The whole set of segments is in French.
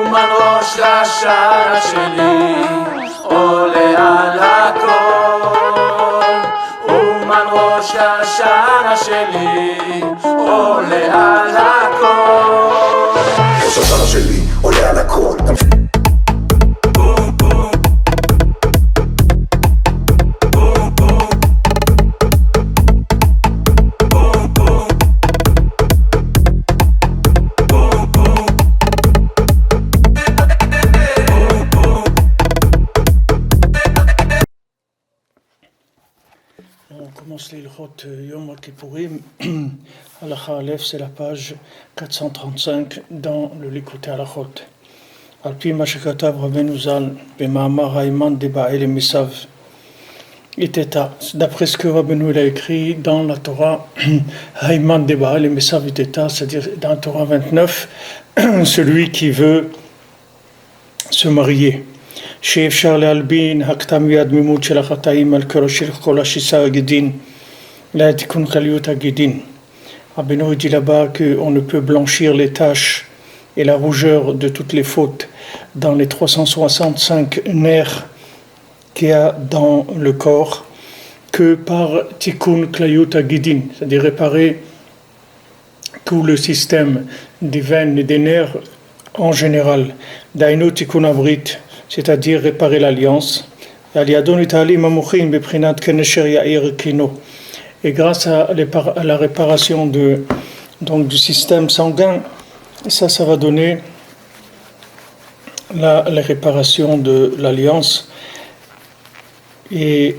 אומן ראש השנה שלי עולה על הכל. אומן ראש השנה שלי עולה על הכל. ראש השנה שלי עולה על הכל. On commence les Ilchot Yom Kippourim. Halakha Aleph, c'est la page 435 dans le Likutei Halachot. Al-Pi ma shekatav Rabbeinu Zal b'ma'amar Ha'eman de'ba'el misav iteta. D'après ce que Rabbeinu a écrit dans la Torah, Ha'eman de'ba'el misav iteta, c'est-à-dire dans la Torah 29, celui qui veut se marier. שאפשר להלבין הכתב מיד מימות של החטאים על קרושך כל השישה הגידין לתיקון כליות הגידין. Rabbeinu dit là-bas qu'on ne peut blanchir les taches et la rougeur de toutes les fautes dans les 365 nerfs qu'il y a dans le corps que par tikkun klayut hagidin, c'est-à-dire réparer tout le système des veines et des nerfs en général. Dainu tikkun avrit, c'est-à-dire réparer l'alliance. Et grâce à la réparation du système sanguin, ça va donner la réparation de l'alliance. Et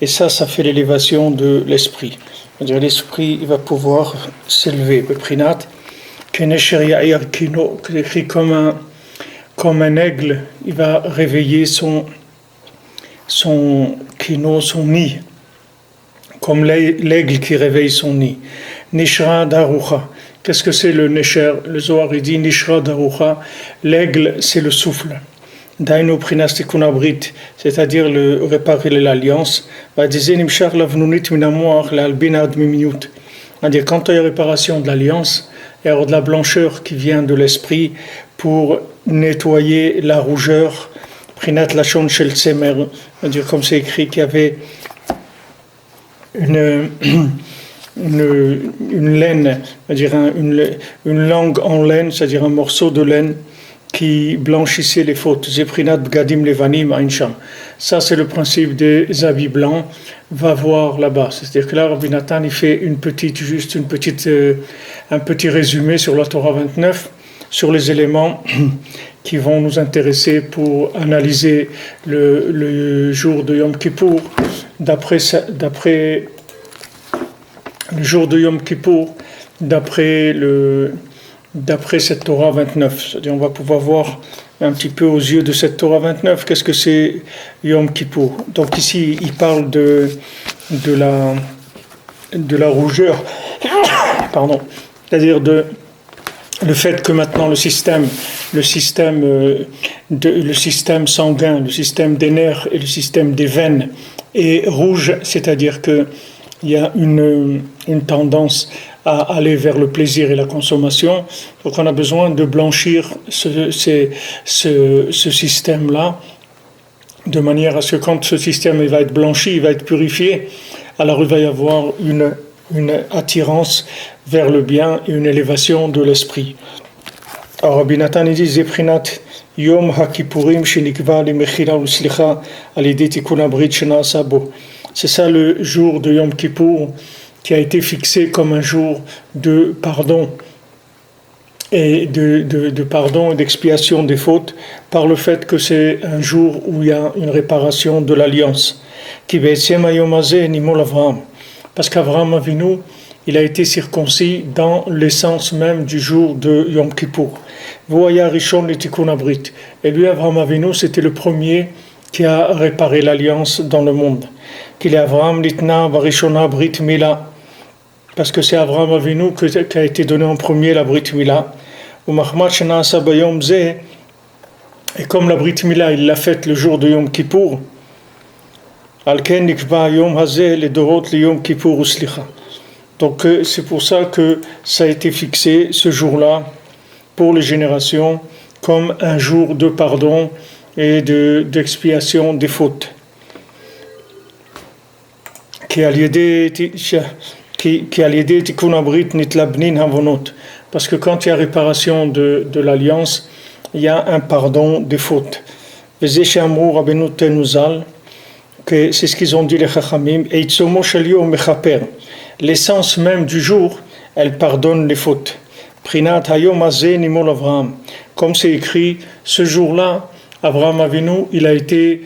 ça fait l'élévation de l'esprit. C'est-à-dire l'esprit, il va pouvoir s'élever. Écrit comme un aigle, il va réveiller son kino, son nid, comme l'aigle qui réveille son nid. Nishra darucha. Qu'est-ce que c'est le nesher? Le Zohar il dit Nishra darucha. L'aigle, c'est le souffle. Dainu prinas tikkun abrit, c'est-à-dire le réparer l'alliance. C'est-à-dire quand il y a réparation de l'alliance, il y a de la blancheur qui vient de l'esprit pour nettoyer la rougeur, prinat lachon shel tsemer, c'est-à-dire comme c'est écrit qu'il y avait une laine, c'est-à-dire une langue en laine, c'est-à-dire un morceau de laine qui blanchissait les fautes. Zeprinat bgadim levanim ainsham. Ça c'est le principe des habits blancs. Va voir là-bas. C'est-à-dire que là, Rabbi Nathan il fait un petit résumé sur la Torah 29. Sur les éléments qui vont nous intéresser pour analyser le jour de Yom Kippour. D'après le jour de Yom Kippour, d'après cette Torah 29. C'est-à-dire on va pouvoir voir un petit peu aux yeux de cette Torah 29 qu'est-ce que c'est Yom Kippour. Donc ici, il parle de la rougeur, pardon, c'est-à-dire le fait que maintenant le système sanguin, le système des nerfs et le système des veines est rouge, c'est-à-dire que il y a une tendance à aller vers le plaisir et la consommation. Donc on a besoin de blanchir ce système-là de manière à ce que quand ce système il va être blanchi, il va être purifié, alors il va y avoir une attirance vers le bien et une élévation de l'esprit. Alors Rabbi Nathan dit Zeprinat Yom HaKippurim shenikva limechila u'slicha al-yedei tikkun habrit shena'asa bo. C'est ça le jour de Yom Kippour qui a été fixé comme un jour de pardon et de pardon et d'expiation des fautes par le fait que c'est un jour où il y a une réparation de l'alliance. Ki be'etzem hayom hazeh nimol Avraham. Parce qu'Avraham Avinu, il a été circoncis dans l'essence même du jour de Yom Kippour. Voya Rishon le Tikkun Abrit. Et lui, Avraham Avinu, c'était le premier qui a réparé l'alliance dans le monde. Qu'il est Avraham Litna Varishona Brit Mila. Parce que c'est Avraham Avinu qui a été donné en premier la Brit Mila. Ou Mahmat Shena'asa Bayom Zeh. Et comme la Brit Mila, il l'a faite le jour de Yom Kippour. Alken Nikva Yom Hazeh le Dorot le Yom Kippour Uslicha. Donc c'est pour ça que ça a été fixé ce jour-là pour les générations comme un jour de pardon et d'expiation des fautes. Parce que quand il y a réparation de l'alliance, il y a un pardon des fautes. Que c'est ce qu'ils ont dit les Chachamim. L'essence même du jour, elle pardonne les fautes. Comme c'est écrit, ce jour-là, Abraham Avinu, il a été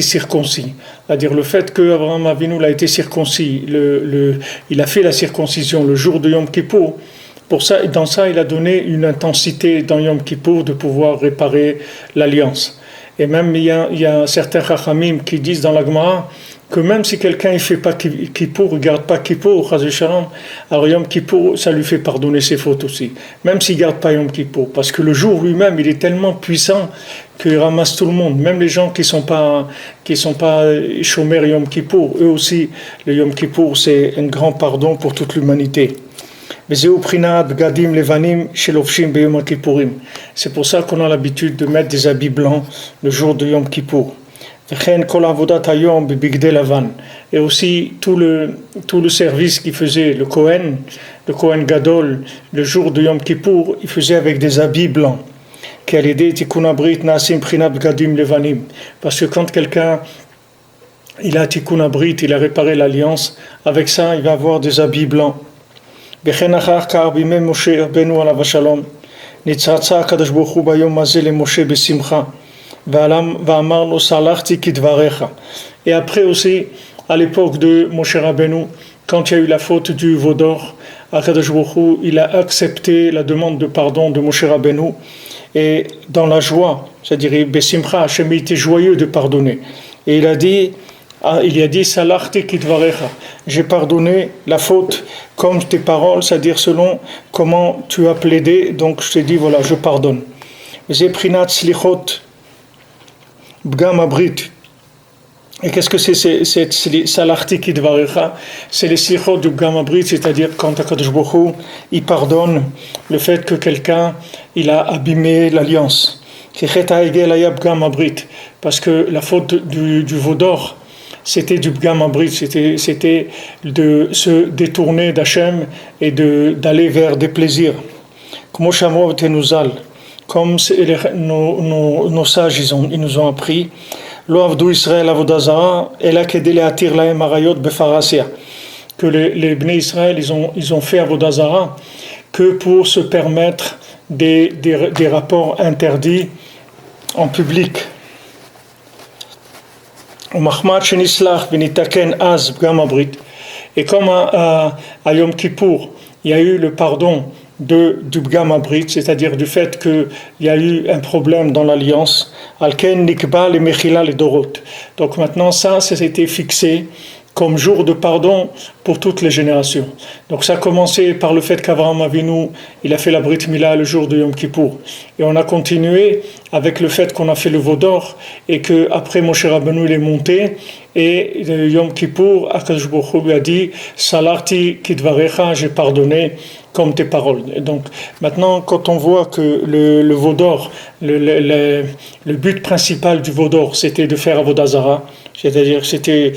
circoncis. C'est-à-dire le fait que Abraham Avinu a été circoncis, il a fait la circoncision le jour de Yom Kippour. Pour ça, dans ça, il a donné une intensité dans Yom Kippour de pouvoir réparer l'alliance. Et même il y a certains Chachamim qui disent dans la Gemara que même si quelqu'un ne fait pas Kippour, ne garde pas Kippour, alors Yom Kippour, ça lui fait pardonner ses fautes aussi. Même s'il ne garde pas Yom Kippour. Parce que le jour lui-même, il est tellement puissant qu'il ramasse tout le monde. Même les gens qui ne sont pas Shomer Yom Kippour, eux aussi, le Yom Kippour, c'est un grand pardon pour toute l'humanité. C'est pour ça qu'on a l'habitude de mettre des habits blancs le jour de Yom Kippour. Et aussi tout le service qu'il faisait le Kohen Gadol, le jour de Yom Kippour, il faisait avec des habits blancs. Parce que quand quelqu'un il a tikkun abrit, il a réparé l'alliance, avec ça il va avoir des habits blancs. וכן אחר כך בימי משה רבנו עליו השלום נצרצה הקדוש ברוך הוא ביום הזה למשה בשמחה ואמר לו סלחתי כדבריך. Et après aussi à l'époque de Moshe Rabbeinu, quand il y a eu la faute du veau d'or, Akadosh Baruch Hu, il a accepté la demande de pardon de Moshe Rabbeinu et dans la joie, c'est-à-dire besimcha, Hachem était joyeux de pardonner et il a dit Salachti kidvarecha, j'ai pardonné la faute comme tes paroles, c'est-à-dire selon comment tu as plaidé, donc je te dis voilà, je pardonne. Zeprinat slichot bgam abrit. Et qu'est-ce que c'est Salachti kidvarecha? C'est les slichot du bgam abrit, c'est-à-dire quand Akadosh Baruch Hu, il pardonne le fait que quelqu'un il a abîmé l'alliance. Parce que la faute du veau d'or, c'était du bgam abrit, c'était de se détourner d'Hachem et d'aller vers des plaisirs. Comme nos sages ils nous ont appris, que les Bnei Israël ils ont fait Avodah Zara que pour se permettre des rapports interdits en public. Et comme à Yom Kippour, il y a eu le pardon du Bgam Abrit, c'est-à-dire du fait qu'il y a eu un problème dans l'alliance, Alken Nikba le Mechila le Dorot. Donc maintenant, ça a été fixé comme jour de pardon pour toutes les générations. Donc ça a commencé par le fait qu'Avraham Avinu, il a fait la Brit Mila le jour de Yom Kippour. Et on a continué avec le fait qu'on a fait le veau d'or et qu'après Moshe Rabbeinu il est monté et Yom Kippour, Akadosh Baruch Hu lui a dit Salarti kidvarecha, j'ai pardonné comme tes paroles. Et donc maintenant quand on voit que le veau d'or, le but principal du veau d'or c'était de faire Avodah Zara, c'est-à-dire c'était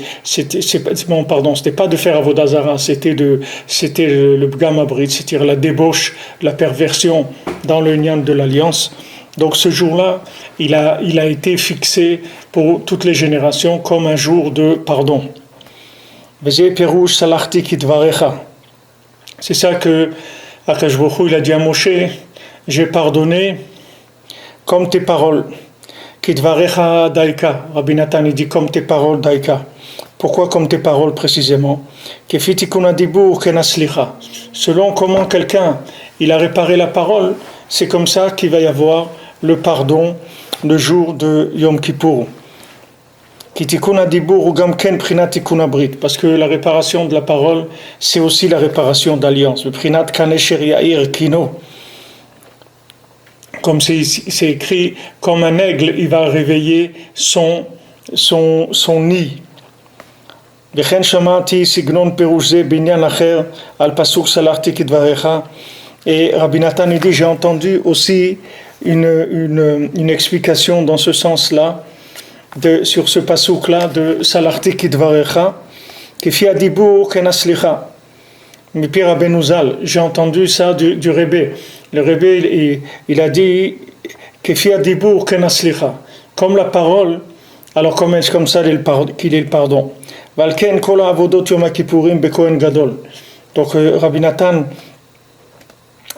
pas de faire Avodah Zara, c'était le Bgam Abrit, c'est-à-dire la débauche, la perversion dans le Nyan de l'Alliance. Donc ce jour-là, il a été fixé pour toutes les générations comme un jour de pardon. C'est ça que Akadosh Baruch Hu, il a dit à Moshe, j'ai pardonné comme tes paroles. Kidvarecha daika, Rabbi Nathan il dit comme tes paroles daika. Pourquoi comme tes paroles précisément? Selon comment quelqu'un il a réparé la parole, c'est comme ça qu'il va y avoir le pardon le jour de Yom Kippour. Parce que la réparation de la parole, c'est aussi la réparation d'alliance. Le prinat kanesher yair kino. Comme c'est écrit, comme un aigle, il va réveiller son nid. וכן שמעתי סגנון פירוש זה בעניין אחר על פסוק סלחתי כדבריך. Et Rabbi Nathan dit, j'ai entendu aussi une explication dans ce sens-là, sur ce passouk-là de Salarti Kidvarecha, Kefi Adibur Kenaslicha. Mipi Rabbeinu Zal, j'ai entendu ça du Rebbe. Le Rebbe, il a dit Kefi Adibur Kenaslicha. Comme la parole, alors comme ça qu'il est le pardon. Valken Kol Avodot Yom Kippourim Bekohen Gadol. Donc Rabbi Nathan,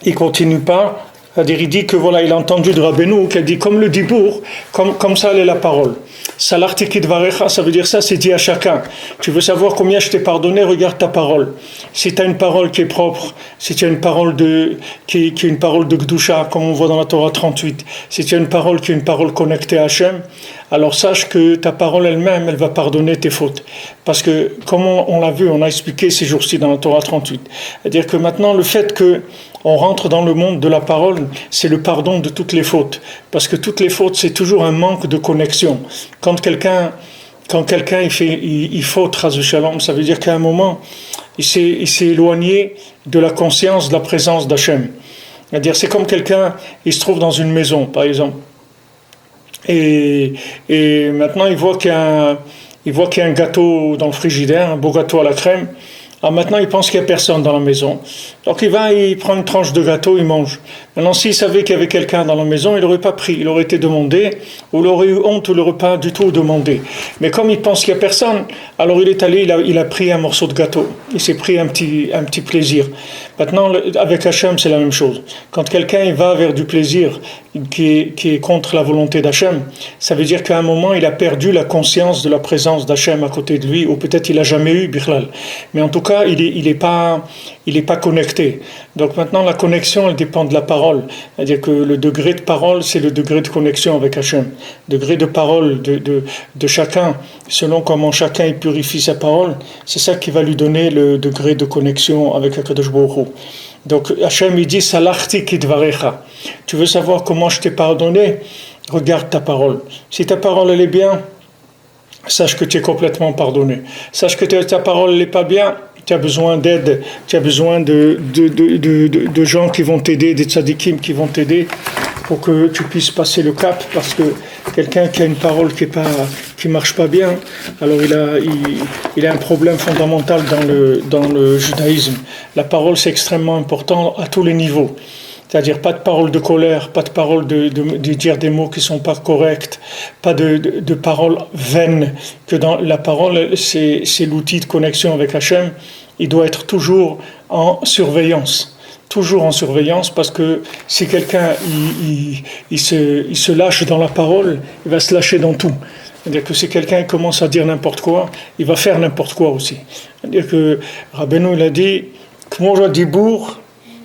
il continue pas. C'est-à-dire, il dit que voilà, il a entendu de Rabbeinu qu'elle dit comme le dibour, comme ça elle est la parole. Salarti Kidvarecha, ça veut dire ça, c'est dit à chacun. Tu veux savoir combien je t'ai pardonné, regarde ta parole. Si tu as une parole qui est propre, si tu as une parole qui est une parole de Gdusha, comme on voit dans la Torah 38, si tu as une parole qui est une parole connectée à Hachem, alors sache que ta parole elle-même, elle va pardonner tes fautes. Parce que, comme on l'a vu, on a expliqué ces jours-ci dans la Torah 38, c'est-à-dire que maintenant, le fait que on rentre dans le monde de la parole, c'est le pardon de toutes les fautes. Parce que toutes les fautes, c'est toujours un manque de connexion. Quand quelqu'un il faute, Chas v'Shalom, ça veut dire qu'à un moment, il s'est éloigné de la conscience de la présence d'Hachem. C'est-à-dire, c'est comme quelqu'un, il se trouve dans une maison, par exemple. Et maintenant, il voit qu'il y a un gâteau dans le frigidaire, un beau gâteau à la crème. Alors maintenant, il pense qu'il n'y a personne dans la maison. Donc il prend une tranche de gâteau, il mange. Maintenant, s'il savait qu'il y avait quelqu'un dans la maison, il n'aurait pas pris. Il aurait été demandé, ou il aurait eu honte, ou il n'aurait pas du tout demandé. Mais comme il pense qu'il n'y a personne, alors il est allé, il a pris un morceau de gâteau. Il s'est pris un petit plaisir. Maintenant, avec Hachem, c'est la même chose. Quand quelqu'un il va vers du plaisir qui est contre la volonté d'Hachem, ça veut dire qu'à un moment, il a perdu la conscience de la présence d'Hachem à côté de lui, ou peut-être il n'a jamais eu, Bichlal. Mais en tout cas, il est pas connecté. Donc maintenant, la connexion, elle dépend de la parole. C'est-à-dire que le degré de parole, c'est le degré de connexion avec Hachem. Le degré de parole de chacun, selon comment chacun il purifie sa parole, c'est ça qui va lui donner le degré de connexion avec HaKadosh Baruch Hu. Donc Hachem, il dit, Salarti Kidvarecha. Tu veux savoir comment je t'ai pardonné? Regarde ta parole. Si ta parole, elle est bien, sache que tu es complètement pardonné. Sache que ta parole n'est pas bien, tu as besoin d'aide, tu as besoin de gens qui vont t'aider, des tzadikim qui vont t'aider pour que tu puisses passer le cap, parce que quelqu'un qui a une parole qui marche pas bien, alors il a un problème fondamental dans le judaïsme. La parole, c'est extrêmement important à tous les niveaux. C'est-à-dire pas de parole de colère, pas de parole de dire des mots qui sont pas corrects, pas de paroles vaines. Que dans la parole, c'est l'outil de connexion avec Hachem. Il doit être toujours en surveillance. Toujours en surveillance, parce que si quelqu'un il se lâche dans la parole, il va se lâcher dans tout. C'est-à-dire que si quelqu'un commence à dire n'importe quoi, il va faire n'importe quoi aussi. C'est-à-dire que Rabbeinu, il a dit K'mo dibour,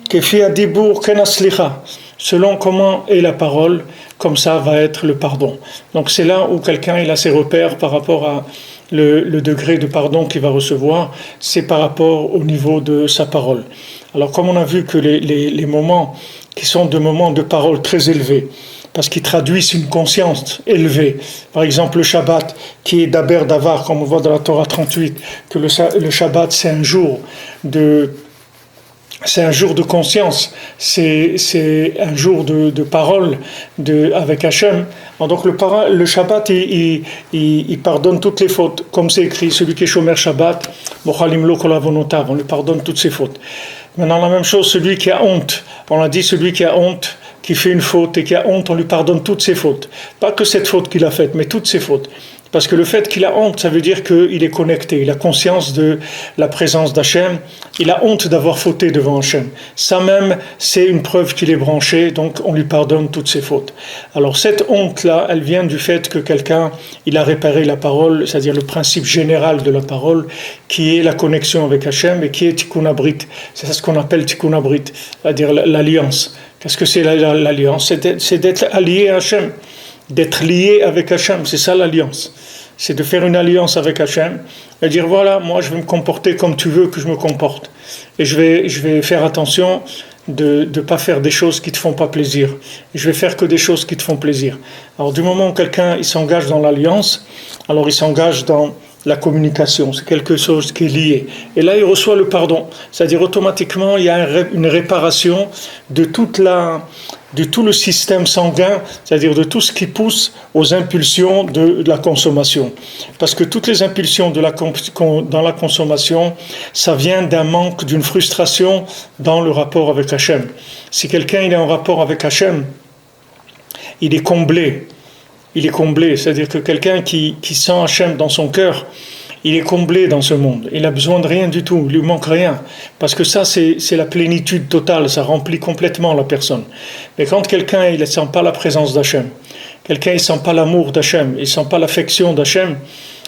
Kefi adibur kenaslicha. Selon comment est la parole, comme ça va être le pardon. Donc c'est là où quelqu'un il a ses repères par rapport à le degré de pardon qu'il va recevoir, c'est par rapport au niveau de sa parole. Alors comme on a vu que les moments qui sont des moments de parole très élevés, parce qu'ils traduisent une conscience élevée. Par exemple, le Shabbat, qui est d'Aber Davar, comme on voit dans la Torah 38, que le Shabbat, c'est un jour de conscience, c'est un jour de parole avec Hachem. Donc le Shabbat, il pardonne toutes les fautes, comme c'est écrit, celui qui est Shomer Shabbat, Mochalim lo kol avonotav, on lui pardonne toutes ses fautes. Maintenant, la même chose, celui qui a honte, on a dit celui qui a honte, qui fait une faute et qui a honte, on lui pardonne toutes ses fautes. Pas que cette faute qu'il a faite, mais toutes ses fautes. Parce que le fait qu'il a honte, ça veut dire qu'il est connecté, il a conscience de la présence d'Hachem, il a honte d'avoir fauté devant Hachem. Ça même, c'est une preuve qu'il est branché, donc on lui pardonne toutes ses fautes. Alors cette honte-là, elle vient du fait que quelqu'un, il a réparé la parole, c'est-à-dire le principe général de la parole, qui est la connexion avec Hachem et qui est Tikkun Abrit. C'est ça ce qu'on appelle Tikkun Abrit, c'est-à-dire l'alliance. Qu'est-ce que c'est l'alliance? C'est d'être allié à Hachem, d'être lié avec Hachem, c'est ça l'alliance. C'est de faire une alliance avec Hachem et dire voilà, moi je vais me comporter comme tu veux que je me comporte. Et je vais faire attention de ne pas faire des choses qui ne te font pas plaisir. Je vais faire que des choses qui te font plaisir. Alors du moment où quelqu'un il s'engage dans l'alliance, alors il s'engage dans la communication, c'est quelque chose qui est lié. Et là il reçoit le pardon. C'est-à-dire automatiquement il y a une réparation de toute la de tout le système sanguin, c'est-à-dire de tout ce qui pousse aux impulsions de la consommation. Parce que toutes les impulsions dans la consommation, ça vient d'un manque, d'une frustration dans le rapport avec Hachem. Si quelqu'un il est en rapport avec Hachem, il est comblé. Il est comblé, c'est-à-dire que quelqu'un qui sent Hachem dans son cœur, il est comblé dans ce monde. Il n'a besoin de rien du tout, il lui manque rien. Parce que ça, c'est la plénitude totale, ça remplit complètement la personne. Mais quand quelqu'un il ne sent pas la présence d'Hachem, quelqu'un il ne sent pas l'amour d'Hachem, il ne sent pas l'affection d'Hachem,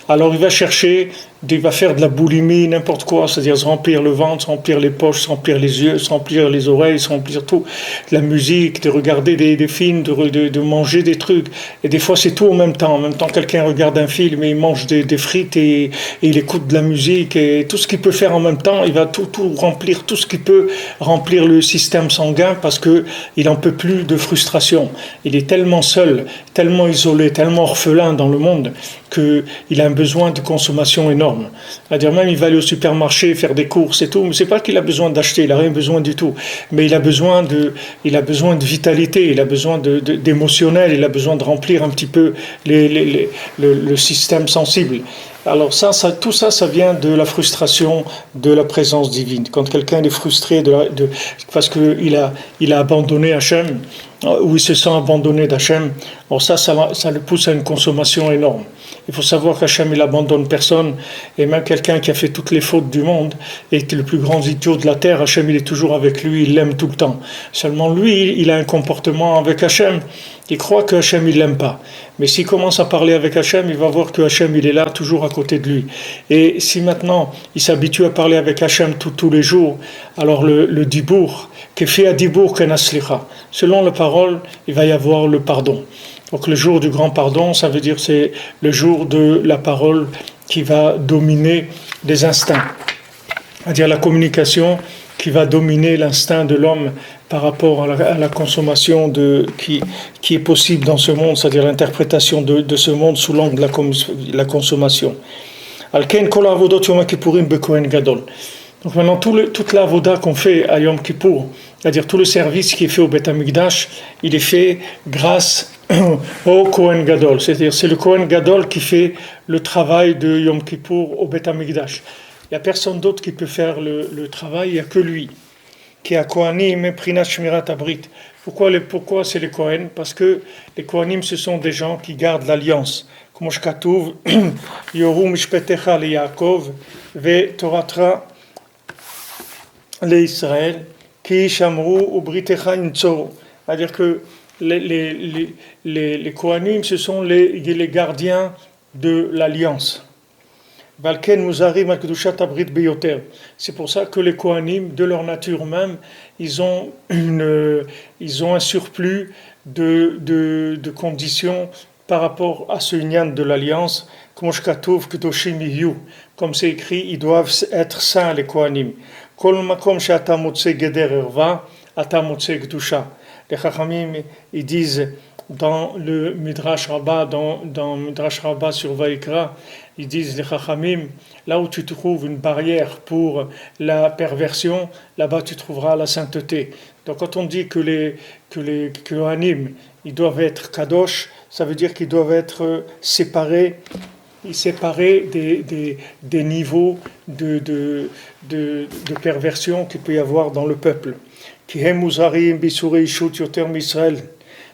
alors il va chercher, il va faire de la boulimie, n'importe quoi, c'est-à-dire se remplir le ventre, se remplir les poches, se remplir les yeux, se remplir les oreilles, se remplir tout, de la musique, de regarder des films, de manger des trucs. Et des fois c'est tout en même temps. En même temps quelqu'un regarde un film et il mange des frites et il écoute de la musique et tout ce qu'il peut faire en même temps, il va tout remplir, tout ce qui peut remplir le système sanguin parce qu'il n'en peut plus de frustration. Il est tellement seul, tellement isolé, tellement orphelin dans le monde qu'il a un besoin de consommation énorme. C'est-à-dire même il va aller au supermarché faire des courses et tout, mais c'est pas qu'il a besoin d'acheter, il n'a rien besoin du tout, mais il a besoin de vitalité, il a besoin d'émotionnel, il a besoin de remplir un petit peu le système sensible. Alors tout ça, ça vient de la frustration de la présence divine. Quand quelqu'un est frustré parce qu'il a abandonné Hachem, ou il se sent abandonné d'Hachem, alors ça le pousse à une consommation énorme. Il faut savoir qu'Hachem, il abandonne personne, et même quelqu'un qui a fait toutes les fautes du monde, et qui est le plus grand idiot de la terre, Hachem, il est toujours avec lui, il l'aime tout le temps. Seulement lui, il a un comportement avec Hachem, il croit que Hachem, il l'aime pas. Mais s'il commence à parler avec Hachem, il va voir que Hachem, il est là, toujours à côté de lui. Et si maintenant, il s'habitue à parler avec Hachem tous les jours, alors le dibour, kefi adibour kenaslicha, selon la parole, il va y avoir le pardon. Donc le jour du grand pardon, ça veut dire c'est le jour de la parole qui va dominer les instincts. C'est-à-dire la communication qui va dominer l'instinct de l'homme par rapport à la consommation qui est possible dans ce monde, c'est-à-dire l'interprétation de ce monde sous l'angle de la consommation. Alken kol avodot Yom Kippourim bekohen gadol. Donc maintenant toute la avoda qu'on fait à Yom Kippour, c'est-à-dire tout le service qui est fait au Beth Amikdash, il est fait grâce au Kohen Gadol, c'est-à-dire c'est le Kohen Gadol qui fait le travail de Yom Kippour au Beth Amikdash. Il n'y a personne d'autre qui peut faire le travail, il n'y a que lui. Qui a Kohanim Prinat Shmirat Abrit. Pourquoi c'est les Kohen? Parce que les Kohanim ce sont des gens qui gardent l'alliance. Comme je katouv, Yoru Mishpetecha le Yaakov, Ve Toratra le Israël, Ki Shamru Ubritecha Intzor. C'est-à-dire que les Kohanim, ce sont les gardiens de l'alliance. C'est pour ça que les Kohanim, de leur nature même, ils ont un surplus de conditions par rapport à ce inyan de l'alliance. Comme c'est écrit, ils doivent être saints, les Kohanim. Les Chachamim, ils disent dans le Midrash Rabbah, dans Midrash Rabbah sur Vaïkra, ils disent les Chachamim, là où tu trouves une barrière pour la perversion, là-bas tu trouveras la sainteté. Donc quand on dit que les Kohanim, ils doivent être kadosh, ça veut dire qu'ils doivent être séparés des niveaux de perversion qu'il peut y avoir dans le peuple.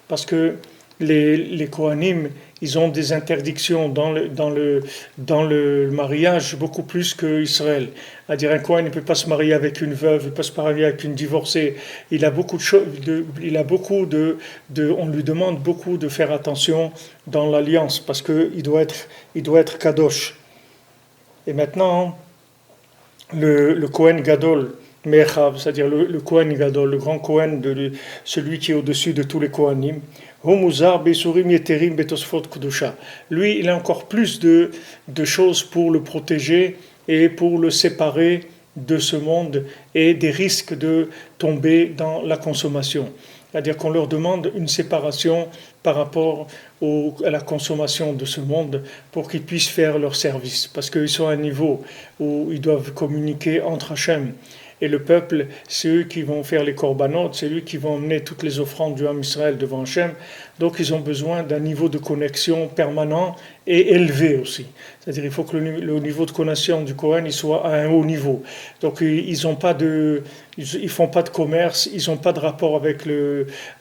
Parce que les Kohanim, ils ont des interdictions dans le mariage beaucoup plus qu'Israël. C'est-à-dire un Kohen ne peut pas se marier avec une veuve, il ne peut pas se marier avec une divorcée. Il a beaucoup de choses, on lui demande beaucoup de faire attention dans l'alliance parce qu'il doit être kadosh. Et maintenant, le Kohen Gadol, Mechav, c'est-à-dire le Kohen Gadol, le grand Kohen, celui qui est au-dessus de tous les Kohanim, lui, il a encore plus de choses pour le protéger et pour le séparer de ce monde et des risques de tomber dans la consommation. C'est-à-dire qu'on leur demande une séparation par rapport à la consommation de ce monde pour qu'ils puissent faire leur service. Parce qu'ils sont à un niveau où ils doivent communiquer entre Hachem et le peuple, c'est eux qui vont faire les korbanot, c'est eux qui vont emmener toutes les offrandes du Ham Israël devant Hachem. Donc ils ont besoin d'un niveau de connexion permanent et élevé aussi. C'est-à-dire il faut que le niveau de connexion du Kohen il soit à un haut niveau. Donc ils font pas de commerce, ils n'ont pas de rapport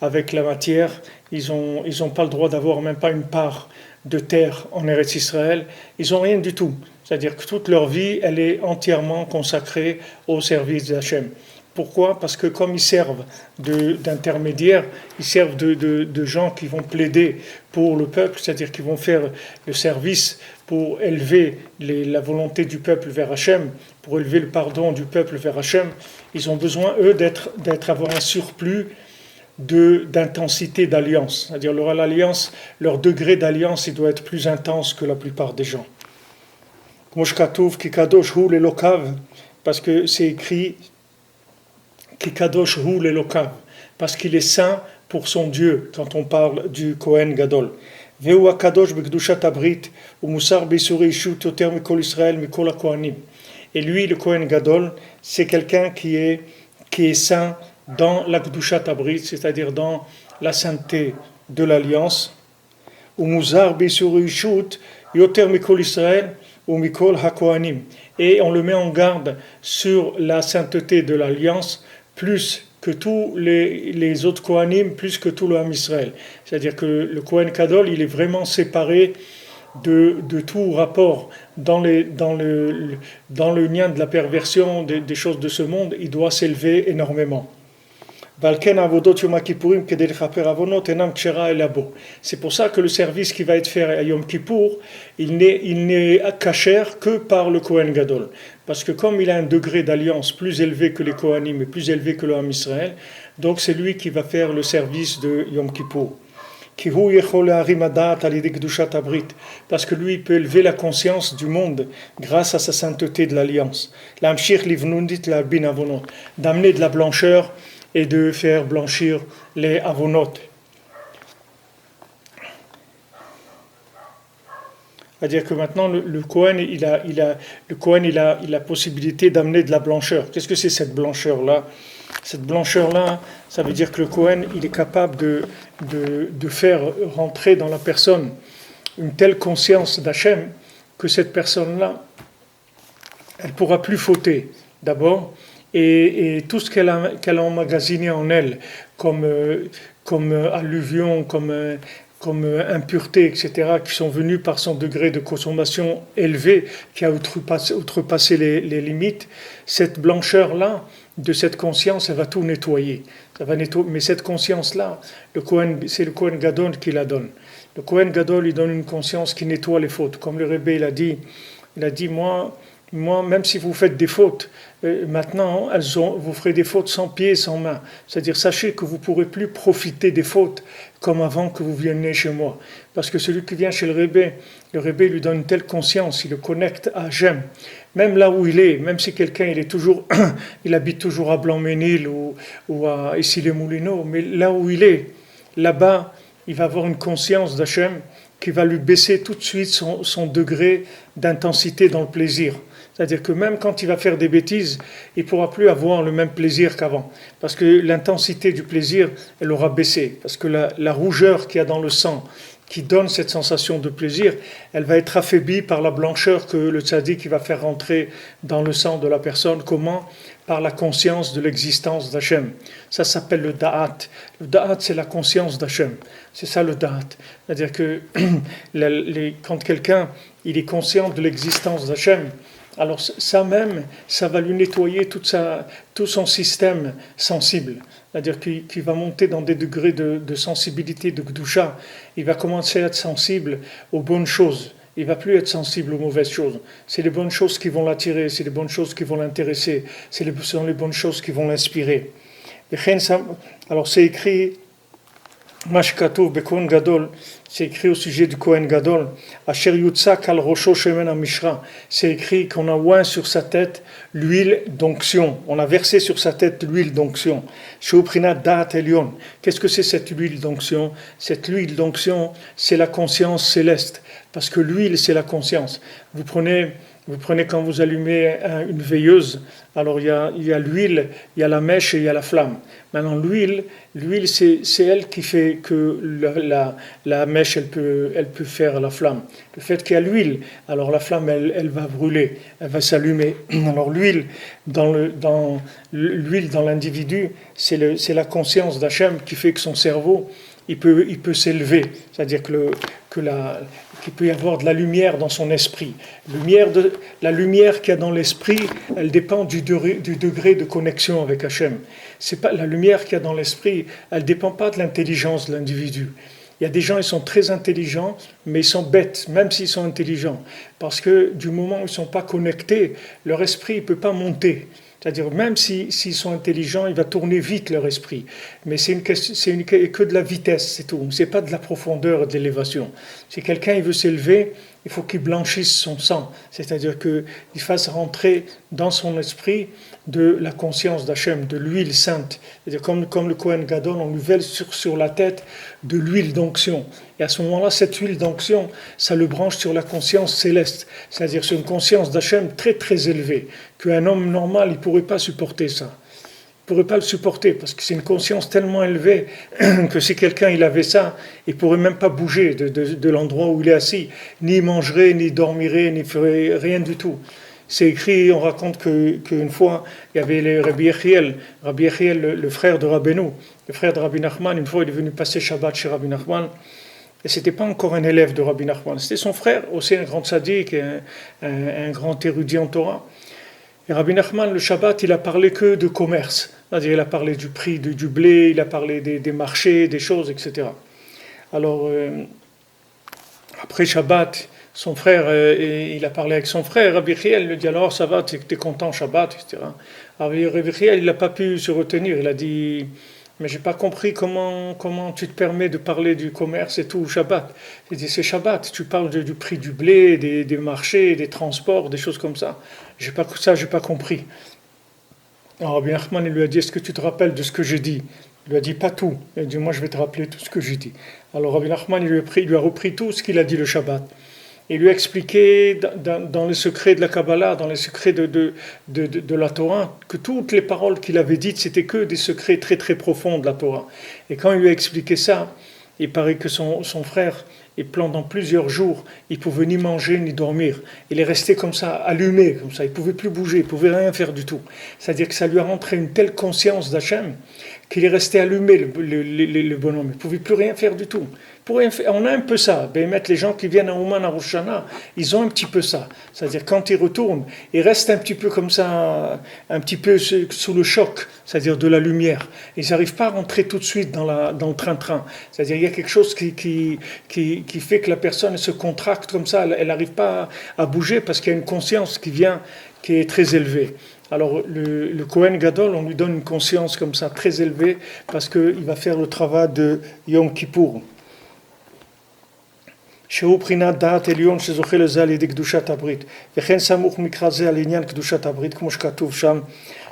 avec la matière, ils ont pas le droit d'avoir même pas une part de terre en Eretz Israël, ils n'ont rien du tout. C'est-à-dire que toute leur vie, elle est entièrement consacrée au service d'Hachem. Pourquoi ? Parce que comme ils servent d'intermédiaires, ils servent de gens qui vont plaider pour le peuple, c'est-à-dire qu'ils vont faire le service pour élever la volonté du peuple vers Hachem, pour élever le pardon du peuple vers Hachem, ils ont besoin, eux, avoir un surplus d'intensité d'alliance. C'est-à-dire leur degré d'alliance, il doit être plus intense que la plupart des gens. Parce que c'est écrit Kikadosh hu lelokav, parce qu'il est saint pour son Dieu, quand on parle du Kohen Gadol. Veu akadosh bekdushat abrit umusar beisuri ishut yoter mikol Israël mikol hakohanim. Et lui, le Kohen Gadol, c'est quelqu'un qui est saint dans la Kedushat Abrit, c'est-à-dire dans la sainteté de l'alliance. Umusar beisuri ishut yoter mikol Israël ou mikol hakohanim. Et on le met en garde sur la sainteté de l'alliance, plus que tous les autres Kohanim, plus que tout le Ham Israël. C'est-à-dire que le Kohen Gadol, il est vraiment séparé de tout rapport dans le lien de la perversion des choses de ce monde, il doit s'élever énormément. C'est pour ça que le service qui va être fait à Yom Kippour, il n'est kasher que par le Kohen Gadol. Parce que comme il a un degré d'alliance plus élevé que les Kohanim et plus élevé que le Ham Israël, donc c'est lui qui va faire le service de Yom Kippour. Parce que lui, il peut élever la conscience du monde grâce à sa sainteté de l'alliance. D'amener de la blancheur et de faire blanchir les avonot. C'est-à-dire que maintenant le Kohen il a la possibilité d'amener de la blancheur. Qu'est-ce que c'est cette blancheur-là ? Cette blancheur-là, ça veut dire que le Kohen il est capable de faire rentrer dans la personne une telle conscience d'Hachem que cette personne-là, elle ne pourra plus fauter, d'abord, et tout ce qu'elle a emmagasiné en elle, comme alluvion, comme impureté, etc., qui sont venues par son degré de consommation élevé, qui a outrepassé les limites, cette blancheur-là, de cette conscience, elle va tout nettoyer. Mais cette conscience-là, c'est le Kohen Gadol qui la donne. Le Kohen Gadol, il donne une conscience qui nettoie les fautes. Comme le Rebbe, il a dit, moi, même si vous faites des fautes, maintenant, vous ferez des fautes sans pied et sans main. C'est-à-dire, sachez que vous ne pourrez plus profiter des fautes comme avant que vous veniez chez moi. Parce que celui qui vient chez le Rebbe lui donne une telle conscience, il le connecte à Hachem. Même là où il est, même si quelqu'un il habite toujours à Blanc-Ménil ou à Issy-les-Moulineaux, mais là où il est, là-bas, il va avoir une conscience d'Hachem qui va lui baisser tout de suite son degré d'intensité dans le plaisir. C'est-à-dire que même quand il va faire des bêtises, il ne pourra plus avoir le même plaisir qu'avant. Parce que l'intensité du plaisir, elle aura baissé. Parce que la rougeur qu'il y a dans le sang, qui donne cette sensation de plaisir, elle va être affaiblie par la blancheur que le tzaddik va faire rentrer dans le sang de la personne. Comment ? Par la conscience de l'existence d'Hachem. Ça s'appelle le da'at. Le da'at, c'est la conscience d'Hachem. C'est ça le da'at. C'est-à-dire que quand quelqu'un il est conscient de l'existence d'Hachem, alors ça même, ça va lui nettoyer tout son système sensible. C'est-à-dire qu'il va monter dans des degrés de sensibilité, de Kedusha. Il va commencer à être sensible aux bonnes choses. Il ne va plus être sensible aux mauvaises choses. C'est les bonnes choses qui vont l'attirer, c'est les bonnes choses qui vont l'intéresser, ce sont les bonnes choses qui vont l'inspirer. Alors c'est écrit, Mashkatov Bekon Gadol, c'est écrit au sujet du Kohen Gadol, Asher Yutzak al Rosho Shemen Amishra, c'est écrit qu'on a oint sur sa tête l'huile d'onction, on a versé sur sa tête l'huile d'onction. Sheuprinat Da'at Elyon. Qu'est-ce que c'est cette huile d'onction ? Cette huile d'onction, c'est la conscience céleste, parce que l'huile, c'est la conscience. Vous prenez Vous prenez quand vous allumez une veilleuse, alors il y a l'huile, il y a la mèche et il y a la flamme. Maintenant l'huile c'est elle qui fait que la mèche elle peut faire la flamme. Le fait qu'il y a l'huile, alors la flamme elle va brûler, elle va s'allumer. Alors l'huile dans l'individu, c'est la conscience d'Hachem qui fait que son cerveau il peut s'élever, c'est-à-dire qu'il peut y avoir de la lumière dans son esprit. La lumière qu'il y a dans l'esprit, elle dépend du degré de connexion avec Hachem. C'est pas, la lumière qu'il y a dans l'esprit, elle ne dépend pas de l'intelligence de l'individu. Il y a des gens, ils sont très intelligents, mais ils sont bêtes, même s'ils sont intelligents. Parce que du moment où ils ne sont pas connectés, leur esprit ne peut pas monter. C'est-à-dire, même s'ils sont intelligents, il va tourner vite leur esprit. Mais c'est que de la vitesse, c'est tout. C'est pas de la profondeur et de l'élévation. Si quelqu'un il veut s'élever, il faut qu'il blanchisse son sang. C'est-à-dire qu'il fasse rentrer dans son esprit de la conscience d'Hachem, de l'huile sainte. C'est-à-dire, comme le Kohen Gadol, on lui verse sur la tête de l'huile d'onction. Et à ce moment-là, cette huile d'onction, ça le branche sur la conscience céleste. C'est-à-dire, c'est une conscience d'Hachem très très élevée, qu'un homme normal, il ne pourrait pas supporter ça. Il ne pourrait pas le supporter, parce que c'est une conscience tellement élevée que si quelqu'un il avait ça, il ne pourrait même pas bouger de l'endroit où il est assis, ni mangerait, ni dormirait, ni ferait rien du tout. C'est écrit, on raconte qu'une fois, il y avait le Rabbi Yechiel, le frère de Rabbeinu, le frère de Rabbi Nachman. Une fois, il est venu passer Shabbat chez Rabbi Nachman. Et ce n'était pas encore un élève de Rabbi Nachman, c'était son frère, aussi un grand tzaddik, un grand érudit en Torah. Et Rabbi Nachman, le Shabbat, il a parlé que de commerce. C'est-à-dire, il a parlé du prix du blé, il a parlé des marchés, des choses, etc. Alors, après Shabbat, son frère, il a parlé avec son frère, Rabbi Yechiel, il lui dit alors ça va, tu es content Shabbat, etc. Alors Rabbi Yechiel, il n'a pas pu se retenir, il a dit mais j'ai pas compris comment tu te permets de parler du commerce et tout Shabbat. Il dit c'est Shabbat, tu parles du prix du blé, des marchés, des transports, des choses comme ça. J'ai pas compris. Alors Rabbi Nachman, il lui a dit est-ce que tu te rappelles de ce que j'ai dit? Il lui a dit pas tout. Il a dit moi je vais te rappeler tout ce que j'ai dit. Alors Rabbi Nachman, il lui a repris tout ce qu'il a dit le Shabbat. Et lui a expliqué dans les secrets de la Kabbalah, dans les secrets de la Torah, que toutes les paroles qu'il avait dites, c'était que des secrets très très profonds de la Torah. Et quand il lui a expliqué ça, il paraît que son frère, pendant plusieurs jours, il ne pouvait ni manger ni dormir. Il est resté comme ça, allumé, comme ça. Il ne pouvait plus bouger, il ne pouvait rien faire du tout. C'est-à-dire que ça lui a rentré une telle conscience d'Hachem qu'il est resté allumé, le bonhomme. Il ne pouvait plus rien faire du tout. On a un peu ça. Les gens qui viennent à Ouman, à Rosh Hashanah, ils ont un petit peu ça. C'est-à-dire quand ils retournent, ils restent un petit peu comme ça, un petit peu sous le choc, c'est-à-dire de la lumière. Ils n'arrivent pas à rentrer tout de suite dans le train-train. C'est-à-dire il y a quelque chose qui fait que la personne se contracte comme ça. Elle n'arrive pas à bouger parce qu'il y a une conscience qui est très élevée. Alors le Kohen Gadol, on lui donne une conscience comme ça très élevée parce qu'il va faire le travail de Yom Kippour. שהוא בחינת דעת עליון שזוכה לזה על ידי קדושת הברית וכן סמוך מקרא זה על עניין קדושת הברית כמו שכתוב שם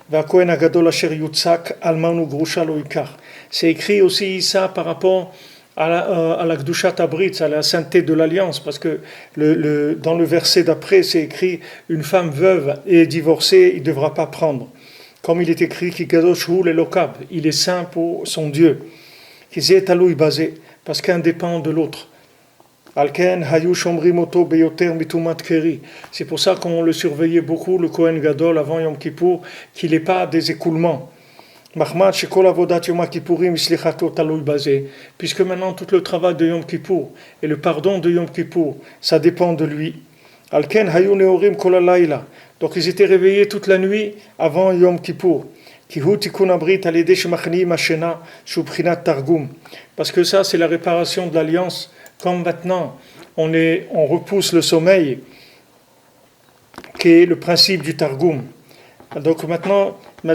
והכהן הגדול אשר יוצק אלמן וגרושה לא ייקח. C'est écrit aussi ça par rapport à la קדושת הברית, à la sainteté de l'alliance, parce que dans le verset d'après c'est écrit une femme veuve et divorcée il ne devra pas prendre, comme il est écrit qui kadosh hu l'elokab, il est saint pour son Dieu, qui zé taloui basé, parce qu'un dépend de l'autre. C'est pour ça qu'on le surveillait beaucoup, le Kohen Gadol, avant Yom Kippour, qu'il n'ait pas des écoulements. Puisque maintenant tout le travail de Yom Kippour et le pardon de Yom Kippour, ça dépend de lui. Donc ils étaient réveillés toute la nuit avant Yom Kippour. Parce que ça c'est la réparation de l'alliance. Comme maintenant on repousse le sommeil, qui est le principe du Targum. Donc maintenant la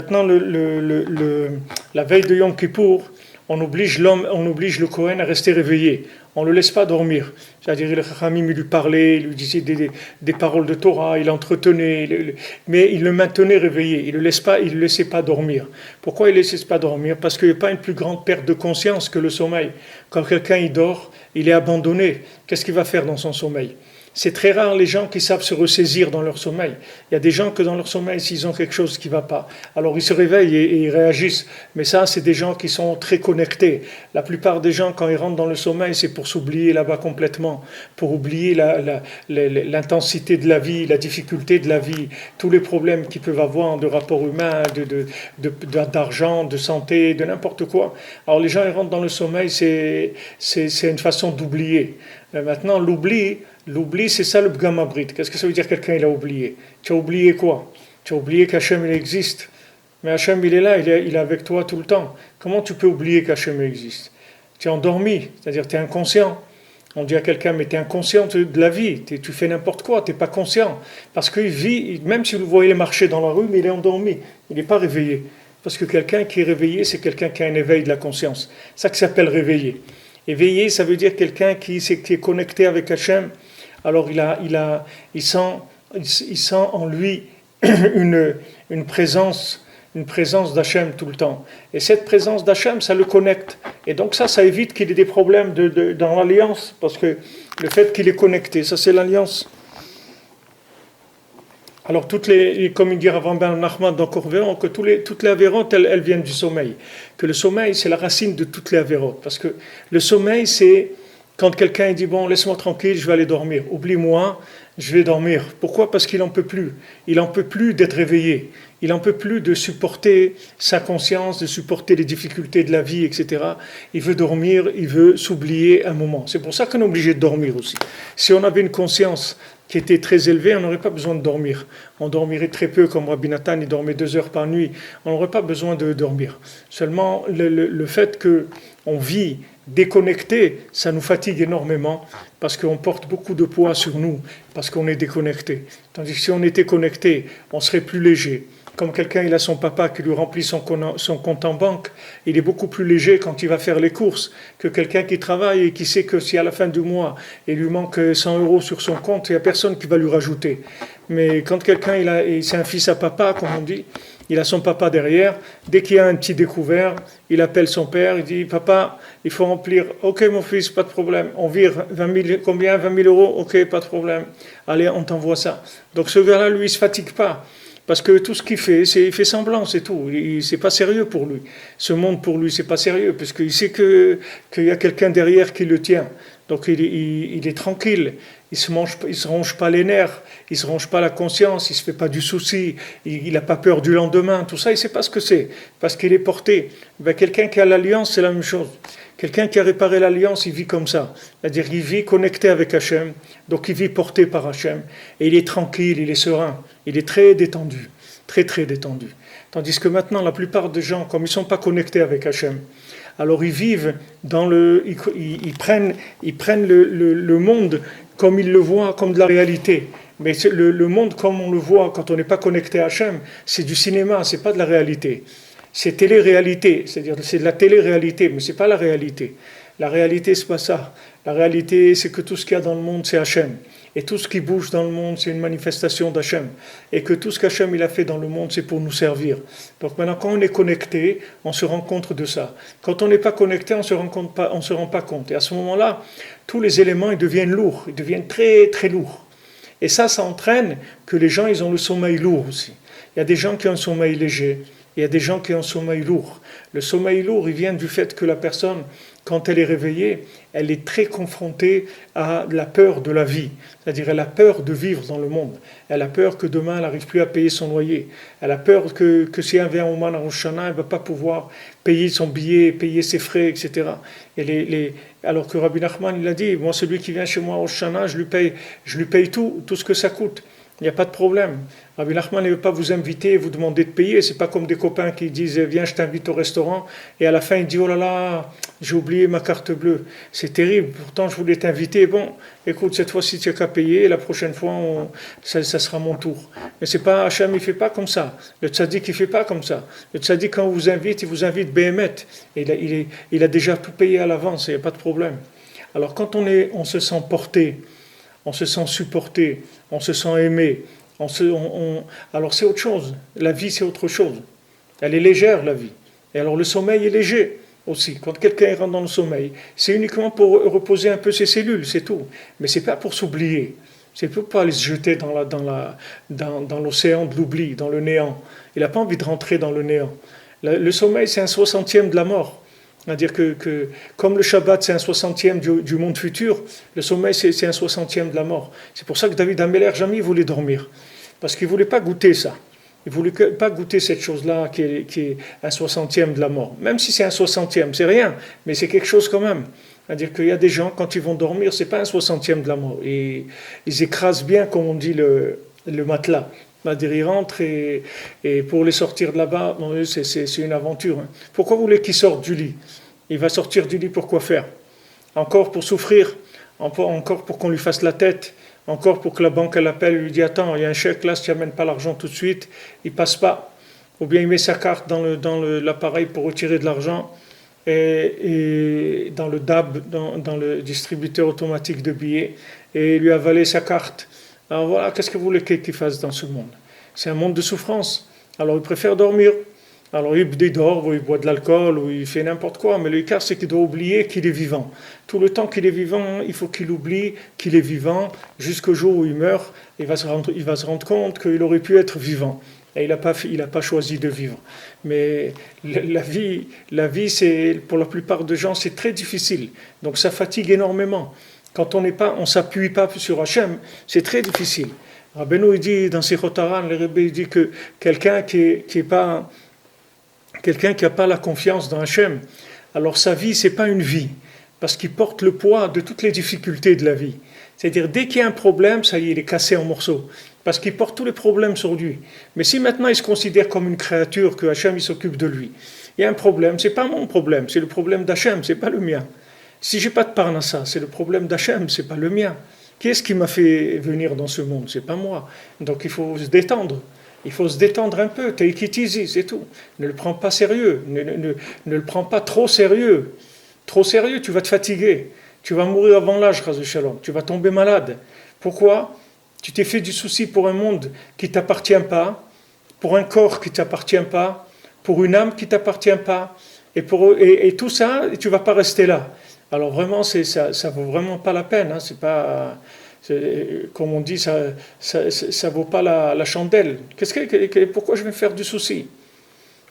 veille de Yom Kippour, on oblige le Kohen à rester réveillé. On ne le laisse pas dormir. C'est-à-dire, le Chachamim lui parlait, il lui disait des paroles de Torah, il l'entretenait, mais il le maintenait réveillé. Il ne le laissait pas dormir. Pourquoi il ne le laissait pas dormir? Parce qu'il n'y a pas une plus grande perte de conscience que le sommeil. Quand quelqu'un il dort, il est abandonné. Qu'est-ce qu'il va faire dans son sommeil? C'est très rare les gens qui savent se ressaisir dans leur sommeil. Il y a des gens que dans leur sommeil, s'ils ont quelque chose qui ne va pas, alors ils se réveillent et ils réagissent. Mais ça, c'est des gens qui sont très connectés. La plupart des gens, quand ils rentrent dans le sommeil, c'est pour s'oublier là-bas complètement, pour oublier l'intensité de la vie, la difficulté de la vie, tous les problèmes qu'ils peuvent avoir de rapport humain, d'argent, de santé, de n'importe quoi. Alors les gens, ils rentrent dans le sommeil, c'est une façon d'oublier. Maintenant, l'oubli, c'est ça le Bgam Abrit. Qu'est-ce que ça veut dire quelqu'un il a oublié? Tu as oublié quoi? Tu as oublié qu'Hachem il existe. Mais Hachem il est là, il est avec toi tout le temps. Comment tu peux oublier qu'Hachem existe? Tu es endormi, c'est-à-dire tu es inconscient. On dit à quelqu'un, mais tu es inconscient de la vie, tu fais n'importe quoi, tu n'es pas conscient. Parce qu'il vit, même si vous le voyez marcher dans la rue, mais il est endormi, il n'est pas réveillé. Parce que quelqu'un qui est réveillé, c'est quelqu'un qui a un éveil de la conscience. C'est ça qui s'appelle réveillé. Éveillé, ça veut dire quelqu'un qui est connecté avec Hachem. Alors il sent en lui une présence d'Hachem tout le temps. Et cette présence d'Hachem, ça le connecte. Et donc ça évite qu'il ait des problèmes dans l'alliance, parce que le fait qu'il est connecté, ça c'est l'alliance. Alors comme il dit Rav Ben Nachman dans Corvéon, que toutes les avérotes, elles viennent du sommeil. Que le sommeil, c'est la racine de toutes les avérotes. Parce que le sommeil, c'est quand quelqu'un dit, bon, laisse-moi tranquille, je vais aller dormir. Oublie-moi, je vais dormir. Pourquoi? Parce qu'il n'en peut plus. Il n'en peut plus d'être réveillé. Il n'en peut plus de supporter sa conscience, de supporter les difficultés de la vie, etc. Il veut dormir, il veut s'oublier un moment. C'est pour ça qu'on est obligé de dormir aussi. Si on avait une conscience qui était très élevée, on n'aurait pas besoin de dormir. On dormirait très peu, comme Rabbi Nathan, il dormait 2 heures par nuit. On n'aurait pas besoin de dormir. Seulement, le fait qu'on vit déconnecté, ça nous fatigue énormément parce qu'on porte beaucoup de poids sur nous, parce qu'on est déconnecté. Tandis que si on était connecté, on serait plus léger. Comme quelqu'un, il a son papa qui lui remplit son compte en banque, il est beaucoup plus léger quand il va faire les courses que quelqu'un qui travaille et qui sait que si à la fin du mois, il lui manque 100 € sur son compte, il n'y a personne qui va lui rajouter. Mais quand quelqu'un, c'est un fils à papa, comme on dit, il a son papa derrière, dès qu'il y a un petit découvert, il appelle son père, il dit, papa, il faut remplir, ok mon fils, pas de problème, on vire 20 000, combien, 20 000 €, ok, pas de problème, allez, on t'envoie ça. Donc ce gars-là, lui, il ne se fatigue pas. Parce que tout ce qu'il fait, il fait semblant, c'est tout. C'est pas sérieux pour lui. Ce monde pour lui, c'est pas sérieux, parce qu'il sait qu'il y a quelqu'un derrière qui le tient. Donc il est tranquille. Il se ronge pas les nerfs, il se ronge pas la conscience, il se fait pas du souci, il n'a pas peur du lendemain. Tout ça, il sait pas ce que c'est, parce qu'il est porté. Ben, quelqu'un qui a l'alliance, c'est la même chose. Quelqu'un qui a réparé l'alliance, il vit comme ça. C'est-à-dire qu'il vit connecté avec Hachem, donc il vit porté par Hachem, et il est tranquille, il est serein, il est très détendu, très très détendu. Tandis que maintenant, la plupart des gens, comme ils ne sont pas connectés avec Hachem, alors ils vivent ils prennent le monde comme ils le voient, comme de la réalité. Mais le monde comme on le voit quand on n'est pas connecté à Hachem, c'est du cinéma, c'est pas de la réalité. C'est télé-réalité, c'est-à-dire c'est de la télé-réalité, mais c'est pas la réalité. La réalité, c'est pas ça. La réalité, c'est que tout ce qu'il y a dans le monde, c'est Hachem. Et tout ce qui bouge dans le monde, c'est une manifestation d'Hachem. Et que tout ce qu'Hachem il a fait dans le monde, c'est pour nous servir. Donc maintenant, quand on est connecté, on se rend compte de ça. Quand on n'est pas connecté, on se rend pas compte. Et à ce moment-là, tous les éléments, ils deviennent lourds. Ils deviennent très, très lourds. Et ça entraîne que les gens, ils ont le sommeil lourd aussi. Il y a des gens qui ont un sommeil léger. Il y a des gens qui ont un sommeil lourd. Le sommeil lourd, il vient du fait que la personne, quand elle est réveillée, elle est très confrontée à la peur de la vie. C'est-à-dire, elle a peur de vivre dans le monde. Elle a peur que demain, elle n'arrive plus à payer son loyer. Elle a peur que si elle vient au Ouman à Rosh Hashanah, elle ne va pas pouvoir payer son billet, payer ses frais, etc. Alors que Rabbi Nachman, il a dit, moi, celui qui vient chez moi à Rosh Hashanah, je lui paye tout ce que ça coûte. Il n'y a pas de problème. Rabbi Nachman ne veut pas vous inviter et vous demander de payer. C'est pas comme des copains qui disent viens, je t'invite au restaurant, et à la fin il dit oh là là, j'ai oublié ma carte bleue. C'est terrible. Pourtant je voulais t'inviter. Bon, écoute, cette fois-ci tu n'as qu'à payer. La prochaine fois ça sera mon tour. Mais c'est pas Hachem, il fait pas comme ça. Le tzaddik il fait pas comme ça. Le tzaddik quand on vous invite, il vous invite béhémet. Il a déjà tout payé à l'avance. Il n'y a pas de problème. Alors quand on se sent porté, on se sent supporté, on se sent aimé. Alors c'est autre chose. La vie, c'est autre chose. Elle est légère, la vie. Et alors le sommeil est léger aussi. Quand quelqu'un rentre dans le sommeil, c'est uniquement pour reposer un peu ses cellules, c'est tout. Mais c'est pas pour s'oublier. Il ne peut pas aller se jeter dans l'océan de l'oubli, dans le néant. Il n'a pas envie de rentrer dans le néant. Le sommeil, c'est un 60e de la mort. C'est-à-dire que comme le Shabbat, c'est un 60e du monde futur, le sommeil, c'est un 60e de la mort. C'est pour ça que David Améler, jamais il voulait dormir. Parce qu'il ne voulait pas goûter ça. Il ne voulait pas goûter cette chose-là qui est un 60e de la mort. Même si c'est un 60e, c'est rien, mais c'est quelque chose quand même. C'est-à-dire qu'il y a des gens, quand ils vont dormir, ce n'est pas un 60e de la mort. Et ils écrasent bien, comme on dit, le matelas. C'est-à-dire ils rentrent et pour les sortir de là-bas, c'est une aventure. Hein. Pourquoi vous voulez qu'ils sortent du lit? Il va sortir du lit pour quoi faire? Encore pour souffrir? Encore pour qu'on lui fasse la tête? Encore pour que la banque elle appelle et lui dit attends, il y a un chèque là, si tu n'amènes pas l'argent tout de suite, il passe pas. Ou bien il met sa carte dans l'appareil pour retirer de l'argent et dans le DAB, dans le distributeur automatique de billets, et lui avaler sa carte. Alors voilà, qu'est-ce que vous voulez qu'il fasse dans ce monde? C'est un monde de souffrance. Alors il préfère dormir. Alors il dort, ou il boit de l'alcool, ou il fait n'importe quoi, mais l'écart c'est qu'il doit oublier qu'il est vivant. Tout le temps qu'il est vivant, il faut qu'il oublie qu'il est vivant, jusqu'au jour où il meurt, il va se rendre compte qu'il aurait pu être vivant. Et il n'a pas choisi de vivre. Mais la vie c'est, pour la plupart des gens, c'est très difficile. Donc ça fatigue énormément. Quand on ne s'appuie pas sur Hachem, c'est très difficile. Rabbeinu il dit dans ses Chotaran, le Rebbe il dit que quelqu'un qui n'a pas la confiance dans Hachem, alors sa vie, c'est pas une vie, parce qu'il porte le poids de toutes les difficultés de la vie. C'est-à-dire, dès qu'il y a un problème, ça y est, il est cassé en morceaux, parce qu'il porte tous les problèmes sur lui. Mais si maintenant il se considère comme une créature, que Hachem il s'occupe de lui, il y a un problème, c'est pas mon problème, c'est le problème d'Hachem, c'est pas le mien. Si j'ai pas de parnassa, c'est le problème d'Hachem, c'est pas le mien. Qui est-ce qui m'a fait venir dans ce monde? C'est pas moi. Donc il faut se détendre. Il faut se détendre un peu, take it easy, c'est tout. Ne le prends pas sérieux, ne le prends pas trop sérieux. Trop sérieux, tu vas te fatiguer. Tu vas mourir avant l'âge, Chas Shalom. Tu vas tomber malade. Pourquoi? Tu t'es fait du souci pour un monde qui ne t'appartient pas, pour un corps qui ne t'appartient pas, pour une âme qui ne t'appartient pas. Et tout ça, tu ne vas pas rester là. Alors vraiment, ça ne vaut vraiment pas la peine. Hein. C'est pas... comme on dit, ça vaut pas la chandelle. Pourquoi je vais me faire du souci?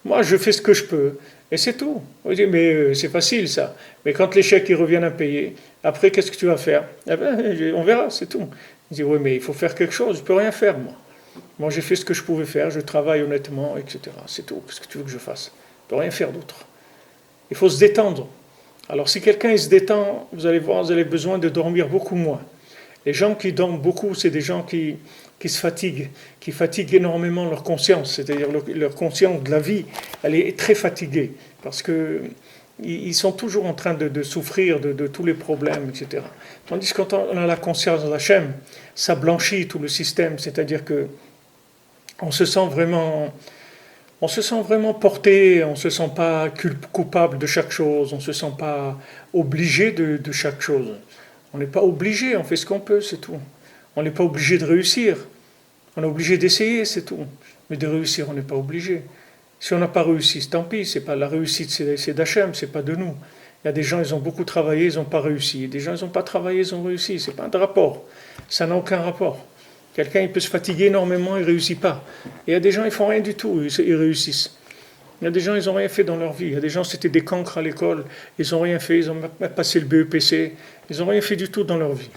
Moi, je fais ce que je peux, et c'est tout. On dit, mais c'est facile ça. Mais quand les chèques ils reviennent à payer, après, qu'est-ce que tu vas faire? Eh ben, on verra, c'est tout. Je dis, oui, mais il faut faire quelque chose, je peux rien faire, moi. Moi, j'ai fait ce que je pouvais faire, je travaille honnêtement, etc. C'est tout. Qu'est-ce que tu veux que je fasse? Je peux rien faire d'autre. Il faut se détendre. Alors, si quelqu'un il se détend, vous allez voir, vous avez besoin de dormir beaucoup moins. Les gens qui dorment beaucoup, c'est des gens qui se fatiguent, qui fatiguent énormément leur conscience, c'est-à-dire leur conscience de la vie, elle est très fatiguée, parce qu'ils sont toujours en train de souffrir de tous les problèmes, etc. Tandis que quand on a la conscience d'Hachem, ça blanchit tout le système, c'est-à-dire que on se sent vraiment porté, on ne se sent pas coupable de chaque chose, on ne se sent pas obligé de chaque chose. On n'est pas obligé, on fait ce qu'on peut, c'est tout. On n'est pas obligé de réussir. On est obligé d'essayer, c'est tout. Mais de réussir, on n'est pas obligé. Si on n'a pas réussi, tant pis, c'est pas la réussite, c'est d'Hachem, c'est pas de nous. Il y a des gens, ils ont beaucoup travaillé, ils n'ont pas réussi. Des gens, ils n'ont pas travaillé, ils ont réussi. C'est pas un rapport. Ça n'a aucun rapport. Quelqu'un, il peut se fatiguer énormément, il ne réussit pas. Et il y a des gens, ils font rien du tout, ils réussissent. Il y a des gens, ils n'ont rien fait dans leur vie. Il y a des gens, c'était des cancres à l'école, ils n'ont rien fait, ils ont passé le BEPC, ils n'ont rien fait du tout dans leur vie.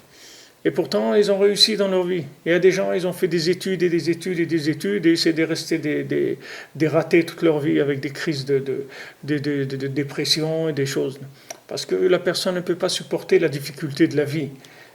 Et pourtant, ils ont réussi dans leur vie. Il y a des gens, ils ont fait des études et des études et des études, et essaient de rester des ratés toute leur vie avec des crises de dépression et des choses. Parce que la personne ne peut pas supporter la difficulté de la vie.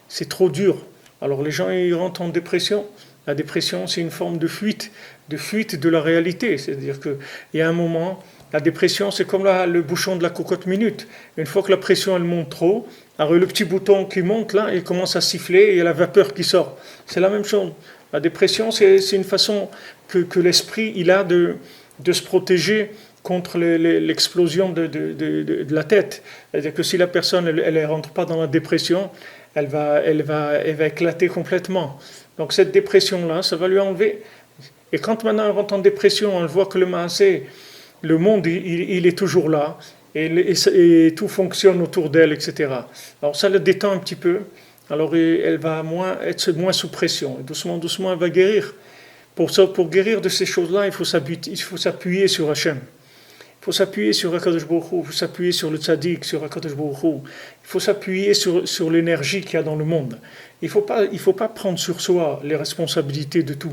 C'est trop dur. Alors les gens, ils rentrent en dépression. La dépression, c'est une forme de fuite de la réalité. C'est-à-dire qu'il y a un moment, la dépression, c'est comme le bouchon de la cocotte minute. Une fois que la pression, elle monte trop, alors le petit bouton qui monte, là, il commence à siffler et il y a la vapeur qui sort. C'est la même chose. La dépression, c'est une façon que l'esprit, il a de se protéger contre l'explosion de la tête. C'est-à-dire que si la personne, elle ne rentre pas dans la dépression, elle va éclater complètement. Donc cette dépression-là, ça va lui enlever. Et quand maintenant elle rentre en dépression, on voit que le monde, il est toujours là, et tout fonctionne autour d'elle, etc. Alors ça le détend un petit peu, alors elle va être moins sous pression. Et doucement, doucement, elle va guérir. Pour guérir de ces choses-là, il faut s'appuyer sur Hachem. Il faut s'appuyer sur Akadosh Baruch Hu, il faut s'appuyer sur le tzaddik, sur Akadosh Baruch Hu. Il faut s'appuyer sur l'énergie qu'il y a dans le monde. Il faut pas prendre sur soi les responsabilités de tout.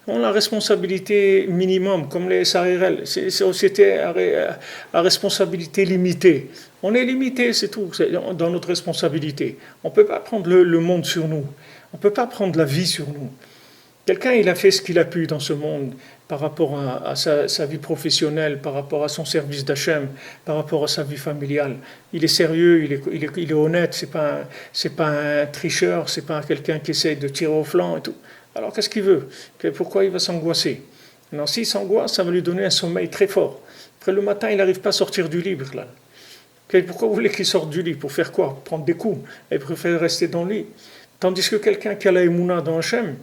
On a la responsabilité minimum, comme les SARL, c'est une société à responsabilité limitée. On est limité, c'est tout, c'est dans notre responsabilité. On ne peut pas prendre le monde sur nous. On ne peut pas prendre la vie sur nous. Quelqu'un, il a fait ce qu'il a pu dans ce monde par rapport à sa vie professionnelle, par rapport à son service d'Hachem, par rapport à sa vie familiale. Il est sérieux, il est honnête, c'est pas un tricheur, c'est pas quelqu'un qui essaie de tirer au flanc et tout. Alors qu'est-ce qu'il veut? Pourquoi il va s'angoisser? Non, s'il s'angoisse, ça va lui donner un sommeil très fort. Après le matin, il n'arrive pas à sortir du lit, là. Pourquoi vous voulez qu'il sorte du lit? Pour faire quoi? Prendre des coups. Il préfère rester dans le lit. Tandis que quelqu'un qui a la émouna dans Hachem,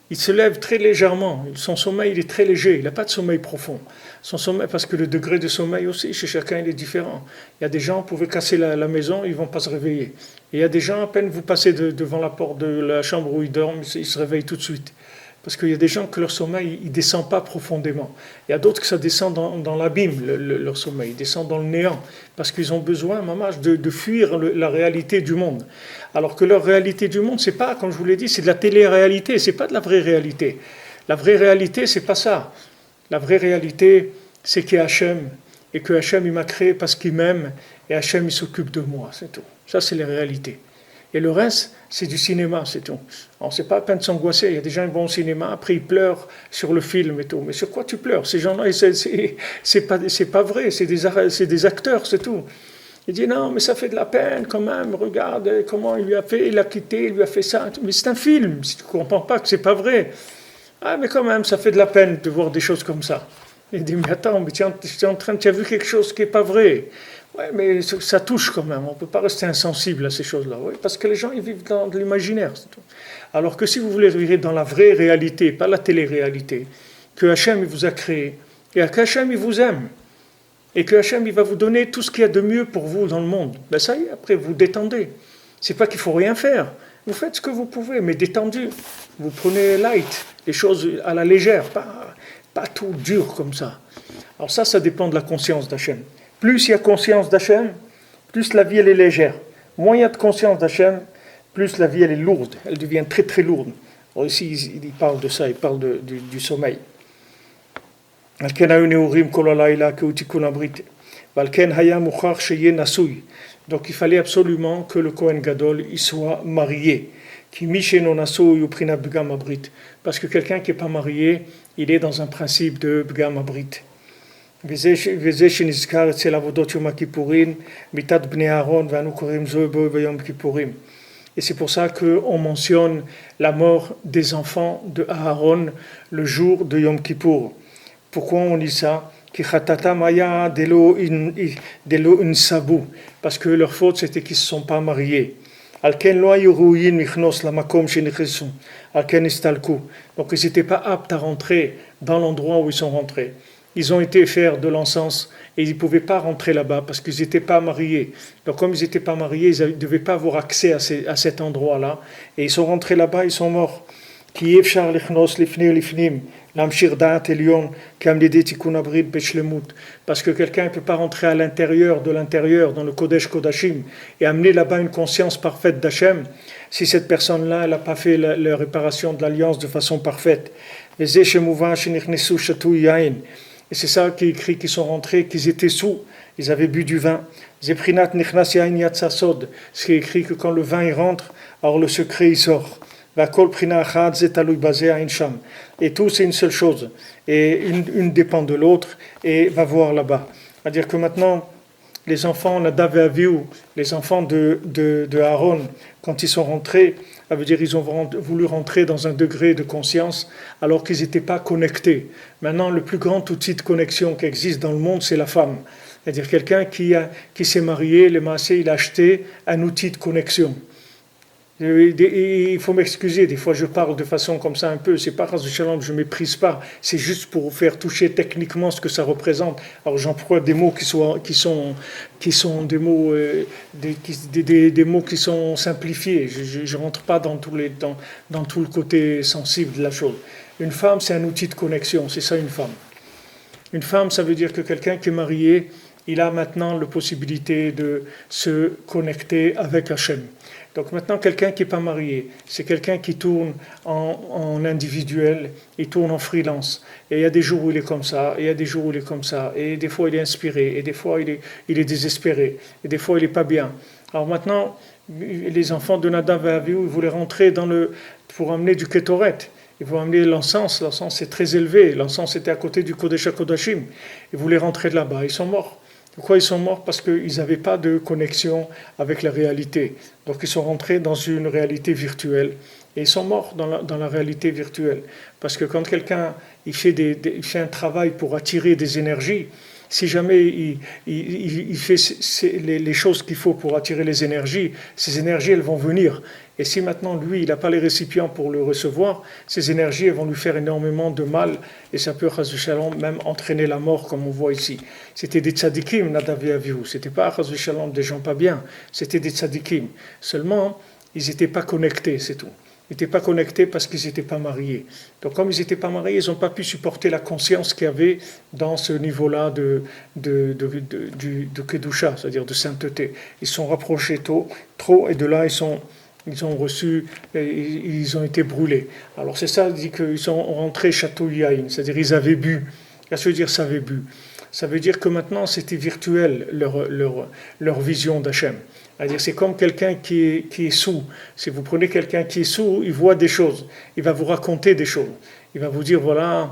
il se lève très légèrement. Son sommeil, il est très léger. Il n'a pas de sommeil profond. Son sommeil, parce que le degré de sommeil aussi, chez chacun, il est différent. Il y a des gens, vous pouvez casser la maison, ils ne vont pas se réveiller. Et il y a des gens, à peine vous passez devant la porte de la chambre où ils dorment, ils se réveillent tout de suite. Parce qu'il y a des gens que leur sommeil, il ne descend pas profondément. Il y a d'autres que ça descend dans l'abîme, leur sommeil. Il descend dans le néant. Parce qu'ils ont besoin, de fuir la réalité du monde. Alors que leur réalité du monde, c'est pas, comme je vous l'ai dit, c'est de la télé-réalité. C'est pas de la vraie réalité. La vraie réalité, c'est pas ça. La vraie réalité, c'est qu'il y a Hachem. Et que Hachem, il m'a créé parce qu'il m'aime. Et Hachem, il s'occupe de moi. C'est tout. Ça, c'est les réalités. Et le reste, c'est du cinéma, c'est tout. Alors, c'est pas la peine de s'angoisser. Il y a des gens qui vont au cinéma, après ils pleurent sur le film et tout. Mais sur quoi tu pleures? Ces gens-là, c'est pas vrai, c'est des acteurs, c'est tout. Il dit non, mais ça fait de la peine quand même. Regarde comment il lui a fait, il a quitté, il lui a fait ça. Mais c'est un film, si tu ne comprends pas que c'est pas vrai. Ah, mais quand même, ça fait de la peine de voir des choses comme ça. Il dit mais attends, mais tu as vu quelque chose qui n'est pas vrai. Oui, mais ça touche quand même. On ne peut pas rester insensible à ces choses-là. Oui, parce que les gens, ils vivent dans de l'imaginaire. C'est tout. Alors que si vous voulez vivre dans la vraie réalité, pas la télé-réalité, que Hachem il vous a créé, et que Hachem il vous aime, et que Hachem il va vous donner tout ce qu'il y a de mieux pour vous dans le monde, ben ça y est, après vous détendez. C'est pas qu'il faut rien faire. Vous faites ce que vous pouvez, mais détendu. Vous prenez light, les choses à la légère, pas tout dur comme ça. Alors ça dépend de la conscience d'Hachem. Plus il y a conscience d'Hachem, plus la vie elle est légère. Moins il y a de conscience d'Hachem, plus la vie elle est lourde. Elle devient très très lourde. Alors ici il parle de ça, il parle du sommeil. Donc il fallait absolument que le Kohen Gadol il soit marié. Parce que quelqu'un qui n'est pas marié, il est dans un principe de Bgam Abrit. וזה שנזכר אצל עבודות יום הכיפורים, מיתת בני אהרון, ואנו קוראים זו ביום כיפורים. Et c'est pour ça qu'on mentionne la mort des enfants de Aaron le jour de Yom Kippour. Pourquoi on dit ça? Parce que leur faute c'était qu'ils ne se sont pas mariés. Donc ils n'étaient pas aptes à rentrer dans l'endroit où ils sont rentrés. Ils ont été faire de l'encens et ils ne pouvaient pas rentrer là-bas parce qu'ils n'étaient pas mariés. Donc comme ils n'étaient pas mariés, ils ne devaient pas avoir accès à cet endroit-là. Et ils sont rentrés là-bas, ils sont morts. Parce que quelqu'un ne peut pas rentrer à l'intérieur de l'intérieur, dans le Kodesh Kodashim, et amener là-bas une conscience parfaite d'Hachem, si cette personne-là, elle n'a pas fait la réparation de l'alliance de façon parfaite. Et c'est ça qui est écrit, qu'ils sont rentrés, qu'ils étaient sous, ils avaient bu du vin. Ce qui est écrit que quand le vin il rentre, alors le secret il sort. Et tout c'est une seule chose. Et une dépend de l'autre et va voir là-bas. C'est-à-dire que maintenant, les enfants, Nadav et Avihu, les enfants de Aaron, quand ils sont rentrés, ça veut dire qu'ils ont voulu rentrer dans un degré de conscience alors qu'ils n'étaient pas connectés. Maintenant, le plus grand outil de connexion qui existe dans le monde, c'est la femme. C'est-à-dire quelqu'un qui s'est marié, le maasé, il a acheté un outil de connexion. Et il faut m'excuser, des fois je parle de façon comme ça un peu, c'est pas Chas v'Shalom, je méprise pas, c'est juste pour faire toucher techniquement ce que ça représente. Alors j'emploie des mots qui sont des mots, des mots qui sont simplifiés. Je rentre pas dans dans tout le côté sensible de la chose. Une femme, c'est un outil de connexion, c'est ça une femme. Une femme, ça veut dire que quelqu'un qui est marié, il a maintenant la possibilité de se connecter avec Hachem. Donc maintenant, quelqu'un qui n'est pas marié, c'est quelqu'un qui tourne en individuel, il tourne en freelance. Et il y a des jours où il est comme ça, et il y a des jours où il est comme ça, et des fois il est inspiré, et des fois il est désespéré, et des fois il n'est pas bien. Alors maintenant, les enfants de Nadav et Avihu, ils voulaient rentrer pour amener du Ketoret. Ils voulaient amener l'encens c'est très élevé, l'encens était à côté du Kodesh HaKodashim. Ils voulaient rentrer de là-bas, ils sont morts. Pourquoi ils sont morts? Parce qu'ils n'avaient pas de connexion avec la réalité. Donc ils sont rentrés dans une réalité virtuelle. Et ils sont morts dans la réalité virtuelle. Parce que quand quelqu'un il fait un travail pour attirer des énergies, si jamais il fait les choses qu'il faut pour attirer les énergies, ces énergies elles vont venir. Et si maintenant lui il n'a pas les récipients pour le recevoir, ces énergies elles vont lui faire énormément de mal et ça peut chas v'shalom même entraîner la mort comme on voit ici. C'était des tzadikim Nadav et Avihu, c'était pas chas v'shalom des gens pas bien, c'était des tzadikim. Seulement ils n'étaient pas connectés, c'est tout. Ils n'étaient pas connectés parce qu'ils n'étaient pas mariés. Donc comme ils n'étaient pas mariés, ils n'ont pas pu supporter la conscience qu'il y avait dans ce niveau-là de Kedusha, c'est-à-dire de sainteté. Ils se sont rapprochés trop, et de là ils ont été brûlés. Alors c'est ça, il dit qu'ils sont rentrés château Yaïn, c'est-à-dire ils avaient bu. Qu'est-ce que ça veut dire ça avait bu? Ça veut dire que maintenant c'était virtuel leur vision d'Hachem. C'est-à-dire c'est comme quelqu'un qui est sous. Si vous prenez quelqu'un qui est sous, il voit des choses. Il va vous raconter des choses. Il va vous dire voilà,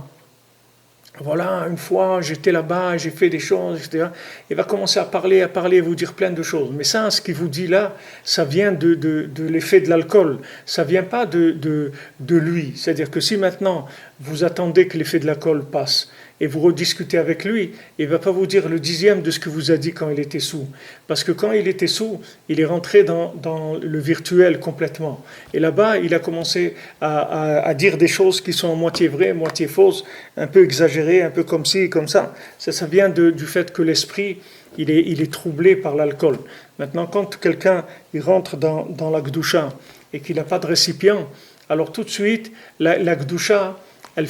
une fois j'étais là-bas, j'ai fait des choses, etc. Il va commencer à parler, vous dire plein de choses. Mais ça, ce qu'il vous dit là, ça vient de l'effet de l'alcool. Ça vient pas de lui. C'est-à-dire que si maintenant vous attendez que l'effet de l'alcool passe, et vous rediscutez avec lui, il ne va pas vous dire le 10e de ce que vous a dit quand il était sous. Parce que quand il était sous, il est rentré dans le virtuel complètement. Et là-bas, il a commencé à dire des choses qui sont moitié vraies, moitié fausses, un peu exagérées, un peu comme ci, comme ça. Ça vient du fait que l'esprit, il est troublé par l'alcool. Maintenant, quand quelqu'un il rentre dans la Gdusha et qu'il n'a pas de récipient, alors tout de suite, la Gdusha, elle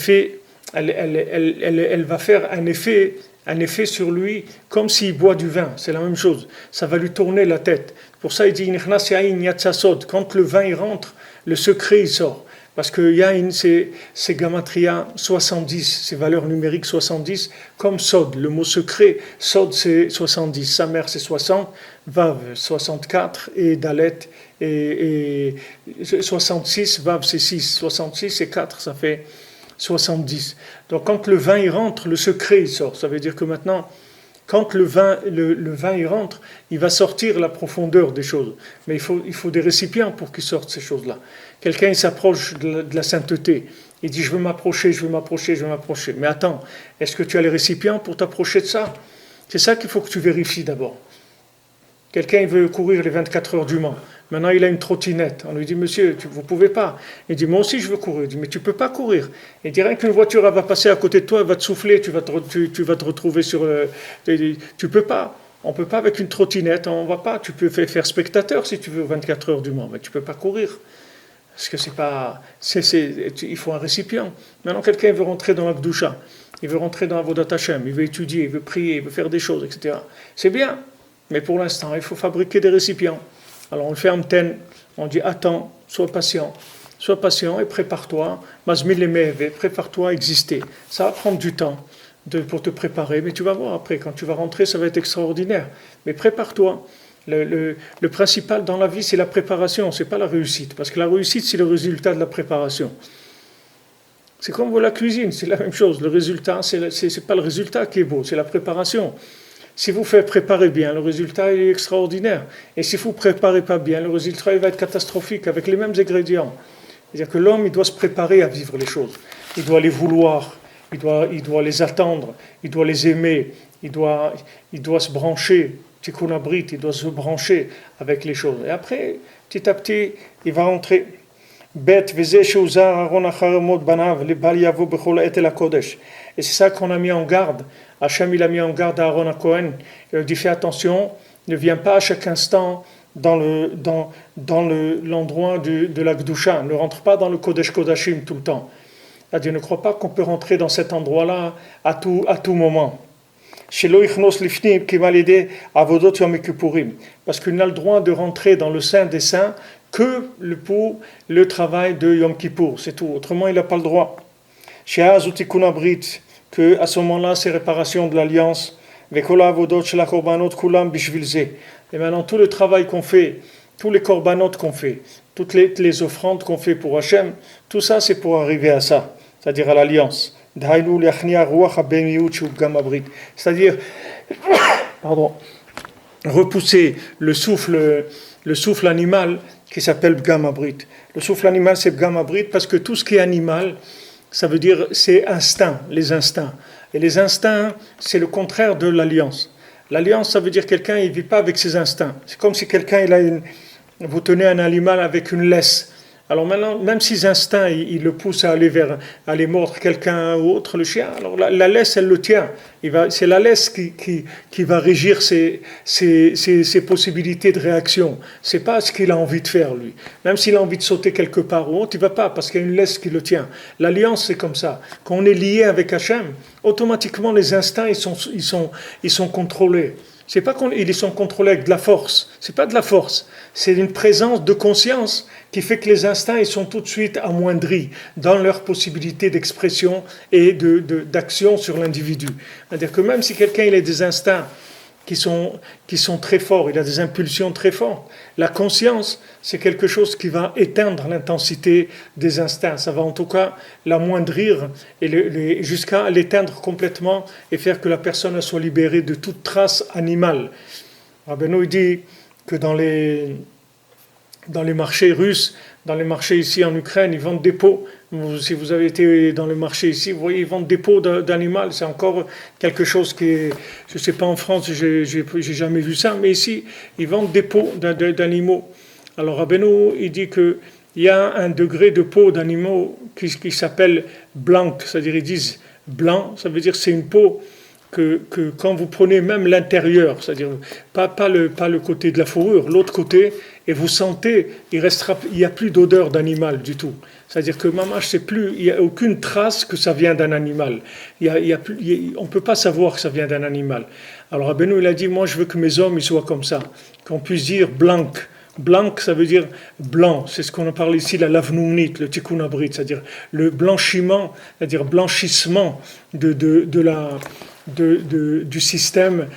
va faire un effet sur lui comme s'il boit du vin, c'est la même chose. Ça va lui tourner la tête. Pour ça, il dit quand le vin il rentre, le secret il sort. Parce que Yain, c'est Gamatria 70, c'est valeurs numériques 70, comme Sod. Le mot secret, Sod c'est 70, sa mère c'est 60, Vav 64 et Dalet et 66, Vav c'est 6, 66 et 4, ça fait 70. Donc quand le vin y rentre, le secret il sort. Ça veut dire que maintenant, quand le vin y rentre, il va sortir la profondeur des choses. Mais il faut des récipients pour qu'ils sortent ces choses-là. Quelqu'un il s'approche de la sainteté. Il dit je veux m'approcher. Mais attends, est-ce que tu as les récipients pour t'approcher de ça? C'est ça qu'il faut que tu vérifies d'abord. Quelqu'un il veut courir les 24 heures du Mans. Maintenant, il a une trottinette. On lui dit, monsieur, vous ne pouvez pas. Il dit, moi aussi, je veux courir. Il dit, mais tu ne peux pas courir. Il dit, rien qu'une voiture elle va passer à côté de toi, elle va te souffler, tu vas te retrouver sur... tu ne peux pas. On ne peut pas avec une trottinette, on ne va pas. Tu peux faire spectateur si tu veux 24 heures du Mans, mais tu ne peux pas courir. Parce que c'est pas... il faut un récipient. Maintenant, quelqu'un veut rentrer dans la Gdusha, il veut rentrer dans la Avodat Hashem, il veut étudier, il veut prier, il veut faire des choses, etc. C'est bien, mais pour l'instant, il faut fabriquer des récipients. Alors on le fait en ten, on dit attends, sois patient et prépare-toi, prépare-toi à exister. Ça va prendre du temps pour te préparer, mais tu vas voir après, quand tu vas rentrer, ça va être extraordinaire. Mais prépare-toi. Le principal dans la vie, c'est la préparation, c'est pas la réussite, parce que la réussite, c'est le résultat de la préparation. C'est comme la cuisine, c'est la même chose. Le résultat, c'est pas le résultat qui est beau, c'est la préparation. Si vous faites préparer bien, le résultat est extraordinaire. Et si vous ne préparez pas bien, le résultat il va être catastrophique avec les mêmes ingrédients. C'est-à-dire que l'homme, il doit se préparer à vivre les choses. Il doit les vouloir, il doit les attendre, il doit les aimer, il doit se brancher, tikkun abrit, il doit se brancher avec les choses. Et après, petit à petit, il va rentrer. Bet veze sheuzar Aaron achar mot banav lebal yavo bechol et el hakodesh. Et c'est ça qu'on a mis en garde. Hachem, il a mis en garde à Aaron HaKohen. Il a dit, fais attention, ne viens pas à chaque instant dans l'endroit de la Gdusha. Ne rentre pas dans le Kodesh Kodashim tout le temps. C'est-à-dire, ne crois pas qu'on peut rentrer dans cet endroit-là à tout moment. Parce qu'il n'a le droit de rentrer dans le Saint des Saints que pour le travail de Yom Kippour, c'est tout. Autrement, il n'a pas le droit. Que à ce moment-là, c'est réparation de l'alliance. Et maintenant, tout le travail qu'on fait, tous les korbanot qu'on fait, toutes les offrandes qu'on fait pour Hachem, tout ça, c'est pour arriver à ça, c'est-à-dire à l'alliance. C'est-à-dire, repousser le souffle animal qui s'appelle Bgam Abrit. Le souffle animal, c'est Bgam Abrit parce que tout ce qui est animal, ça veut dire c'est instinct, les instincts. Et les instincts, c'est le contraire de l'alliance. L'alliance, ça veut dire quelqu'un, il ne vit pas avec ses instincts. C'est comme si quelqu'un, vous tenez un animal avec une laisse. Alors maintenant, même si ses instincts, il le pousse à aller mordre quelqu'un ou autre, le chien, alors la laisse, elle le tient. C'est la laisse qui va régir ses possibilités de réaction. C'est pas ce qu'il a envie de faire, lui. Même s'il a envie de sauter quelque part ou autre, il ne va pas, parce qu'il y a une laisse qui le tient. L'alliance, c'est comme ça. Quand on est lié avec Hachem, automatiquement, les instincts, ils sont contrôlés. C'est pas qu'ils sont contrôlés avec de la force. C'est pas de la force. C'est une présence de conscience qui fait que les instincts ils sont tout de suite amoindris dans leur possibilité d'expression et d'action sur l'individu. C'est-à-dire que même si quelqu'un il a des instincts qui sont très forts, il a des impulsions très fortes, la conscience, c'est quelque chose qui va éteindre l'intensité des instincts. Ça va en tout cas l'amoindrir et jusqu'à l'éteindre complètement et faire que la personne soit libérée de toute trace animale. Rabbeinu dit que dans les marchés russes, dans les marchés ici en Ukraine, ils vendent des peaux. Si vous avez été dans le marché ici, vous voyez, ils vendent des peaux d'animal. C'est encore quelque chose qui est, je ne sais pas en France, j'ai jamais vu ça, mais ici, ils vendent des peaux d'animaux. Alors Rabbeinu, il dit qu'il y a un degré de peau d'animaux qui s'appelle blanc, c'est-à-dire ils disent blanc, ça veut dire que c'est une peau que quand vous prenez même l'intérieur, c'est-à-dire pas le côté de la fourrure, l'autre côté, et vous sentez, il n'y a plus d'odeur d'animal du tout. C'est-à-dire que mamash, il n'y a aucune trace que ça vient d'un animal. On ne peut pas savoir que ça vient d'un animal. Alors Rabbeinu, il a dit, moi je veux que mes hommes ils soient comme ça, qu'on puisse dire blanc. Blanc, ça veut dire blanc. C'est ce qu'on parle ici, la lavnounit, le tikkun abrit, c'est-à-dire le blanchiment, c'est-à-dire blanchissement du système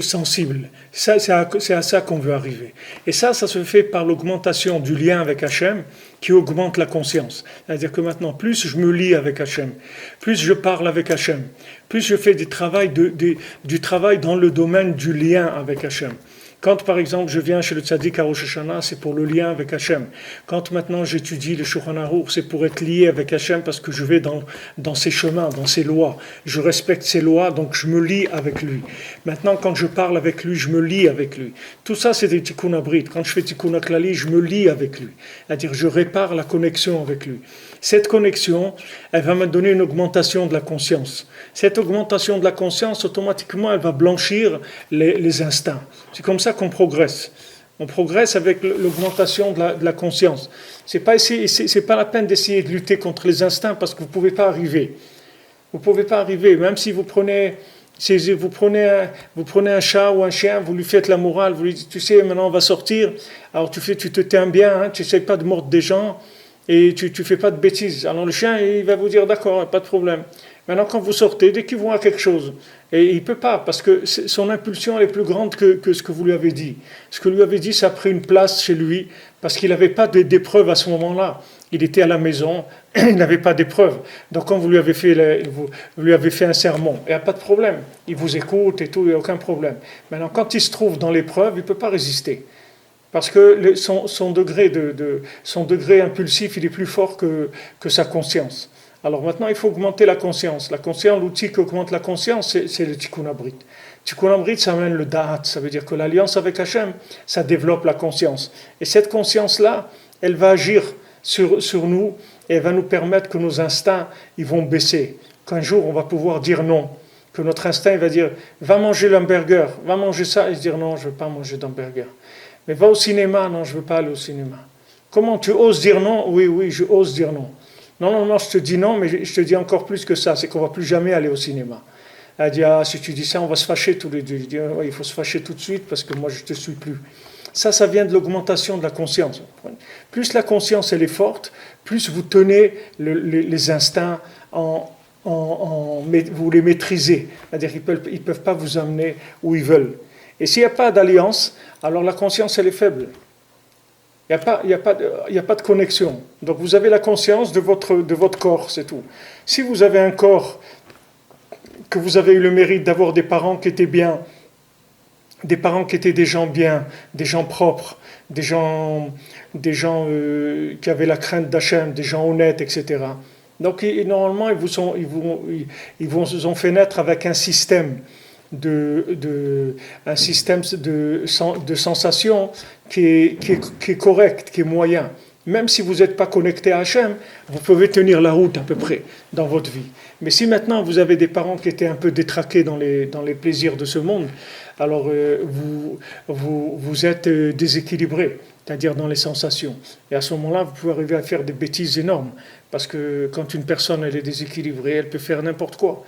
sensible. Ça, c'est à ça qu'on veut arriver. Et ça se fait par l'augmentation du lien avec Hachem qui augmente la conscience. C'est-à-dire que maintenant, plus je me lie avec Hachem, plus je parle avec Hachem, plus je fais du travail dans le domaine du lien avec Hachem. Quand, par exemple, je viens chez le Tzaddik à Rosh Hashanah, c'est pour le lien avec Hachem. Quand maintenant j'étudie le Shulchan Aruch, c'est pour être lié avec Hachem parce que je vais dans ses chemins, dans ses lois. Je respecte ses lois, donc je me lie avec lui. Maintenant, quand je parle avec lui, je me lie avec lui. Tout ça, c'est des tikkun abrit. Quand je fais tikkun aklali, je me lie avec lui. C'est-à-dire, je répare la connexion avec lui. Cette connexion, elle va me donner une augmentation de la conscience. Cette augmentation de la conscience, automatiquement, elle va blanchir les instincts. C'est comme ça qu'on progresse. On progresse avec l'augmentation de la conscience. C'est pas la peine d'essayer de lutter contre les instincts parce que vous pouvez pas arriver. Vous pouvez pas arriver, même si vous prenez un chat ou un chien, vous lui faites la morale, vous lui dites, tu sais, maintenant on va sortir, alors tu te tiens bien, hein, tu n'essaies pas de mordre des gens, et tu fais pas de bêtises. Alors le chien, il va vous dire, d'accord, pas de problème. Maintenant, quand vous sortez, dès qu'il voit quelque chose, et il ne peut pas, parce que son impulsion elle est plus grande que ce que vous lui avez dit. Ce que lui avez dit, ça a pris une place chez lui, parce qu'il n'avait pas d'épreuve à ce moment-là. Il était à la maison, il n'avait pas d'épreuve. Donc quand vous lui avez fait un sermon, il n'y a pas de problème. Il vous écoute et tout, il n'y a aucun problème. Maintenant, quand il se trouve dans l'épreuve, il ne peut pas résister. Parce que son degré impulsif, il est plus fort que sa conscience. Alors maintenant, il faut augmenter la conscience. La conscience, l'outil qui augmente la conscience, c'est le Tikkun Abrit. Tikkun Abrit, ça amène le Da'at, ça veut dire que l'alliance avec Hachem, ça développe la conscience. Et cette conscience-là, elle va agir sur nous et elle va nous permettre que nos instincts, ils vont baisser. Qu'un jour, on va pouvoir dire non. Que notre instinct, il va dire, va manger l'hamburger, va manger ça, et se dire, non, je ne veux pas manger d'hamburger. Mais va au cinéma, non, je ne veux pas aller au cinéma. Comment tu oses dire non? Oui, je ose dire non. Non, je te dis non, mais je te dis encore plus que ça, c'est qu'on ne va plus jamais aller au cinéma. Elle dit, si tu dis ça, on va se fâcher tous les deux. Je dis, ouais, il faut se fâcher tout de suite parce que moi, je ne te suis plus. Ça vient de l'augmentation de la conscience. Plus la conscience, elle est forte, plus vous tenez les instincts vous les maîtrisez. C'est-à-dire qu'ils ne peuvent pas vous amener où ils veulent. Et s'il n'y a pas d'alliance, alors la conscience, elle est faible. Il n'y a pas de connexion. Donc vous avez la conscience de votre corps, c'est tout. Si vous avez un corps, que vous avez eu le mérite d'avoir des parents qui étaient bien, des parents qui étaient des gens bien, des gens propres, des gens qui avaient la crainte d'Hachem, des gens honnêtes, etc. Donc normalement, ils vous ont fait naître avec un système de sensations qui est correct, qui est moyen. Même si vous n'êtes pas connecté à Hachem, vous pouvez tenir la route à peu près dans votre vie. Mais si maintenant vous avez des parents qui étaient un peu détraqués dans les plaisirs de ce monde, alors vous êtes déséquilibré, c'est-à-dire dans les sensations. Et à ce moment-là, vous pouvez arriver à faire des bêtises énormes. Parce que quand une personne elle est déséquilibrée, elle peut faire n'importe quoi.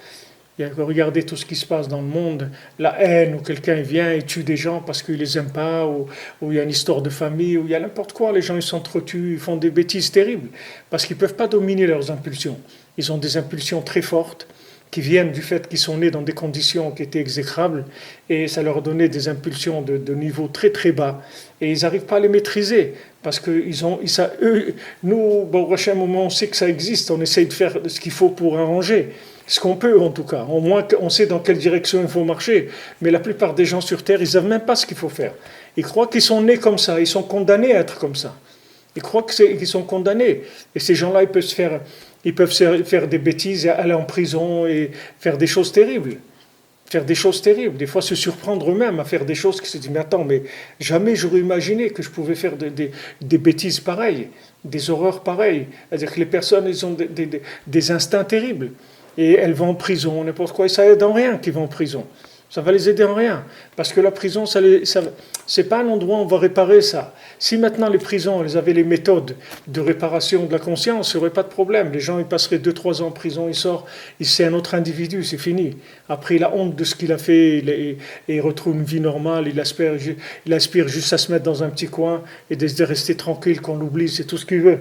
Il y a que regarder tout ce qui se passe dans le monde, la haine, où quelqu'un vient et tue des gens parce qu'il les aime pas, ou il y a une histoire de famille, ou il y a n'importe quoi, les gens ils s'entretuent, ils font des bêtises terribles, parce qu'ils ne peuvent pas dominer leurs impulsions. Ils ont des impulsions très fortes, qui viennent du fait qu'ils sont nés dans des conditions qui étaient exécrables, et ça leur donnait des impulsions de niveau très très bas, et ils n'arrivent pas à les maîtriser, parce que nous, bon, à un moment on sait que ça existe, on essaye de faire ce qu'il faut pour arranger, ce qu'on peut en tout cas, au moins on sait dans quelle direction il faut marcher, mais la plupart des gens sur Terre, ils ne savent même pas ce qu'il faut faire. Ils croient qu'ils sont nés comme ça, ils sont condamnés à être comme ça. Ils croient qu'ils sont condamnés, et ces gens-là, ils peuvent faire des bêtises, aller en prison et faire des choses terribles. Des fois se surprendre eux-mêmes à faire des choses qui se disent, mais attends, mais jamais j'aurais imaginé que je pouvais faire des bêtises pareilles, des horreurs pareilles. C'est-à-dire que les personnes, elles ont des instincts terribles. Et elles vont en prison, n'importe quoi, et ça aide en rien qu'ils vont en prison. Ça va les aider en rien. Parce que la prison, c'est pas un endroit où on va réparer ça. Si maintenant les prisons, elles avaient les méthodes de réparation de la conscience, il n'y aurait pas de problème. Les gens, ils passeraient 2-3 ans en prison, ils sortent, c'est un autre individu, c'est fini. Après, il a honte de ce qu'il a fait, et il retrouve une vie normale, il aspire juste à se mettre dans un petit coin et de rester tranquille, qu'on l'oublie, c'est tout ce qu'il veut.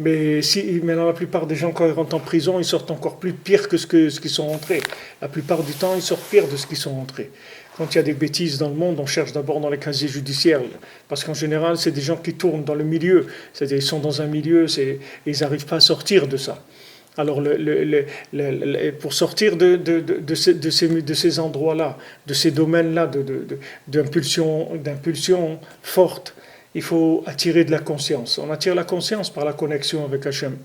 Mais maintenant, la plupart des gens, quand ils rentrent en prison, ils sortent encore plus pire que ce qu'ils sont rentrés. La plupart du temps, ils sortent pire de ce qu'ils sont rentrés. Quand il y a des bêtises dans le monde, on cherche d'abord dans les casiers judiciaires. Parce qu'en général, c'est des gens qui tournent dans le milieu. C'est-à-dire qu'ils sont dans un milieu, ils n'arrivent pas à sortir de ça. Alors, pour sortir de ces endroits-là, de ces domaines-là d'impulsion forte, il faut attirer de la conscience. On attire la conscience par la connexion avec Hachem.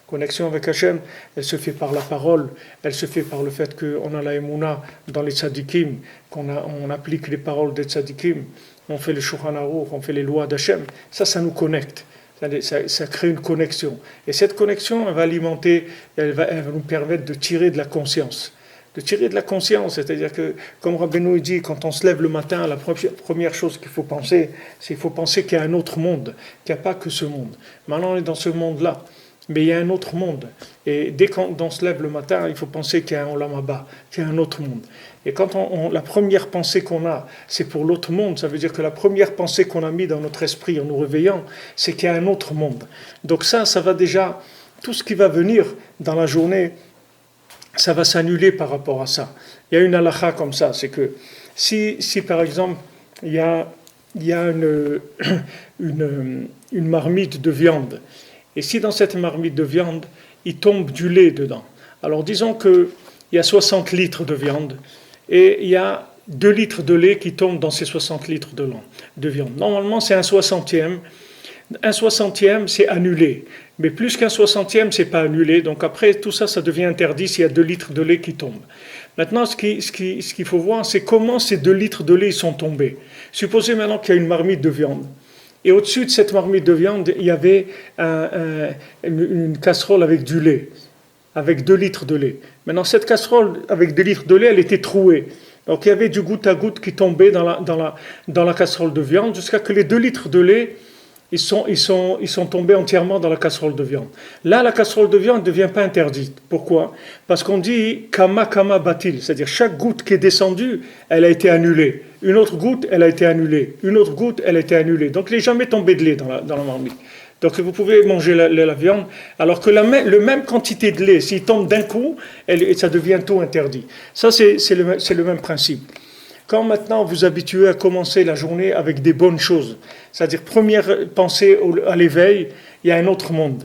Connexion avec Hachem, elle se fait par la parole, elle se fait par le fait qu'on a la émouna dans les tzadikim, on applique les paroles des tzadikim, on fait le Shulchan Aruch, on fait les lois d'Hachem. Ça nous connecte. Ça crée une connexion. Et cette connexion, elle va alimenter, elle va nous permettre de tirer de la conscience. C'est-à-dire que, comme Rabbeinu dit, quand on se lève le matin, la première chose qu'il faut penser, c'est qu'il faut penser qu'il y a un autre monde, qu'il n'y a pas que ce monde. Maintenant, on est dans ce monde-là, mais il y a un autre monde. Et dès qu'on se lève le matin, il faut penser qu'il y a un Olam Haba, qu'il y a un autre monde. Et quand la première pensée qu'on a, c'est pour l'autre monde, ça veut dire que la première pensée qu'on a mise dans notre esprit en nous réveillant, c'est qu'il y a un autre monde. Donc ça va déjà, tout ce qui va venir dans la journée, ça va s'annuler par rapport à ça. Il y a une halakha comme ça, c'est que si par exemple, il y a une marmite de viande, et si dans cette marmite de viande, il tombe du lait dedans, alors disons qu'il y a 60 litres de viande, et il y a 2 litres de lait qui tombent dans ces 60 litres de viande. Normalement, c'est un 60e Un soixantième, c'est annulé. Mais plus qu'un soixantième, c'est pas annulé. Donc après, tout ça, ça devient interdit s'il y a 2 litres de lait qui tombent. Maintenant, ce qu'il faut voir, c'est comment ces 2 litres de lait sont tombés. Supposez maintenant qu'il y a une marmite de viande. Et au-dessus de cette marmite de viande, il y avait une casserole avec du lait, avec 2 litres de lait. Maintenant, cette casserole avec 2 litres de lait, elle était trouée. Donc il y avait du goutte à goutte qui tombait dans la casserole de viande jusqu'à que les 2 litres de lait ils sont tombés entièrement dans la casserole de viande. Là, la casserole de viande ne devient pas interdite. Pourquoi? Parce qu'on dit kama kama batil, c'est-à-dire chaque goutte qui est descendue, elle a été annulée. Une autre goutte, elle a été annulée. Une autre goutte, elle a été annulée. Donc il n'est jamais tombé de lait dans la marmite. Donc vous pouvez manger la viande, alors que la même quantité de lait, s'il tombe d'un coup, ça devient tout interdit. Ça, c'est le même principe. Quand maintenant vous habituez à commencer la journée avec des bonnes choses, c'est-à-dire première pensée à l'éveil, il y a un autre monde.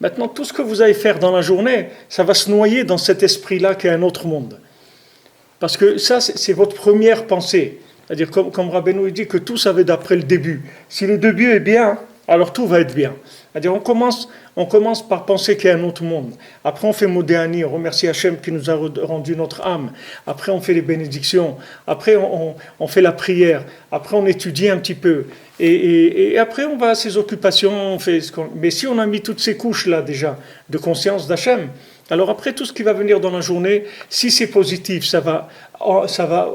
Maintenant, tout ce que vous allez faire dans la journée, ça va se noyer dans cet esprit-là qui est un autre monde. Parce que ça, c'est votre première pensée. C'est-à-dire, comme Rabbeinu dit, que tout ça va d'après le début. Si le début est bien, alors tout va être bien. C'est-à-dire, on commence par penser qu'il y a un autre monde. Après, on fait Modéani, on remercie Hachem qui nous a rendu notre âme. Après, on fait les bénédictions. Après, on fait la prière. Après, on étudie un petit peu. Et après, on va à ses occupations. Mais si on a mis toutes ces couches-là déjà de conscience d'Hachem, alors après, tout ce qui va venir dans la journée, si c'est positif, ça va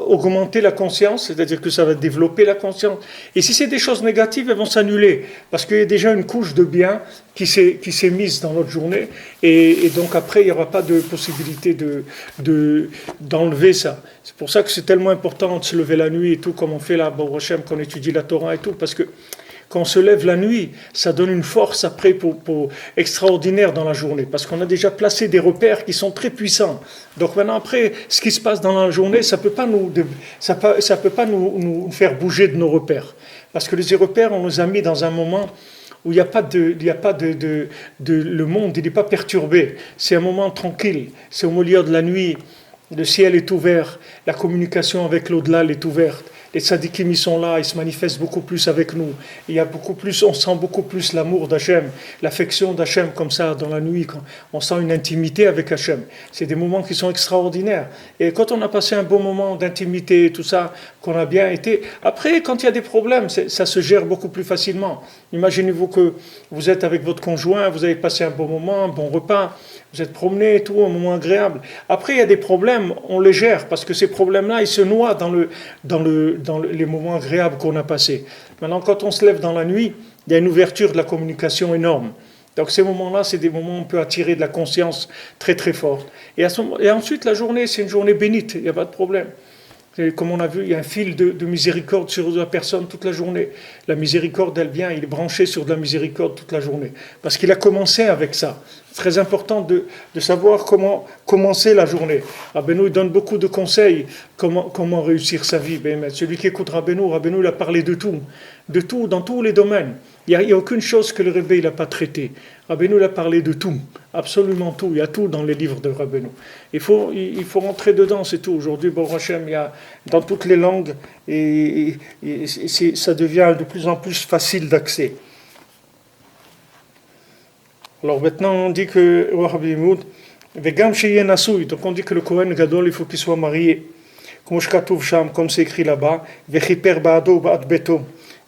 augmenter la conscience, c'est-à-dire que ça va développer la conscience. Et si c'est des choses négatives, elles vont s'annuler, parce qu'il y a déjà une couche de bien qui s'est mise dans notre journée, et donc après, il n'y aura pas de possibilité d'enlever ça. C'est pour ça que c'est tellement important de se lever la nuit et tout, comme on fait là, Baruch Hashem, qu'on étudie la Torah et tout, parce que quand on se lève la nuit, ça donne une force après pour extraordinaire dans la journée, parce qu'on a déjà placé des repères qui sont très puissants. Donc maintenant après, ce qui se passe dans la journée, ça peut pas nous faire bouger de nos repères, parce que les repères, on nous a mis dans un moment où il n'y a pas le monde, il n'est pas perturbé. C'est un moment tranquille. C'est au milieu de la nuit, le ciel est ouvert, la communication avec l'au-delà est ouverte. Les tzadikim, ils sont là, ils se manifestent beaucoup plus avec nous. On sent beaucoup plus l'amour d'Hachem, l'affection d'Hachem comme ça dans la nuit. Quand on sent une intimité avec Hachem. C'est des moments qui sont extraordinaires. Et quand on a passé un bon moment d'intimité, tout ça, qu'on a bien été... Après, quand il y a des problèmes, ça se gère beaucoup plus facilement. Imaginez-vous que vous êtes avec votre conjoint, vous avez passé un bon moment, un bon repas, vous êtes promené et tout, un moment agréable. Après, il y a des problèmes, on les gère, parce que ces problèmes-là, ils se noient dans les moments agréables qu'on a passés. Maintenant, quand on se lève dans la nuit, il y a une ouverture de la communication énorme. Donc ces moments-là, c'est des moments où on peut attirer de la conscience très très forte. Et ensuite, la journée, c'est une journée bénite, il n'y a pas de problème. Et comme on a vu, il y a un fil de miséricorde sur la personne toute la journée. La miséricorde, elle vient, il est branché sur de la miséricorde toute la journée. Parce qu'il a commencé avec ça. C'est très important de savoir comment commencer la journée. Rabbeinu donne beaucoup de conseils, comment réussir sa vie. Mais celui qui écoute Rabbeinu, il a parlé de tout, dans tous les domaines. Il n'y a aucune chose que le Rebbe il n'a pas traité. Rabbeinu il a parlé de tout, absolument tout. Il y a tout dans les livres de Rabbeinu. Il faut rentrer dedans, c'est tout. Aujourd'hui, Baruch Hashem, il y a dans toutes les langues et ça devient de plus en plus facile d'accès. Alors maintenant, on dit que donc on dit que le Kohen Gadol, il faut qu'il soit marié. Comme c'est écrit là-bas,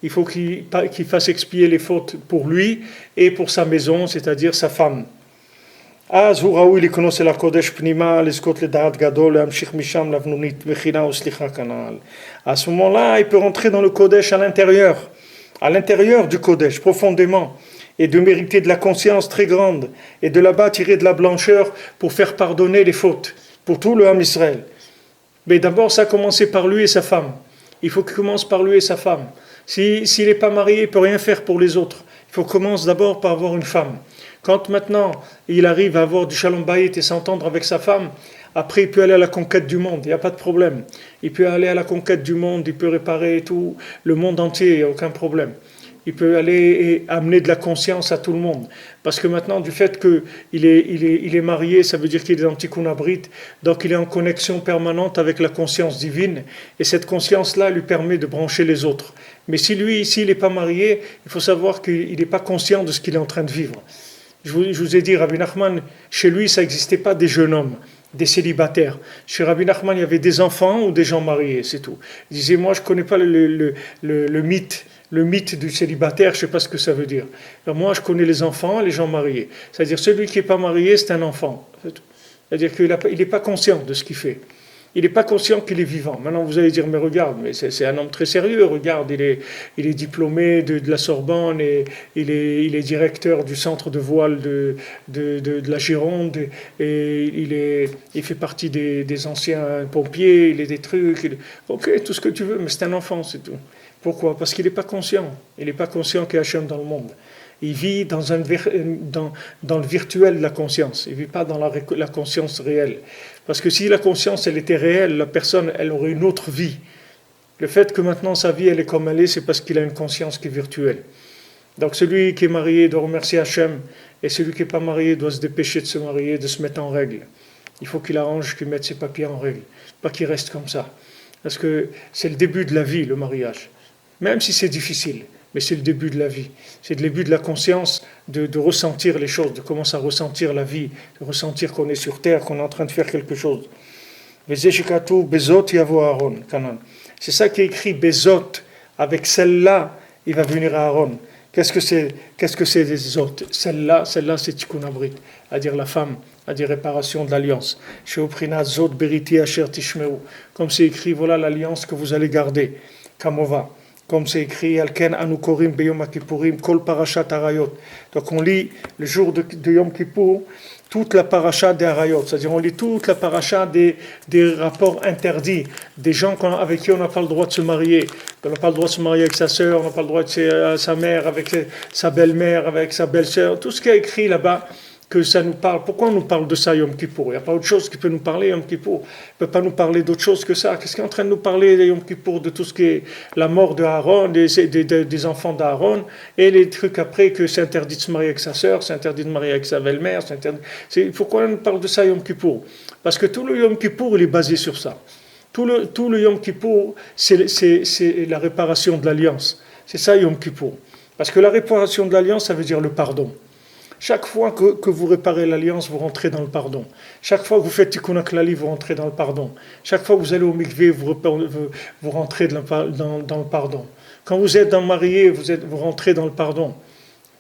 il faut qu'il fasse expier les fautes pour lui et pour sa maison, c'est-à-dire sa femme. À ce moment-là, il peut rentrer dans le Kodesh à l'intérieur du Kodesh, profondément, et de mériter de la conscience très grande, et de là-bas tirer de la blancheur pour faire pardonner les fautes, pour tout le Ham Israël. Mais d'abord, ça a commencé par lui et sa femme. Il faut qu'il commence par lui et sa femme. S'il n'est pas marié, il ne peut rien faire pour les autres. Il faut commencer d'abord par avoir une femme. Quand maintenant, il arrive à avoir du shalom bayit et s'entendre avec sa femme, après il peut aller à la conquête du monde, il n'y a pas de problème. Il peut aller à la conquête du monde, il peut réparer tout le monde entier, il n'y a aucun problème. il peut aller et amener de la conscience à tout le monde. Parce que maintenant, du fait qu'il est marié, ça veut dire qu'il est dans Tikkun Abrit, donc il est en connexion permanente avec la conscience divine, et cette conscience-là lui permet de brancher les autres. Mais si lui, s'il n'est pas marié, il faut savoir qu'il n'est pas conscient de ce qu'il est en train de vivre. Je vous ai dit, Rabbi Nachman, chez lui, ça n'existait pas des jeunes hommes, des célibataires. Chez Rabbi Nachman, il y avait des enfants ou des gens mariés, c'est tout. Il disait, moi, je ne connais pas le mythe du célibataire, je ne sais pas ce que ça veut dire. Alors moi, je connais les enfants, les gens mariés. C'est-à-dire, celui qui n'est pas marié, c'est un enfant. C'est-à-dire qu'il n'est pas conscient de ce qu'il fait. Il n'est pas conscient qu'il est vivant. Maintenant, vous allez dire, mais regarde, mais c'est un homme très sérieux. Regarde, il est diplômé de la Sorbonne et il est directeur du centre de voile de la Gironde et il fait partie des anciens pompiers, il est des trucs. Ok, tout ce que tu veux, mais c'est un enfant, c'est tout. Pourquoi ? Parce qu'il n'est pas conscient. Il n'est pas conscient qu'il y a Hachem dans le monde. Il vit dans le virtuel de la conscience. Il ne vit pas dans la conscience réelle. Parce que si la conscience, elle était réelle, la personne, elle aurait une autre vie. Le fait que maintenant sa vie, elle est comme elle est, c'est parce qu'il a une conscience qui est virtuelle. Donc celui qui est marié doit remercier Hachem, et celui qui n'est pas marié doit se dépêcher de se marier, de se mettre en règle. Il faut qu'il arrange, qu'il mette ses papiers en règle. Pas qu'il reste comme ça. Parce que c'est le début de la vie, le mariage. Même si c'est difficile. Mais c'est le début de la vie. C'est le début de la conscience, de ressentir les choses, de commencer à ressentir la vie, de ressentir qu'on est sur terre, qu'on est en train de faire quelque chose. Bezot yavo Aaron, Kanan. C'est ça qui est écrit, Bezot, avec celle-là, il va venir à Aaron. Qu'est-ce que c'est des Zot ? Celle-là, c'est Tikkun Abrit, c'est-à-dire la femme, c'est-à-dire réparation de l'alliance. Sheoprina Zot beriti asher tishmeu. Comme c'est écrit, voilà l'alliance que vous allez garder. Kamova. Comme c'est écrit, Alken Anukorim Beyom Kippurim, Kol Parashat Arayot. Donc on lit le jour de Yom Kippour, toute la paracha des Arayot, c'est-à-dire on lit toute la paracha des rapports interdits, des gens avec qui on n'a pas le droit de se marier. On n'a pas le droit de se marier avec sa sœur, on n'a pas le droit de sa mère, avec sa belle-mère, avec sa belle-sœur. Tout ce qui est écrit là-bas, que ça nous parle. Pourquoi on nous parle de ça, Yom Kippour ? Il n'y a pas autre chose qui peut nous parler, Yom Kippour. Il ne peut pas nous parler d'autre chose que ça. Qu'est-ce qu'il est en train de nous parler, Yom Kippour, de tout ce qui est la mort de Aaron, des enfants d'Aaron, et les trucs après que c'est interdit de se marier avec sa sœur, c'est interdit de se marier avec sa belle-mère, pourquoi on nous parle de ça, Yom Kippour ? Parce que tout le Yom Kippour, il est basé sur ça. Tout le Yom Kippour, c'est la réparation de l'alliance. C'est ça, Yom Kippour. Parce que la réparation de l'alliance, ça veut dire le pardon. Chaque fois que vous réparez l'alliance, vous rentrez dans le pardon. Chaque fois que vous faites Tikkun HaKlali, vous rentrez dans le pardon. Chaque fois que vous allez au mikvé, vous rentrez dans le pardon. Quand vous êtes marié, vous rentrez dans le pardon.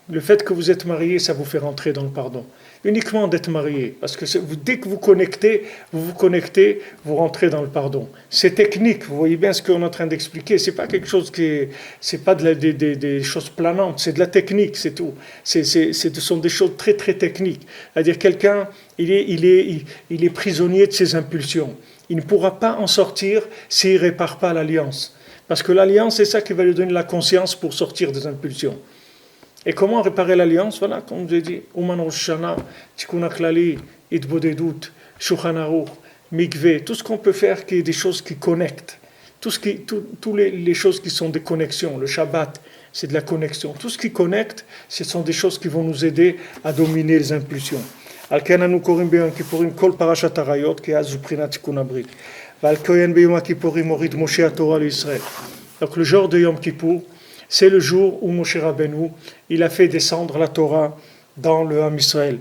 Le fait que vous êtes marié, ça vous fait rentrer dans le pardon. Uniquement d'être marié. Parce que dès que vous vous connectez, vous rentrez dans le pardon. C'est technique, vous voyez bien ce qu'on est en train d'expliquer. C'est pas quelque chose c'est pas des choses planantes, c'est de la technique, c'est tout. Ce sont des choses très très techniques. C'est-à-dire quelqu'un, il est prisonnier de ses impulsions. Il ne pourra pas en sortir s'il ne répare pas l'alliance. Parce que l'alliance, c'est ça qui va lui donner la conscience pour sortir des impulsions. Et comment réparer l'alliance ? Voilà, comme je l'ai dit, Ouman Rosh Hashanah, Tikkun HaKlali, Itbodedut, Shulchan Aruch, Mikveh, tout ce qu'on peut faire qui est des choses qui connectent. Toutes les choses qui sont des connexions. Le Shabbat, c'est de la connexion. Tout ce qui connecte, ce sont des choses qui vont nous aider à dominer les impulsions. Al-Ken anu korim b'yom kippurim kol parashat harayot ki az uprinat Tikkun Abrit. Val-Koyen b'yom kippurim orid Moshe HaTorah l'Israël. Donc le jour de Yom Kippour, c'est le jour où Moshe Rabbeinu, il a fait descendre la Torah dans le Ham Israël.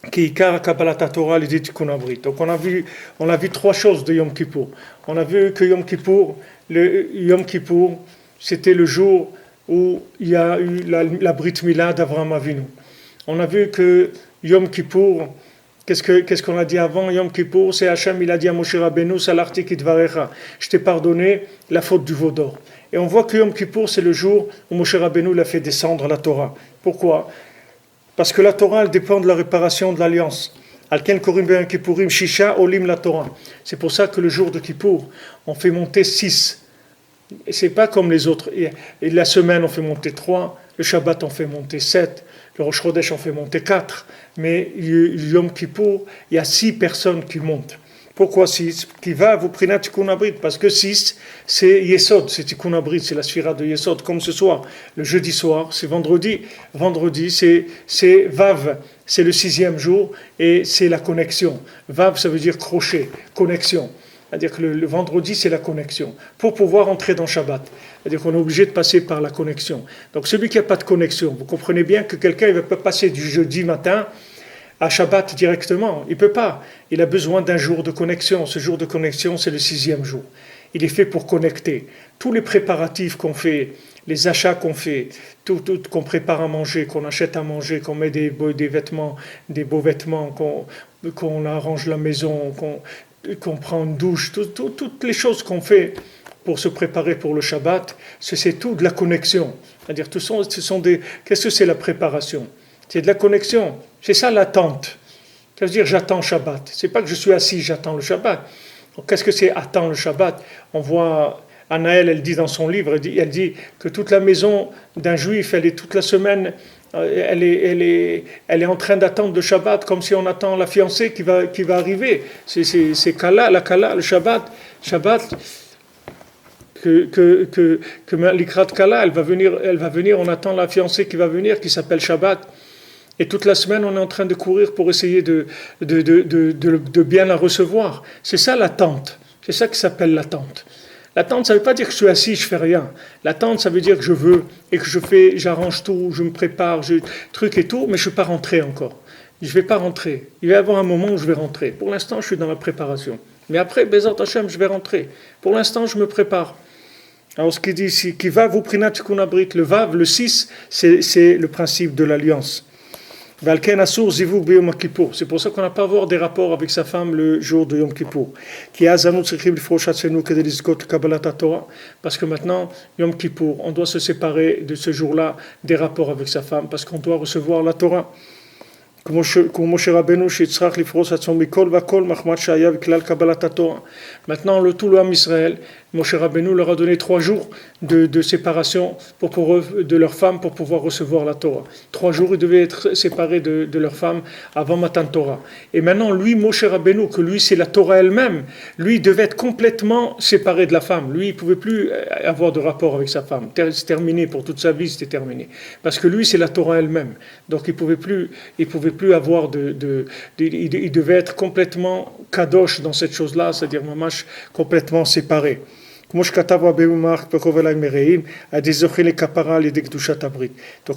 Kiikar Kabbalat Torah l'idée Tikkun Abrit. Donc on a vu trois choses de Yom Kippour. On a vu que Yom Kippour, c'était le jour où il y a eu la Brit Mila d'Avraham Avinu. On a vu que Yom Kippour, qu'est-ce qu'on a dit avant Yom Kippour, c'est Hachem, il a dit à Moshe Rabbeinu, Salarti Kidvarecha, je t'ai pardonné la faute du veau d'or. Et on voit que Yom Kippour, c'est le jour où Moshe Rabbeinu l'a fait descendre la Torah. Pourquoi ? Parce que la Torah, elle dépend de la réparation de l'alliance. Alken korim b'yom kippurim shisha olim la Torah. C'est pour ça que le jour de Kippour, on fait monter 6. Et c'est pas comme les autres. Et la semaine, on fait monter 3. Le Shabbat, on fait monter 7. Le Rosh Chodesh, on fait monter 4. Mais Yom Kippour, il y a 6 personnes qui montent. Pourquoi 6? Qui va vous prinat tikkun abrit? Parce que 6, c'est Yesod, c'est tikkun abrit, c'est la sphira de Yesod, comme ce soir. Le jeudi soir, c'est vendredi. Vendredi, c'est Vav, c'est le 6e jour, et c'est la connexion. Vav, ça veut dire crochet, connexion. C'est-à-dire que le vendredi, c'est la connexion. Pour pouvoir entrer dans Shabbat. C'est-à-dire qu'on est obligé de passer par la connexion. Donc celui qui n'a pas de connexion, vous comprenez bien que quelqu'un ne va pas passer du jeudi matin à Shabbat directement. Il ne peut pas. Il a besoin d'un jour de connexion. Ce jour de connexion, c'est le 6e jour. Il est fait pour connecter. Tous les préparatifs qu'on fait, les achats qu'on fait, tout qu'on prépare à manger, qu'on achète à manger, qu'on met des vêtements, des beaux vêtements, qu'on arrange la maison, qu'on prend une douche, toutes les choses qu'on fait pour se préparer pour le Shabbat, c'est tout de la connexion. C'est-à-dire, qu'est-ce que c'est la préparation? C'est de la connexion. C'est ça l'attente. Ça veut dire j'attends Shabbat. C'est pas que je suis assis, j'attends le Shabbat. Donc, qu'est-ce que c'est attendre le Shabbat? On voit, Anaël, elle dit dans son livre, elle dit que toute la maison d'un juif, elle est toute la semaine, elle est en train d'attendre le Shabbat comme si on attend la fiancée qui va arriver. C'est Kala, la Kala, le Shabbat, que l'Ikrat Kala, elle va venir, on attend la fiancée qui va venir, qui s'appelle Shabbat. Et toute la semaine, on est en train de courir pour essayer de bien la recevoir. C'est ça l'attente. C'est ça qui s'appelle l'attente. L'attente, ça ne veut pas dire que je suis assis, je fais rien. L'attente, ça veut dire que je veux et que j'arrange tout, je me prépare, truc et tout, mais je ne suis pas rentré encore. Je ne vais pas rentrer. Il va y avoir un moment où je vais rentrer. Pour l'instant, je suis dans la préparation. Mais après, Bezat Hashem, je vais rentrer. Pour l'instant, je me prépare. Alors, ce qu'il dit ici, qui va vous prinat tikkun abrit, le Vav, le 6, c'est le principe de l'alliance. C'est pour ça qu'on n'a pas à avoir des rapports avec sa femme le jour de Yom Kippour. Parce que maintenant, Yom Kippour, on doit se séparer de ce jour-là des rapports avec sa femme, parce qu'on doit recevoir la Torah. Maintenant, tout le Ham Israël, Moshe Rabbeinu leur a donné 3 jours de séparation de leurs femmes pour pouvoir recevoir la Torah. 3 jours, ils devaient être séparés de leurs femmes avant Matan Torah. Et maintenant, lui, Moshe Rabbeinu, que lui, c'est la Torah elle-même, lui, devait être complètement séparé de la femme. Lui, il ne pouvait plus avoir de rapport avec sa femme. C'est terminé pour toute sa vie, c'était terminé. Parce que lui, c'est la Torah elle-même. Donc, il ne pouvait plus avoir il devait être complètement kadosh dans cette chose-là, c'est-à-dire mamash complètement séparé. Donc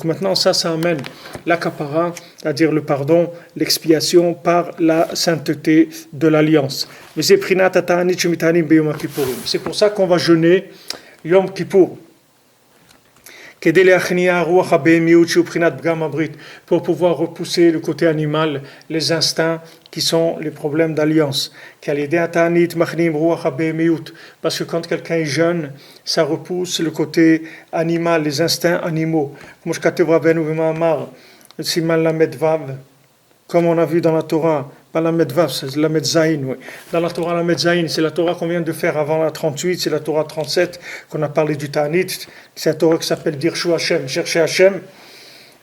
maintenant ça amène la kapara, c'est-à-dire le pardon, l'expiation par la sainteté de l'alliance. C'est pour ça qu'on va jeûner Yom Kippour, pour pouvoir repousser le côté animal, les instincts qui sont les problèmes d'alliance. Parce que quand quelqu'un est jeune, ça repousse le côté animal, les instincts animaux. Comme on a vu dans la Torah, pas la Medvav, c'est la Medzaïn. Oui. Dans la Torah, la Medzaïn, c'est la Torah qu'on vient de faire avant la 38, c'est la Torah 37, qu'on a parlé du Ta'anit. C'est la Torah qui s'appelle Dirshu Hashem, chercher Hashem.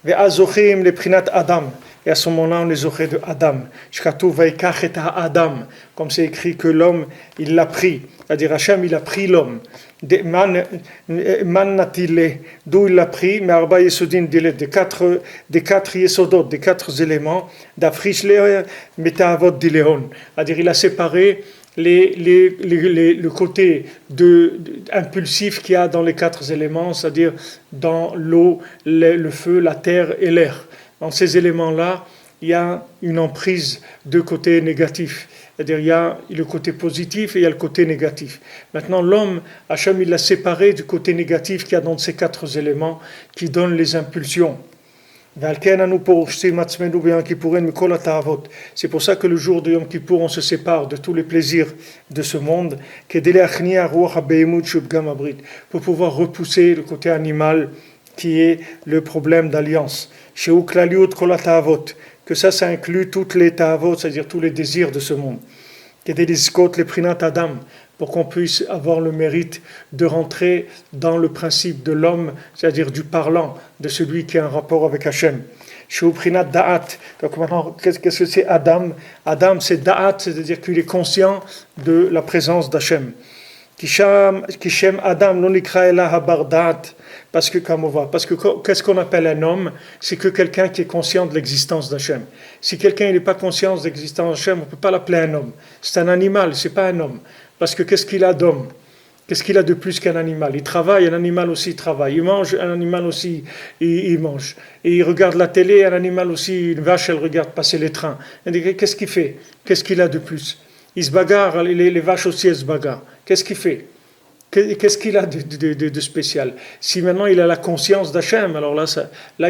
Ve'azochim le prinat Adam. Et à ce moment-là, on les aurait de Adam. Shkatu vaikach et Adam. Comme c'est écrit que l'homme, il l'a pris. C'est-à-dire Hashem, il a pris l'homme. Man natile, d'où il l'a pris, mais arba yesodin dilet, des quatre yesodot, des 4 éléments, d'afrishler metaavot dileon. C'est-à-dire il a séparé le côté impulsif qu'il y a dans les 4 éléments, c'est-à-dire dans l'eau, le feu, la terre et l'air. Dans ces éléments-là, il y a une emprise de côté négatif. C'est-à-dire, il y a le côté positif et il y a le côté négatif. Maintenant, l'homme, Hachem, il l'a séparé du côté négatif qu'il y a dans ces 4 éléments qui donnent les impulsions. C'est pour ça que le jour de Yom Kippour, on se sépare de tous les plaisirs de ce monde, pour pouvoir repousser le côté animal qui est le problème d'alliance. Que ça inclut toutes les ta'avot, c'est-à-dire tous les désirs de ce monde. Les prinat Adam, pour qu'on puisse avoir le mérite de rentrer dans le principe de l'homme, c'est-à-dire du parlant, de celui qui a un rapport avec Hachem. Sheuprinat da'at. Donc maintenant, qu'est-ce que c'est Adam? Adam, c'est da'at, c'est-à-dire qu'il est conscient de la présence d'Hachem. Kishem Adam non ikra ela habar da'at. Parce que, comme on voit, parce que qu'est-ce qu'on appelle un homme? C'est que quelqu'un qui est conscient de l'existence d'Hachem. Si quelqu'un n'est pas conscient de l'existence d'Hachem, on ne peut pas l'appeler un homme. C'est un animal, c'est pas un homme. Parce que qu'est-ce qu'il a d'homme? Qu'est-ce qu'il a de plus qu'un animal? Il travaille, un animal aussi travaille. Il mange, un animal aussi il mange. Et il regarde la télé, un animal aussi, une vache, elle regarde passer les trains. Qu'est-ce qu'il fait? Qu'est-ce qu'il a de plus? Il se bagarre, les vaches aussi, elles se bagarrent. Qu'est-ce qu'il fait? Qu'est-ce qu'il a de spécial? Si maintenant il a la conscience d'Hachem, alors là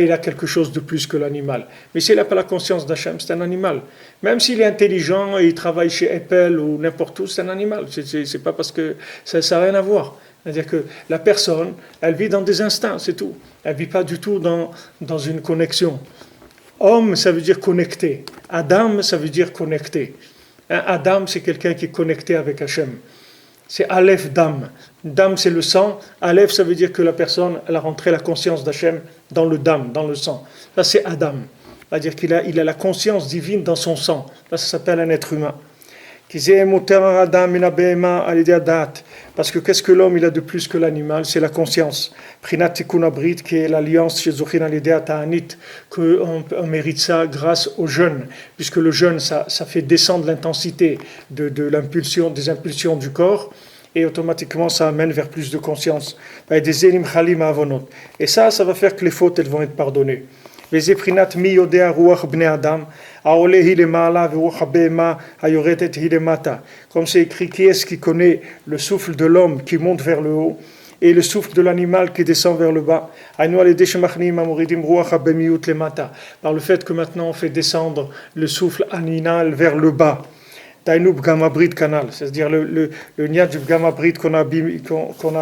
il a quelque chose de plus que l'animal. Mais s'il n'a pas la conscience d'Hachem, c'est un animal. Même s'il est intelligent et il travaille chez Apple ou n'importe où, c'est un animal. C'est pas parce que ça n'a rien à voir. C'est-à-dire que la personne, elle vit dans des instincts, c'est tout. Elle ne vit pas du tout dans une connexion. Homme, ça veut dire connecté. Adam, ça veut dire connecté. Adam, c'est quelqu'un qui est connecté avec Hachem. C'est Aleph Dam. Dam, c'est le sang. Aleph, ça veut dire que la personne, elle a rentré la conscience d'Hachem dans le Dam, dans le sang. Ça, c'est Adam. C'est-à-dire qu'il a la conscience divine dans son sang. Ça s'appelle un être humain. Parce que qu'est-ce que l'homme il a de plus que l'animal? C'est la conscience. Prinat Tikkun Abrit, qui est l'alliance chez Zochin Alidea Ta'anit, qu'on mérite ça grâce au jeûne, puisque le jeûne ça fait descendre l'intensité de l'impulsion, des impulsions du corps, et automatiquement ça amène vers plus de conscience. Et ça va faire que les fautes elles vont être pardonnées. Comme c'est écrit, qui est-ce qui connaît le souffle de l'homme qui monte vers le haut et le souffle de l'animal qui descend vers le bas? Par le fait que maintenant on fait descendre le souffle animal vers le bas. C'est-à-dire le niat du Gamabrit qu'on a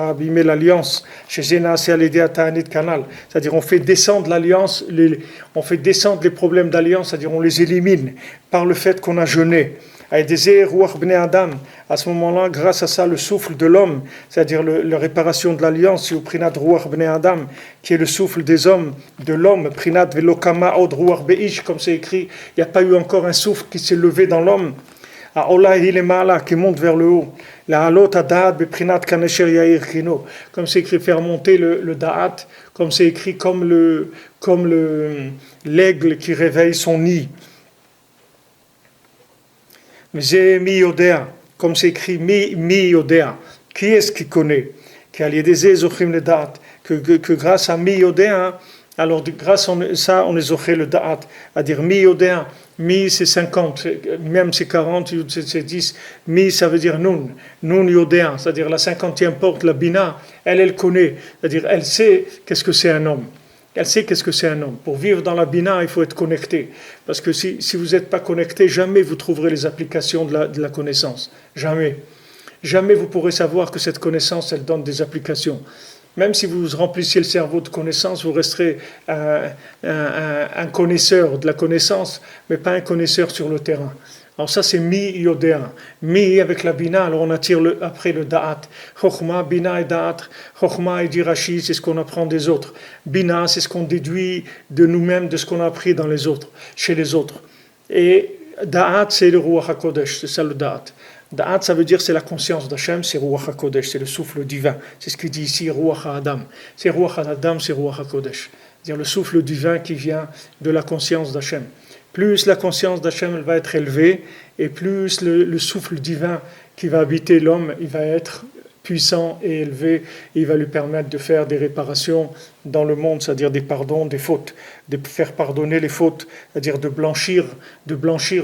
abîmé l'alliance chez Zena, c'est à Ta'anit Canal. C'est-à-dire on fait descendre l'alliance, on fait descendre les problèmes d'alliance, c'est-à-dire on les élimine par le fait qu'on a jeûné. À ce moment-là, grâce à ça, le souffle de l'homme, c'est-à-dire la réparation de l'alliance, au Prinat Ruach Bnei Adam, qui est le souffle des hommes, de l'homme, Prinat Velokama Od Ruach Beish, comme c'est écrit, il n'y a pas eu encore un souffle qui s'est levé dans l'homme. Qui monte vers le haut. Comme c'est écrit, faire monter le da'at, comme c'est écrit, comme l'aigle qui réveille son nid. Comme c'est écrit, mi yodea. Qui est-ce qui connaît? Que grâce à mi yodea, alors grâce à ça, on est zoché le da'at. À dire mi yodea. Mi c'est 50, même c'est 40, c'est 10. Mi ça veut dire nun yodéen, c'est-à-dire la 50e porte, la bina, elle connaît, c'est-à-dire elle sait qu'est-ce que c'est un homme. Elle sait qu'est-ce que c'est un homme. Pour vivre dans la bina, il faut être connecté. Parce que si vous n'êtes pas connecté, jamais vous trouverez les applications de la connaissance. Jamais. Jamais vous pourrez savoir que cette connaissance, elle donne des applications. Même si vous remplissiez le cerveau de connaissances, vous resterez un connaisseur de la connaissance, mais pas un connaisseur sur le terrain. Alors ça c'est mi-yodéen. Mi avec la bina, alors on attire après le da'at. Chokhma, bina et da'at. Chokhma et dirachi, c'est ce qu'on apprend des autres. Bina, c'est ce qu'on déduit de nous-mêmes, de ce qu'on a appris dans les autres, chez les autres. Et da'at, c'est le Ruach HaKodesh, c'est ça le da'at. Da'at, ça veut dire c'est la conscience d'Hachem, c'est Ruach HaKodesh, c'est le souffle divin. C'est ce qu'il dit ici, Ruach HaAdam. C'est Ruach HaAdam, c'est Ruach HaKodesh. C'est-à-dire le souffle divin qui vient de la conscience d'Hachem. Plus la conscience d'Hachem elle va être élevée, et plus le souffle divin qui va habiter l'homme, il va être puissant et élevé, et il va lui permettre de faire des réparations dans le monde, c'est-à-dire des pardons, des fautes, de faire pardonner les fautes, c'est-à-dire de blanchir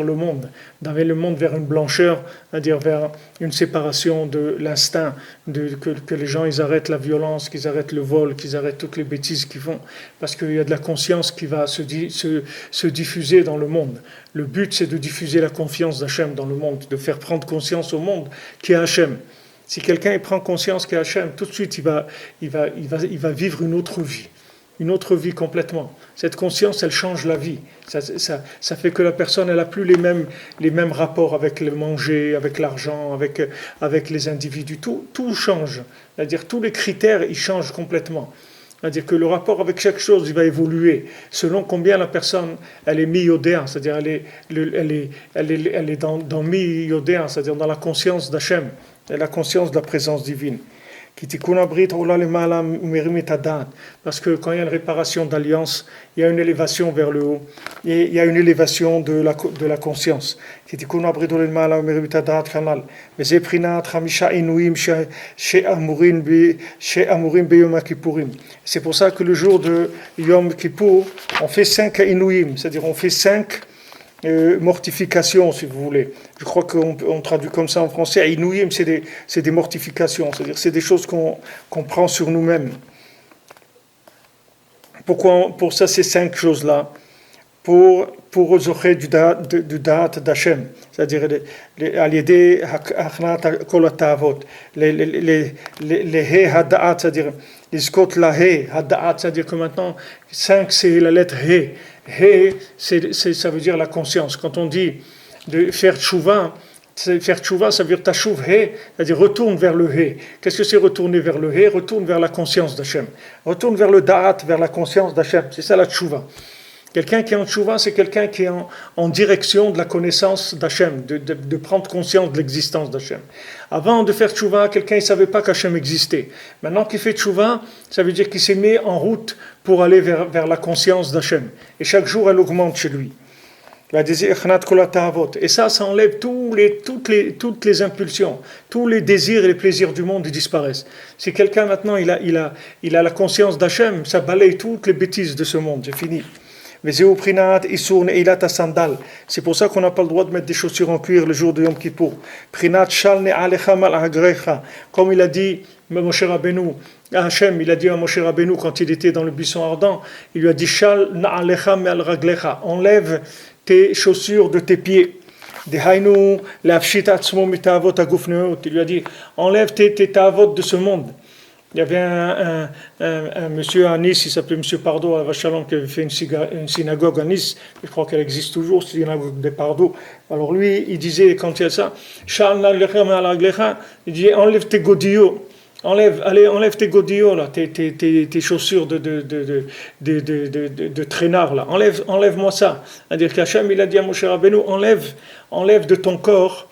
le monde, d'amener le monde vers une blancheur, c'est-à-dire vers une séparation de l'instinct, que les gens ils arrêtent la violence, qu'ils arrêtent le vol, qu'ils arrêtent toutes les bêtises qu'ils font, parce qu'il y a de la conscience qui va se diffuser dans le monde. Le but c'est de diffuser la confiance d'Hachem dans le monde, de faire prendre conscience au monde qui est Hachem. Si quelqu'un prend conscience qu'il y a Hachem, tout de suite il va vivre une autre vie complètement. Cette conscience, elle change la vie. Ça fait que la personne, elle n'a plus les mêmes rapports avec le manger, avec l'argent, avec les individus. Tout change. C'est-à-dire tous les critères, ils changent complètement. C'est-à-dire que le rapport avec chaque chose, il va évoluer selon combien la personne, elle est mi-yodéa, c'est-à-dire elle est dans mi-yodéa, c'est-à-dire dans la conscience d'Hachem, et la conscience de la présence divine. Parce que quand il y a une réparation d'alliance, il y a une élévation vers le haut, et il y a une élévation de la conscience. C'est pour ça que le jour de Yom Kippour, on fait 5 inouïm, c'est-à-dire on fait 5 mortifications, si vous voulez. Je crois qu'on traduit comme ça en français. Inouïm, c'est des mortifications, c'est-à-dire c'est des choses qu'on prend sur nous-mêmes. Pourquoi pour ça ces 5 choses-là? Pour zocher du da'at d'Hachem, c'est-à-dire al-yedei hachnat kol ha'ta'avot, les he hada'at, c'est-à-dire les skot la he hada'at, c'est-à-dire que maintenant 5 c'est la lettre he. He, ça veut dire la conscience. Quand on dit de faire tchouva, ça veut dire tashuv he, c'est-à-dire retourne vers le he. Qu'est-ce que c'est retourner vers le he? Retourne vers la conscience d'Hachem. Retourne vers le da'at, vers la conscience d'Hachem. C'est ça la tchouva. Quelqu'un qui est en tchouva, c'est quelqu'un qui est en direction de la connaissance d'Hachem, de prendre conscience de l'existence d'Hachem. Avant de faire tchouva, quelqu'un ne savait pas qu'Hachem existait. Maintenant qu'il fait tchouva, ça veut dire qu'il s'est mis en route pour aller vers la conscience d'Hachem. Et chaque jour, elle augmente chez lui. Et ça enlève toutes les impulsions, tous les désirs et les plaisirs du monde, ils disparaissent. Si quelqu'un maintenant, il a la conscience d'Hachem, ça balaye toutes les bêtises de ce monde, c'est fini. C'est pour ça qu'on n'a pas le droit de mettre des chaussures en cuir le jour de Yom Kippour. Comme il a dit Moshe Rabbeinu, Hachem, il a dit à Moshe Rabbeinu quand il était dans le buisson ardent, il lui a dit Shal na'alecha me'al raglecha, enlève tes chaussures de tes pieds. Il lui a dit enlève tes ta'avot de ce monde. Il y avait un monsieur à Nice, il s'appelait monsieur Pardo à Vachalon, qui avait fait une synagogue à Nice, je crois qu'elle existe toujours, c'est une synagogue des Pardo. Alors lui, il disait, quand il y a ça, il dit enlève tes godillots, enlève tes godillots, là, tes chaussures de traînard, là. Enlève-moi ça. C'est-à-dire qu'Hachem, il a dit à Moshe Rabbeinu, enlève de ton corps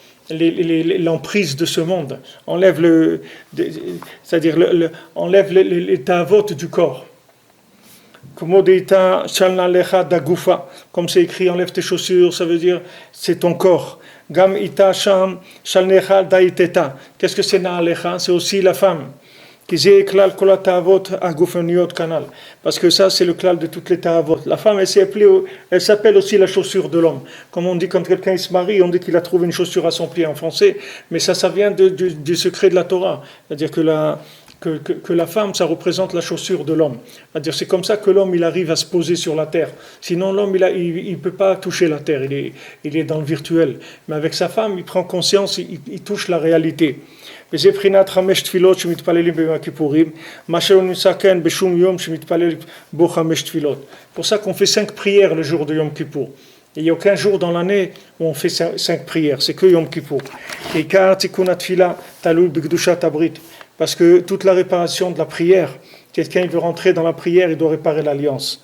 l'emprise de ce monde, enlève les ta'avot du corps. Comme c'est écrit, enlève tes chaussures, ça veut dire c'est ton corps. Gam ita sham shalnecha daiteta. Qu'est-ce que c'est na'alecha? C'est aussi la femme. Parce que ça, c'est le klal de toutes les ta'avot. La femme, elle s'appelle aussi la chaussure de l'homme. Comme on dit quand quelqu'un se marie, on dit qu'il a trouvé une chaussure à son pied en français, mais ça vient du secret de la Torah. C'est-à-dire que la femme, ça représente la chaussure de l'homme. C'est-à-dire c'est comme ça que l'homme, il arrive à se poser sur la terre. Sinon, l'homme, il peut pas toucher la terre, il est dans le virtuel. Mais avec sa femme, il prend conscience, il touche la réalité. C'est pour ça qu'on fait 5 prières le jour de Yom Kippour. Il n'y a aucun jour dans l'année où on fait 5 prières, c'est que Yom Kippour. Parce que toute la réparation de la prière, quelqu'un veut rentrer dans la prière, il doit réparer l'alliance.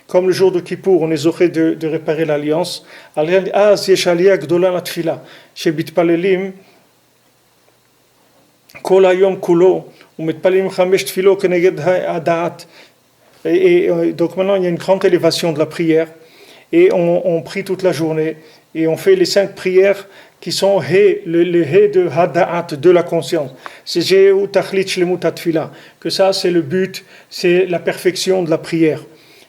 Comme le jour de Kippour, on est zoché de réparer l'alliance. Et donc maintenant il y a une grande élévation de la prière et on prie toute la journée et on fait les 5 prières qui sont le he de hada'at, de la conscience. C'est Jehu Tachlit Shlemut Atfila, que ça c'est le but, c'est la perfection de la prière.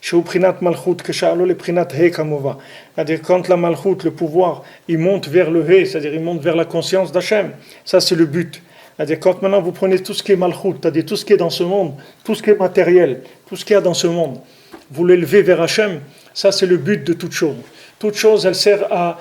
Sheu Prinat Malchut, que Sha'alo le Prinat He Kamova. C'est-à-dire quand la Malchut, le pouvoir, il monte vers le he, c'est-à-dire il monte vers la conscience d'Hachem, ça c'est le but. C'est-à-dire quand maintenant vous prenez tout ce qui est Malchut, c'est-à-dire tout ce qui est dans ce monde, tout ce qui est matériel, tout ce qu'il y a dans ce monde, vous l'élevez vers Hachem, ça c'est le but de toute chose. Toute chose, elle sert à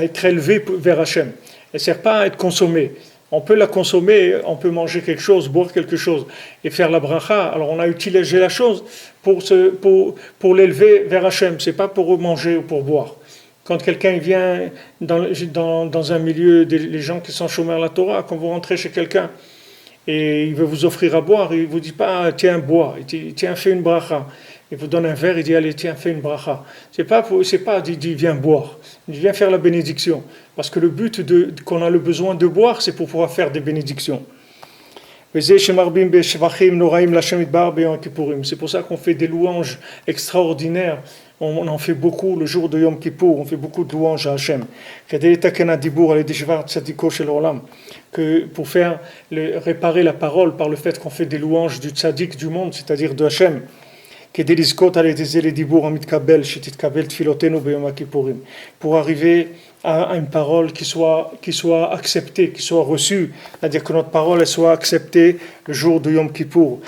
être élevée vers Hachem. Elle ne sert pas à être consommée. On peut la consommer, on peut manger quelque chose, boire quelque chose et faire la bracha. Alors on a utilisé la chose pour l'élever vers Hachem. Ce n'est pas pour manger ou pour boire. Quand quelqu'un vient dans un milieu, les gens qui sont chômeurs à la Torah, quand vous rentrez chez quelqu'un et il veut vous offrir à boire, il ne vous dit pas tiens, bois, il dit tiens, fais une bracha. Il vous donne un verre, il dit allez, tiens, fais une bracha. C'est pas, il dit viens boire, il dit viens faire la bénédiction. Parce que le but qu'on a le besoin de boire, c'est pour pouvoir faire des bénédictions. C'est pour ça qu'on fait des louanges extraordinaires. On en fait beaucoup le jour de Yom Kippour, on fait beaucoup de louanges à Hachem. Que pour réparer la parole par le fait qu'on fait des louanges du tzaddik du monde, c'est-à-dire de Hachem. Pour arriver à une parole qui soit acceptée, qui soit reçue, c'est-à-dire que notre parole elle soit acceptée le jour de Yom Kippour,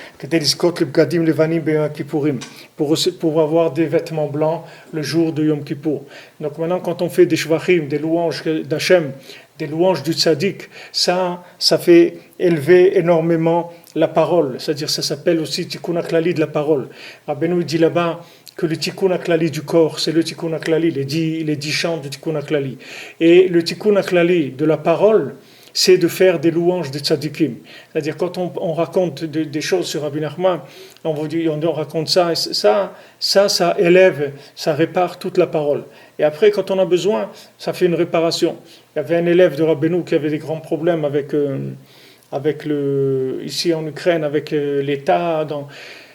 pour avoir des vêtements blancs le jour de Yom Kippour. Donc maintenant quand on fait des shvachim, des louanges d'Hachem, des louanges du tzaddik, ça fait élever énormément la parole, c'est-à-dire ça s'appelle aussi tikkun haklali de la parole. Rabbeinu dit là-bas que le tikkun haklali du corps, c'est le tikkun haklali, les 10 chants du tikkun haklali. Et le tikkun haklali de la parole, c'est de faire des louanges des tzaddikim. C'est-à-dire quand on raconte des choses sur Rabbi Nachman, on raconte ça élève, ça répare toute la parole. Et après, quand on a besoin, ça fait une réparation. Il y avait un élève de Rabbeinu qui avait des grands problèmes ici en Ukraine, avec l'État.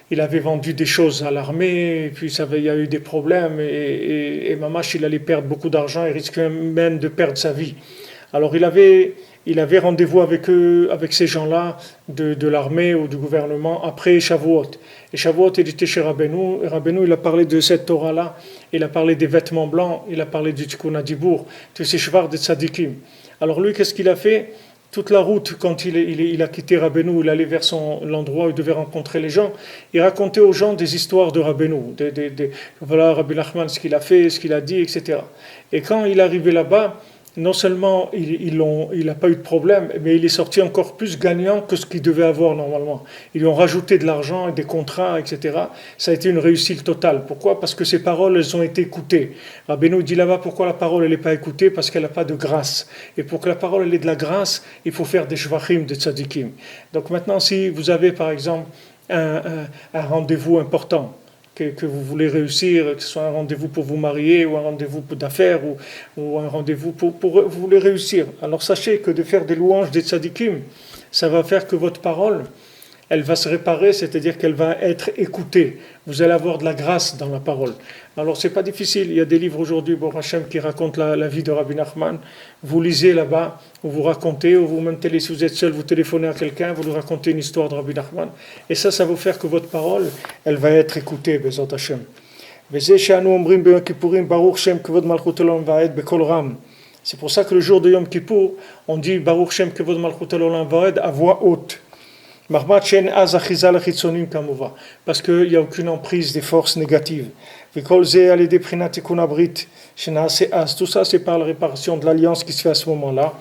Il avait vendu des choses à l'armée, et puis il y a eu des problèmes, et Mamash, il allait perdre beaucoup d'argent, il risquait même de perdre sa vie. Alors il avait rendez-vous avec ces gens-là de l'armée ou du gouvernement après Shavuot. Et Shavuot, il était chez Rabbeinu, et Rabbeinu, il a parlé de cette Torah-là, il a parlé des vêtements blancs, il a parlé du Tikkun HaDibur, de ces shvar de tzadikim. Alors lui, qu'est-ce qu'il a fait? Toute la route, quand il a quitté Rabbeinu, il allait vers l'endroit où il devait rencontrer les gens, il racontait aux gens des histoires de Rabbeinu, voilà Rabbi Nachman, ce qu'il a fait, ce qu'il a dit, etc. Et quand il est arrivé là-bas, non seulement il n'a pas eu de problème, mais il est sorti encore plus gagnant que ce qu'il devait avoir normalement. Ils lui ont rajouté de l'argent, des contrats, etc. Ça a été une réussite totale. Pourquoi? Parce que ces paroles, elles ont été écoutées. Rabbeinu dit là-bas, pourquoi la parole, elle n'est pas écoutée? Parce qu'elle n'a pas de grâce. Et pour que la parole, elle ait de la grâce, il faut faire des shvachim, des tzadikim. Donc maintenant, si vous avez, par exemple, un rendez-vous important, que vous voulez réussir, que ce soit un rendez-vous pour vous marier, ou un rendez-vous d'affaires, ou un rendez-vous pour vous voulez réussir. Alors sachez que de faire des louanges des tzadikim, ça va faire que votre parole, elle va se réparer, c'est-à-dire qu'elle va être écoutée. Vous allez avoir de la grâce dans la parole. Alors c'est pas difficile, il y a des livres aujourd'hui, Baruch Hashem, qui racontent la vie de Rabbi Nachman. Vous lisez là-bas, ou vous racontez, ou vous même si vous êtes seul, vous téléphonez à quelqu'un, vous lui racontez une histoire de Rabbi Nachman. Et ça va faire que votre parole, elle va être écoutée, Bezat Hashem. C'est pour ça que le jour de Yom Kippour, on dit Baruch Shem Kevod Malchut Olam Vaed à voix haute. Parce qu'il n'y a aucune emprise des forces négatives. Tout ça, c'est par la réparation de l'alliance qui se fait à ce moment-là.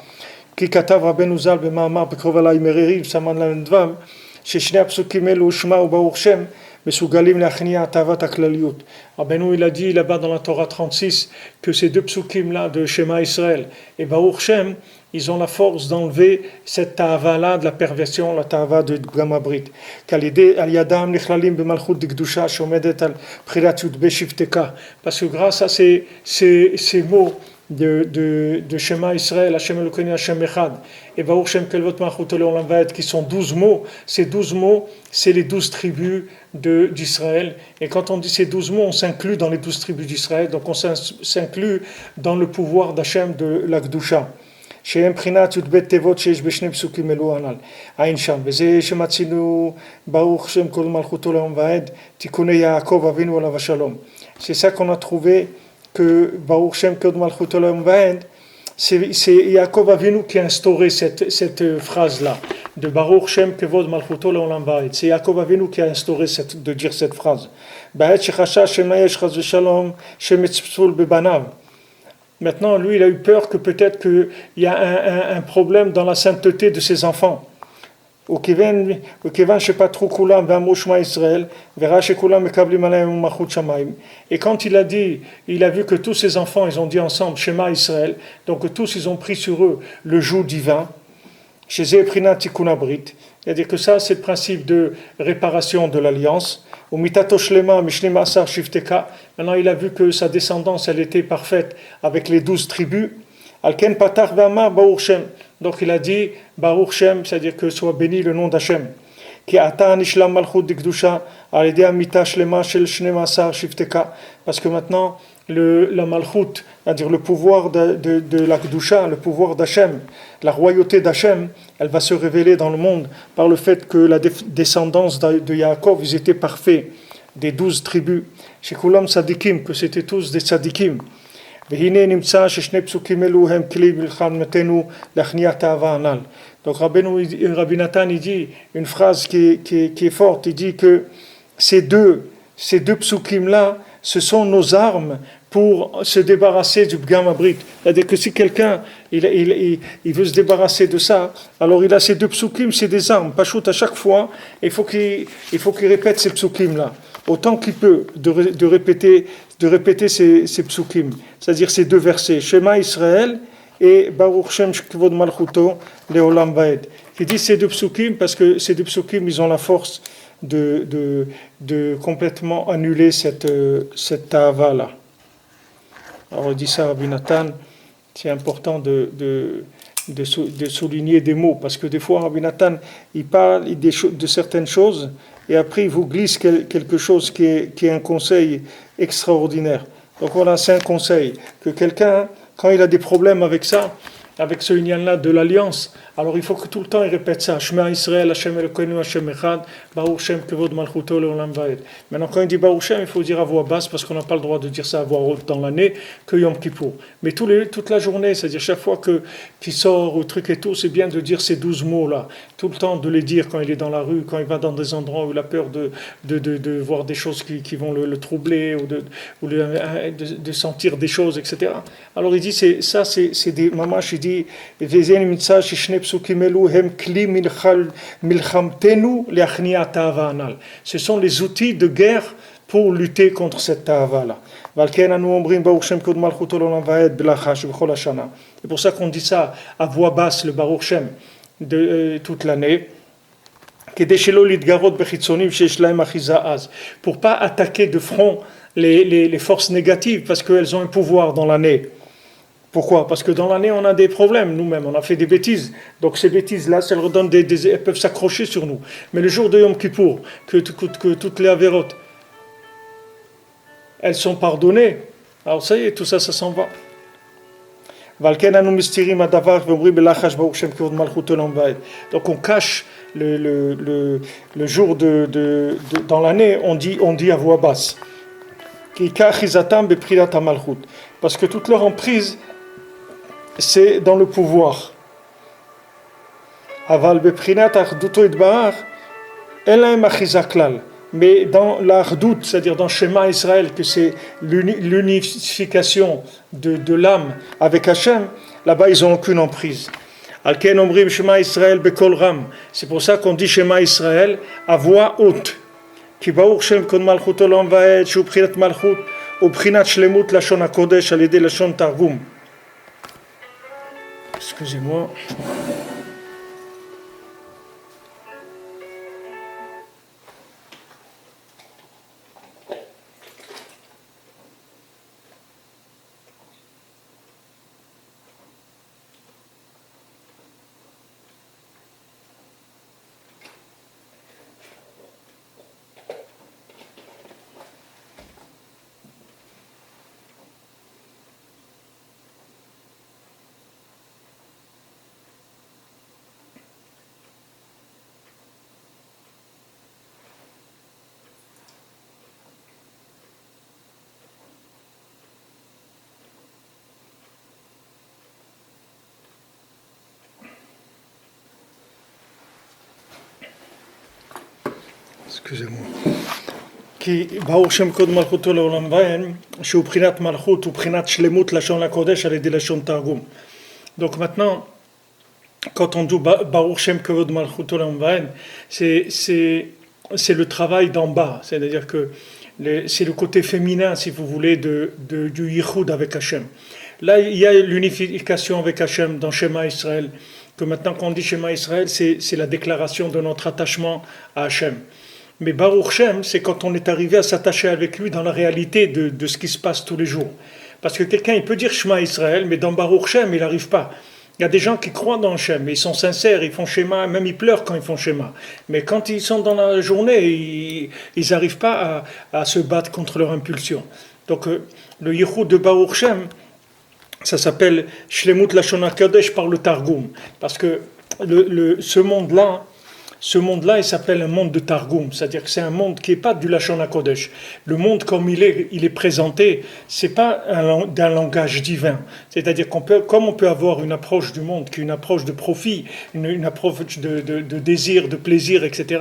Rabbeinu, il a dit là-bas dans la Torah 36 que ces deux psukim là de Shema Israël et Baruch Shem, ils ont la force d'enlever cette ta'ava-là de la perversion, la ta'ava de Gamabrit. Parce que grâce à ces mots de Shema Israël, Hashem Elokeinu Hashem Echad, et Baruch Shem Kelvot Malchut Olam Vaed, qui sont 12 mots, ces 12 mots, c'est les 12 tribus d'Israël. Et quand on dit ces 12 mots, on s'inclut dans les 12 tribus d'Israël, donc on s'inclut dans le pouvoir d'Hashem de la Gdusha. שהם בחינת י"ב תיבות שיש בשני פסוקים אלו הנ"ל. עין שם. וזה שמצינו ברוך שם כל מלכותו לעולם ועד, תיקוני יעקב אבינו עליו השלום. C'est ça qu'on a trouvé que Baruch Shem Kod Malchut Olam Vaed, c'est Yaakov Avinu qui a instauré cette phrase-là, de Baruch Shem Kevod Malchut Olam Vaed. C'est Yaakov Avinu qui a instauré de dire cette phrase. Ba'et shechasha shemayesh chas v'shalom shemetzpsul bebanav. Maintenant, lui, il a eu peur que peut-être qu'il y a un problème dans la sainteté de ses enfants. Et quand il a vu que tous ses enfants, ils ont dit ensemble Shema Israël, donc tous ils ont pris sur eux le joug divin. C'est-à-dire que ça, c'est le principe de réparation de l'alliance. Au mitato shlema mishnema asar shifteka. Maintenant, il a vu que sa descendance, elle était parfaite avec les 12 tribus. Alken patar v'amar Baruch Shem. Donc il a dit Baruch Shem, c'est-à-dire que soit béni le nom d'Hachem. Ki ata nishlam malchut dikdusha al yedei amita shlema shel shnema asar shifteka. Parce que maintenant, la malchut, c'est-à-dire le pouvoir de la Kedusha, le pouvoir d'Hachem, la royauté d'Hachem, elle va se révéler dans le monde par le fait que la descendance de Yaakov, ils étaient parfaits, des 12 tribus. Chez Kulam Sadikim, que c'était tous des Sadikim. Donc Rabbi Nathan, il dit une phrase qui est forte, il dit que ces deux psukim-là, ce sont nos armes pour se débarrasser du Pgam Abrit. C'est-à-dire que si quelqu'un il veut se débarrasser de ça, alors il a ces deux psukim, c'est des armes. Pachout, à chaque fois, il faut qu'il répète ces psukim-là. Autant qu'il peut de répéter ces psukim. C'est-à-dire ces deux versets. Shema Israël et Baruch Shem Shkvod Malchuto Leolam Vaed. Il dit ces deux psukim parce que ces deux psukim, ils ont la force de complètement annuler cette ta'ava-là. Alors, il dit ça, Rabbi Nathan, c'est important de souligner des mots, parce que des fois, Rabbi Nathan, il parle de certaines choses, et après, il vous glisse quelque chose qui est un conseil extraordinaire. Donc voilà, c'est un conseil, que quelqu'un, quand il a des problèmes avec ça, avec ce union-là de l'alliance, alors il faut que tout le temps il répète ça. Shema Israël, Hashem Elokeinu, Hashem Echad, Baruch Shem Kevod Malchuto Leolam Vaed. Maintenant, quand il dit Baruch Shem, il faut dire à voix basse, parce qu'on n'a pas le droit de dire ça à voix haute dans l'année, que Yom Kippour. Mais toute la journée, c'est-à-dire chaque fois qu'il sort au truc et tout, c'est bien de dire ces 12 mots-là. Tout le temps de les dire quand il est dans la rue, quand il va dans des endroits où il a peur de voir des choses qui vont le troubler, ou de sentir des choses, etc. Alors il dit, c'est des mamash, il dit, ce sont les outils de guerre pour lutter contre cette ta'ava-là. C'est pour ça qu'on dit ça à voix basse, le Baruch Shem, toute l'année. Pour pas attaquer de front les forces négatives, parce qu'elles ont un pouvoir dans l'année. Pourquoi ? Parce que dans l'année, on a des problèmes, nous-mêmes, on a fait des bêtises. Donc ces bêtises-là, elles redonnent elles peuvent s'accrocher sur nous. Mais le jour de Yom Kippour, que toutes les avérotes, elles sont pardonnées, alors ça y est, tout ça s'en va. Donc on cache le jour dans l'année, on dit à voix basse. Parce que toute leur emprise, c'est dans le pouvoir. Mais dans l'Ardout, c'est-à-dire dans Shema Israël, que c'est l'unification de l'âme avec Hachem, là-bas ils n'ont aucune emprise. C'est pour ça qu'on dit Shema Israël à voix haute. Excusez-moi. Excusez-moi. כי ברוך שם קוד מלכותו לעולם ועד, שהוא בחינת מלכות ובחינת שלמות לשון לקודש על ידי לשון תרגום. Donc maintenant, quand on dit Baruch Shem Kevod Malchuto Leolam Vaed, c'est le travail d'en bas, c'est-à-dire que c'est le côté féminin, si vous voulez, du Yichud avec Hachem. Là, il y a l'unification avec Hachem dans Shema Israël, que maintenant quand on dit Shema Israël, c'est la déclaration de notre attachement à Hachem. Mais Baruch Shem, c'est quand on est arrivé à s'attacher avec lui dans la réalité de ce qui se passe tous les jours. Parce que quelqu'un, il peut dire Shema Israël, mais dans Baruch Shem, il n'arrive pas. Il y a des gens qui croient dans Hachem, mais ils sont sincères, ils font Shema, même ils pleurent quand ils font Shema. Mais quand ils sont dans la journée, ils n'arrivent pas à se battre contre leur impulsion. Donc le Yichud de Baruch Shem, ça s'appelle Shlemut Lashon HaKodesh par le Targum. Parce que ce monde-là, il s'appelle un monde de Targum, c'est-à-dire que c'est un monde qui n'est pas du Lashon HaKodesh. Le monde comme il est présenté, c'est pas d'un langage divin. C'est-à-dire comme on peut avoir une approche du monde qui est une approche de profit, une approche de désir, de plaisir, etc.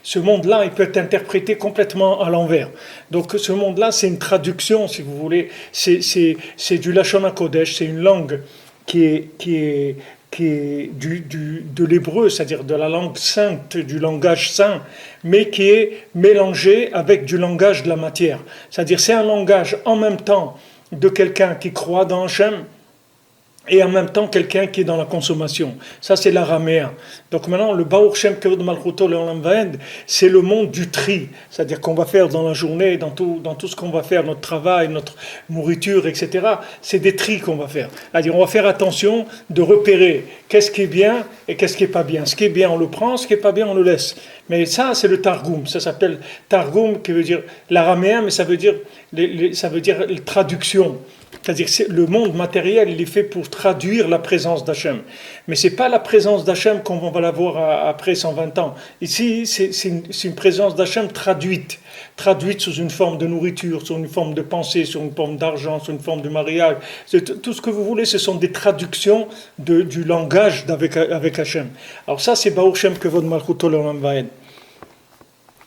Ce monde-là, il peut être interprété complètement à l'envers. Donc ce monde-là, c'est une traduction, si vous voulez, c'est du Lashon HaKodesh, c'est une langue qui est de l'hébreu, c'est-à-dire de la langue sainte, du langage saint, mais qui est mélangé avec du langage de la matière. C'est-à-dire c'est un langage en même temps de quelqu'un qui croit dans Hachem et en même temps quelqu'un qui est dans la consommation. Ça, c'est l'araméen. Donc maintenant, le Baruch Shem Kevod Malchuto Leolam Vaed, c'est le monde du tri. C'est-à-dire qu'on va faire dans la journée, dans tout ce qu'on va faire, notre travail, notre nourriture, etc. C'est des tris qu'on va faire. C'est-à-dire on va faire attention de repérer qu'est-ce qui est bien et qu'est-ce qui est pas bien. Ce qui est bien, on le prend, ce qui est pas bien, on le laisse. Mais ça, c'est le Targum. Ça s'appelle Targum, qui veut dire l'araméen, mais ça veut dire traduction. C'est-à-dire que le monde matériel, il est fait pour traduire la présence d'Hachem. Mais ce n'est pas la présence d'Hachem qu'on va la voir après 120 ans. Ici, c'est une présence d'Hachem traduite sous une forme de nourriture, sous une forme de pensée, sous une forme d'argent, sous une forme de mariage. Tout ce que vous voulez, ce sont des traductions du langage avec Hachem. Alors ça, c'est Baruch Shem Kevod Malchuto Leolam Vaed.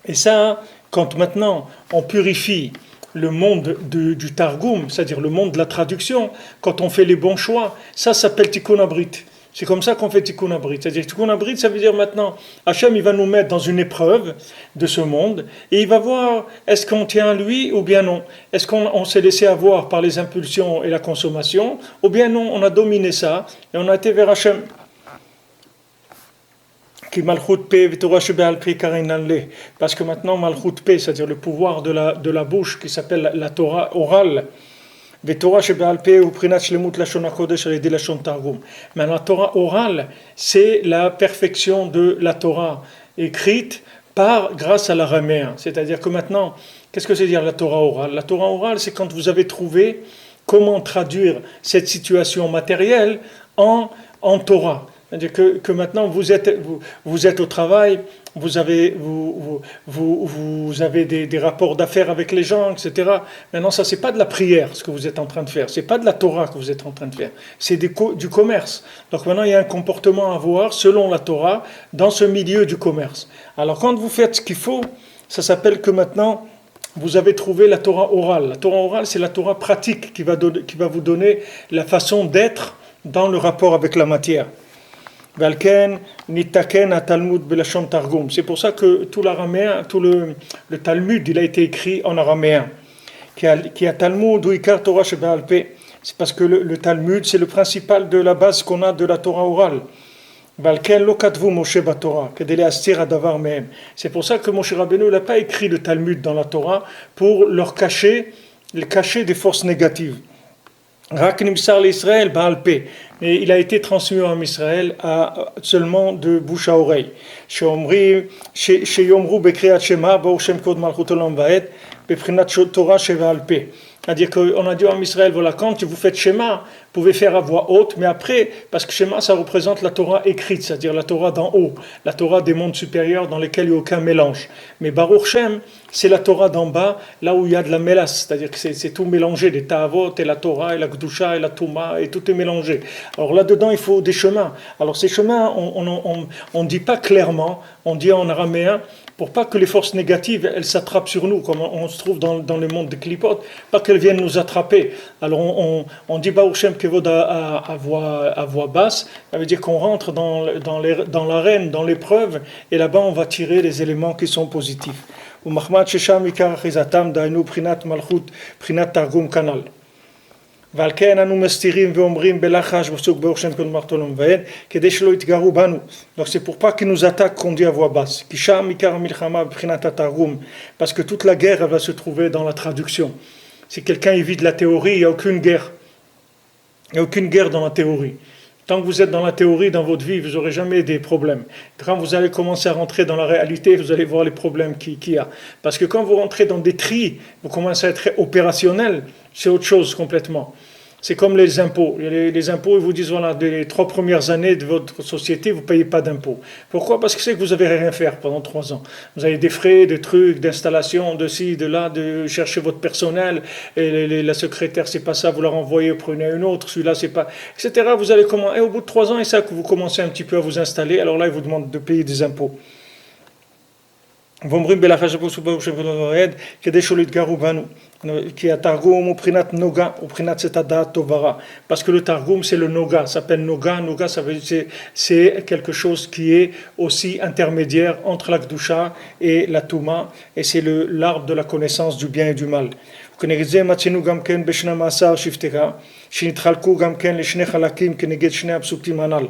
Et ça, quand maintenant on purifie le monde du Targum, c'est-à-dire le monde de la traduction, quand on fait les bons choix, ça s'appelle Tikkun Abrit. C'est comme ça qu'on fait Tikkun Abrit. C'est-à-dire Tikkun Abrit, ça veut dire maintenant, Hachem, il va nous mettre dans une épreuve de ce monde, et il va voir, est-ce qu'on tient à lui ou bien non? Est-ce qu'on s'est laissé avoir par les impulsions et la consommation, ou bien non, on a dominé ça, et on a été vers Hachem. Parce que maintenant Malchut P, c'est-à-dire le pouvoir de la bouche qui s'appelle la Torah orale, mais la Torah orale, c'est la perfection de la Torah écrite grâce à l'araméen. C'est-à-dire que maintenant, qu'est-ce que c'est dire la Torah orale? La Torah orale, c'est quand vous avez trouvé comment traduire cette situation matérielle en Torah. C'est-à-dire que maintenant vous êtes au travail, vous avez des rapports d'affaires avec les gens, etc. Maintenant, ça c'est pas de la prière ce que vous êtes en train de faire, c'est pas de la Torah que vous êtes en train de faire, c'est du commerce. Donc maintenant il y a un comportement à avoir selon la Torah dans ce milieu du commerce. Alors quand vous faites ce qu'il faut, ça s'appelle que maintenant vous avez trouvé la Torah orale. La Torah orale, c'est la Torah pratique qui va vous donner la façon d'être dans le rapport avec la matière. C'est pour ça que tout l'araméen, tout le Talmud, il a été écrit en araméen. C'est parce que le Talmud, c'est le principal de la base qu'on a de la Torah orale. C'est pour ça que Moshe Rabbeinu n'a pas écrit le Talmud dans la Torah pour leur cacher des forces négatives. Rak nimsar l'Israël Baal Peh. Et il a été transmis en Israël seulement de bouche à oreille. Sheyomru bekriyat shema Baruch Shem Kevod Malchuto Leolam Vaed beprinat Torah shebaal Peh. C'est-à-dire qu'on a dit en Israël, voilà, quand vous faites Shema, vous pouvez faire à voix haute, mais après, parce que Shema, ça représente la Torah écrite, c'est-à-dire la Torah d'en haut, la Torah des mondes supérieurs dans lesquels il n'y a aucun mélange. Mais Baruch Shem, c'est la Torah d'en bas, là où il y a de la mélasse, c'est-à-dire que c'est tout mélangé, les Ta'avot et la Torah et la Gdusha et la Touma, et tout est mélangé. Alors là-dedans, il faut des chemins. Alors ces chemins, on ne dit pas clairement, on dit en araméen, pour pas que les forces négatives, elles s'attrapent sur nous, comme on se trouve dans le monde des clipotes, pas qu'elles viennent nous attraper. Alors on dit Baruch Shem Kevod à voix basse, ça veut dire qu'on rentre dans l'arène, dans l'épreuve, et là-bas on va tirer les éléments qui sont positifs. Ou Mahmad Shesham Ikar Chizatam Dainu Prinat Malchut Prinat Targum Kanal. ועל כן אנו מסתירים ואומרים בלחש בפסוק ברוך שם קודש ברכות עולם ועד כדי שלא יתגרו בנו. Donc c'est pour pas qu'ils nous attaquent qu'on dit à voix basse. כי שם עיקר המלחמה מבחינת התרגום. Parce que toute la guerre elle va se trouver dans la traduction. Si quelqu'un évite la théorie, il n'y a aucune guerre. Il n'y a aucune guerre dans la théorie. Tant que vous êtes dans la théorie, dans votre vie, vous n'aurez jamais des problèmes. Quand vous allez commencer à rentrer dans la réalité, vous allez voir les problèmes qu'il y a. Parce que quand vous rentrez dans des tris, vous commencez à être opérationnel, c'est autre chose complètement. C'est comme les impôts. Les impôts, ils vous disent, voilà, les 3 premières années de votre société, vous ne payez pas d'impôts. Pourquoi ? Parce que c'est que vous n'avez rien à faire pendant 3 ans. Vous avez des frais, des trucs, d'installation, de ci, de là, de chercher votre personnel. Et la secrétaire, c'est pas ça, vous la renvoyez, vous prenez une autre, celui-là, c'est pas... etc. Vous allez commencer. Et au bout de 3 ans, et ça que vous commencez un petit peu à vous installer, alors là, ils vous demandent de payer des impôts. ואומרים בלחש הפסוק ברוך שם קודש ועד כדי שלא יתגרו בנו כי התרגום הוא בחינת נוגה הוא בחינת צאת הדעת טוב ורע parce que le targum c'est le noga ça s'appelle noga ça veut dire c'est quelque chose qui est aussi intermédiaire entre la kedusha et la touma et c'est l'arbre de la connaissance du bien et du mal וכנגד זה מצאנו גם כן ב12 שבטיך שנתחלקו גם כן לשני חלקים כנגד שני הפסוקים הנ"ל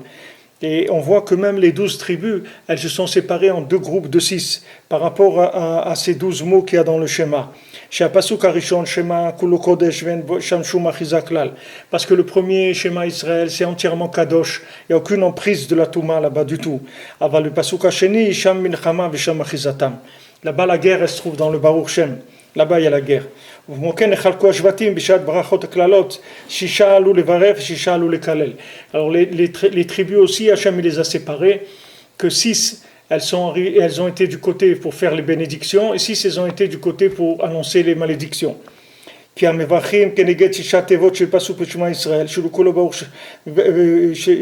Et on voit que même les 12 tribus, elles se sont séparées en 2 groupes de 6 par rapport à ces 12 mots qu'il y a dans le schéma. Parce que le premier schéma Israël, c'est entièrement kadosh. Il n'y a aucune emprise de la Touma là-bas du tout. Là-bas, la guerre, elle se trouve dans le Baruch Shem. Là-bas, il y a la guerre. Alors les tribus aussi, Hachem les a séparées, que 6 elles ont été du côté pour faire les bénédictions et 6 elles ont été du côté pour annoncer les malédictions. כי המברכים כנגד 6 תיבות של פסוק בשמע ישראל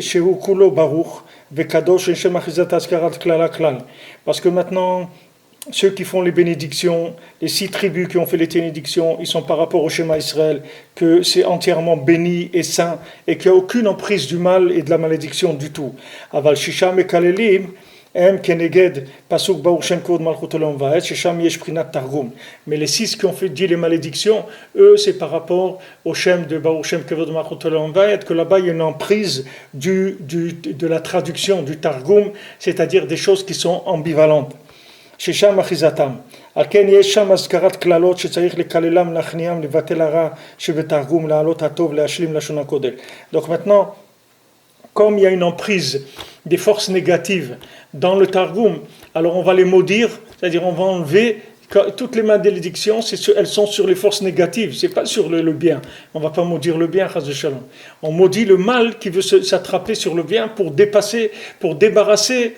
שהוא כולו ברוך וקדוש לשם אחיזת הזכרת כלל הכלל. Parce que maintenant ceux qui font les bénédictions, les 6 tribus qui ont fait les bénédictions, ils sont par rapport au schéma Israël, que c'est entièrement béni et saint, et qu'il n'y a aucune emprise du mal et de la malédiction du tout. Aval shisha mekalelim, em keneged pasuk baruch shem kod malchut olam vaed, shesham yesh prinat targum. Mais les 6 qui ont dit les malédictions, eux, c'est par rapport au shem de baruch shem kod malchut olam vaed, que là-bas il y a une emprise de la traduction du targum, c'est-à-dire des choses qui sont ambivalentes. ששם אחיזתם. על כן יש שם הזכרת כללות שצריך לקללם, להכניעם, לבטל הרע שבתרגום, להעלות הטוב, להשלים לשון הקודש. Donc maintenant, comme il y a une emprise des forces négatives dans le Targum, alors on va les maudire, c'est-à-dire on va enlever toutes les malédictions, elles sont sur les forces négatives, c'est pas sur le bien. On va pas maudire le bien, chas de shalom. On maudit le mal qui veut s'attraper sur le bien pour débarrasser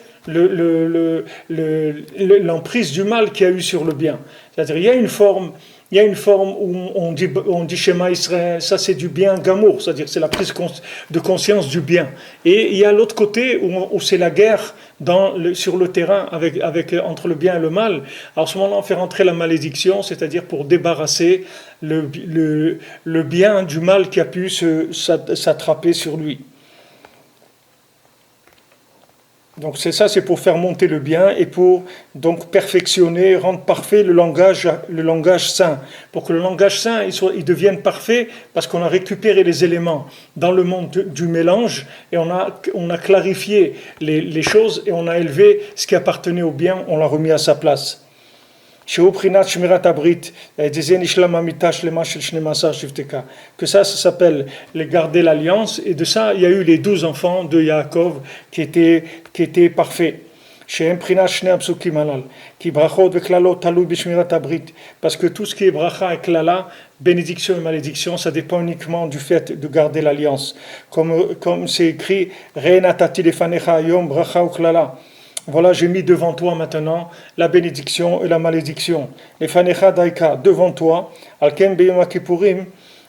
l'emprise du mal qu'il y a eu sur le bien. C'est-à-dire, il y a une forme où on dit Shema Israël, ça c'est du bien gamour, c'est-à-dire c'est la prise de conscience du bien. Et il y a l'autre côté où c'est la guerre sur le terrain entre le bien et le mal. Alors à ce moment-là, on fait rentrer la malédiction, c'est-à-dire pour débarrasser le bien du mal qui a pu s'attraper sur lui. Donc c'est pour faire monter le bien et pour donc perfectionner, rendre parfait le langage saint. Pour que le langage saint il devienne parfait, parce qu'on a récupéré les éléments dans le monde du mélange et on a clarifié les choses et on a élevé ce qui appartenait au bien, on l'a remis à sa place. Que ça s'appelle les garder l'alliance, et de ça il y a eu les 12 enfants de Yaakov qui étaient parfaits. Parce que tout ce qui est bracha et klala, bénédiction et malédiction, ça dépend uniquement du fait de garder l'alliance. Comme c'est écrit, voilà, j'ai mis devant toi maintenant la bénédiction et la malédiction. Les fanecha daika, devant toi, alken beyom kippurim,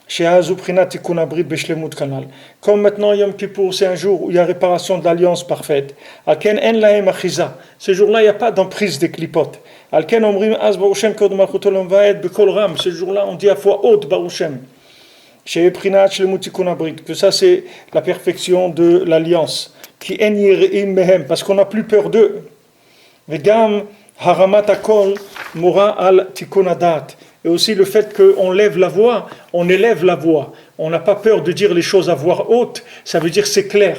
shehazu prinat tikun abrit beshlemut kanal. Comme maintenant Yom Kippour, c'est un jour où il y a réparation de l'alliance parfaite. Alken en lahem achiza. Ce jour-là, il n'y a pas d'emprise des clipotes. Alken omrim az barushem kod malchut olam vaed bekol ram. Ce jour-là, on dit à voix haute barushem. Sheh prinat shlemut tikun abrit. Que ça, c'est la perfection de l'alliance. Qui en yirim mehem, parce qu'on n'a plus peur d'eux. Vegam haramat akol mora al tikun adat. et aussi le fait qu'on lève la voix, on élève la voix. On n'a pas peur de dire les choses à voix haute, ça veut dire que c'est clair.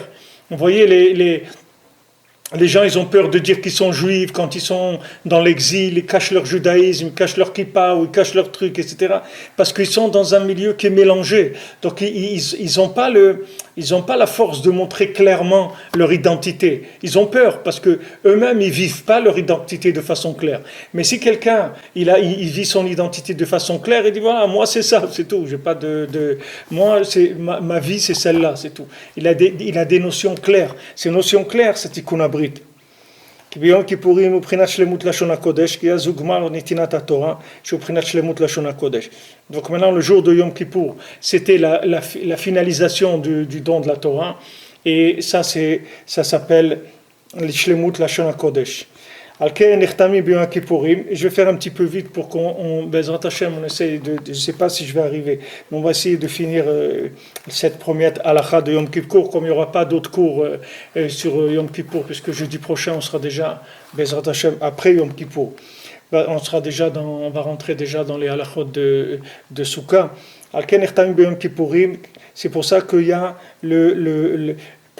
Vous voyez, les gens, ils ont peur de dire qu'ils sont juifs quand ils sont dans l'exil, ils cachent leur judaïsme, ils cachent leur kippa ou ils cachent leur truc, etc. Parce qu'ils sont dans un milieu qui est mélangé. Donc ils n'ont pas la force de montrer clairement leur identité. Ils ont peur parce que eux-mêmes ils vivent pas leur identité de façon claire. Mais si quelqu'un il vit son identité de façon claire, il dit voilà, moi c'est ça, c'est tout. J'ai pas moi c'est ma vie c'est celle-là, c'est tout. Il a des notions claires. Ces notions claires, c'est tikkun habrit. כי ביום כיפורים הוא בחינת שלמות לשון הקודש, כי אז הוא גמר נתינת התורה, שהוא בחינת שלמות לשון הקודש. Donc maintenant, le jour de Yom Kippour, c'était la finalisation du don de la Torah, et ça s'appelle l'Ishlemut Lashon HaKodesh. Al-Ken Nechtami B'Yom Kippourim. Je vais faire un petit peu vite pour Bezrat Hashem, on essaye je ne sais pas si je vais arriver, mais on va essayer de finir cette première halakha de Yom Kippour, comme il n'y aura pas d'autres cours sur Yom Kippour, puisque jeudi prochain on sera déjà, Bezrat Hashem, après Yom Kippour. On va rentrer déjà dans les halakhot de Souka. Al-Ken Nechtami B'Yom Kippourim. C'est pour ça qu'il y a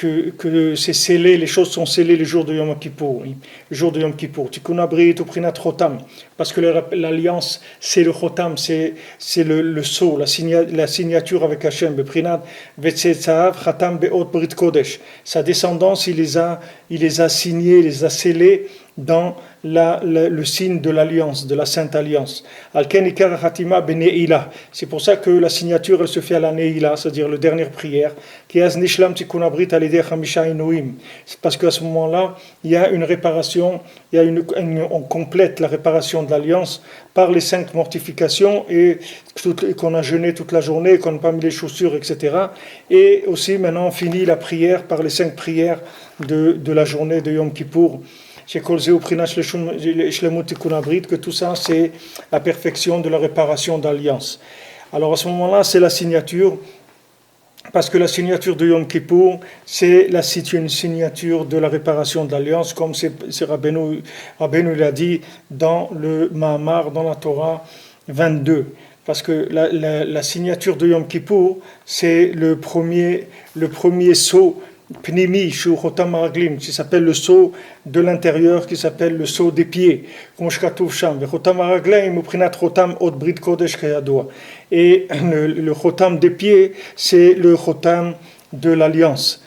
que c'est scellé, les choses sont scellées le jour de Yom Kippour. Le jour de Yom Kippour. Tikkun habrit uprinat chotam. Parce que l'alliance, c'est le chotam, c'est le sceau, la signature avec Hachem. Beprinat vetzetzav chatam beot brit kodesh. Sa descendance, il les a signés, il les a scellés dans le signe de l'alliance, de la sainte alliance. Al-ken ikar hatima beneila. C'est pour ça que la signature elle se fait à la neila, c'est-à-dire la dernière prière. Ki az nishlam tikkun habrit al yedei chamisha inuim. C'est parce qu'à ce moment-là, il y a une réparation, on complète la réparation de l'alliance par les 5 mortifications et qu'on a jeûné toute la journée, qu'on n'a pas mis les chaussures, etc. Et aussi maintenant on finit la prière par les 5 prières de la journée de Yom Kippour. Que tout ça c'est la perfection de la réparation d'alliance. Alors à ce moment-là c'est la signature, parce que la signature de Yom Kippour c'est une signature de la réparation d'alliance, comme c'est Rabbeinu l'a dit dans le Mahamar, dans la Torah 22. Parce que la signature de Yom Kippour c'est le premier sceau Pnimi, Shu Chotam Maraglim, qui s'appelle le sceau de l'intérieur, qui s'appelle le sceau des pieds. Et le Chotam des pieds, c'est le Chotam de l'alliance.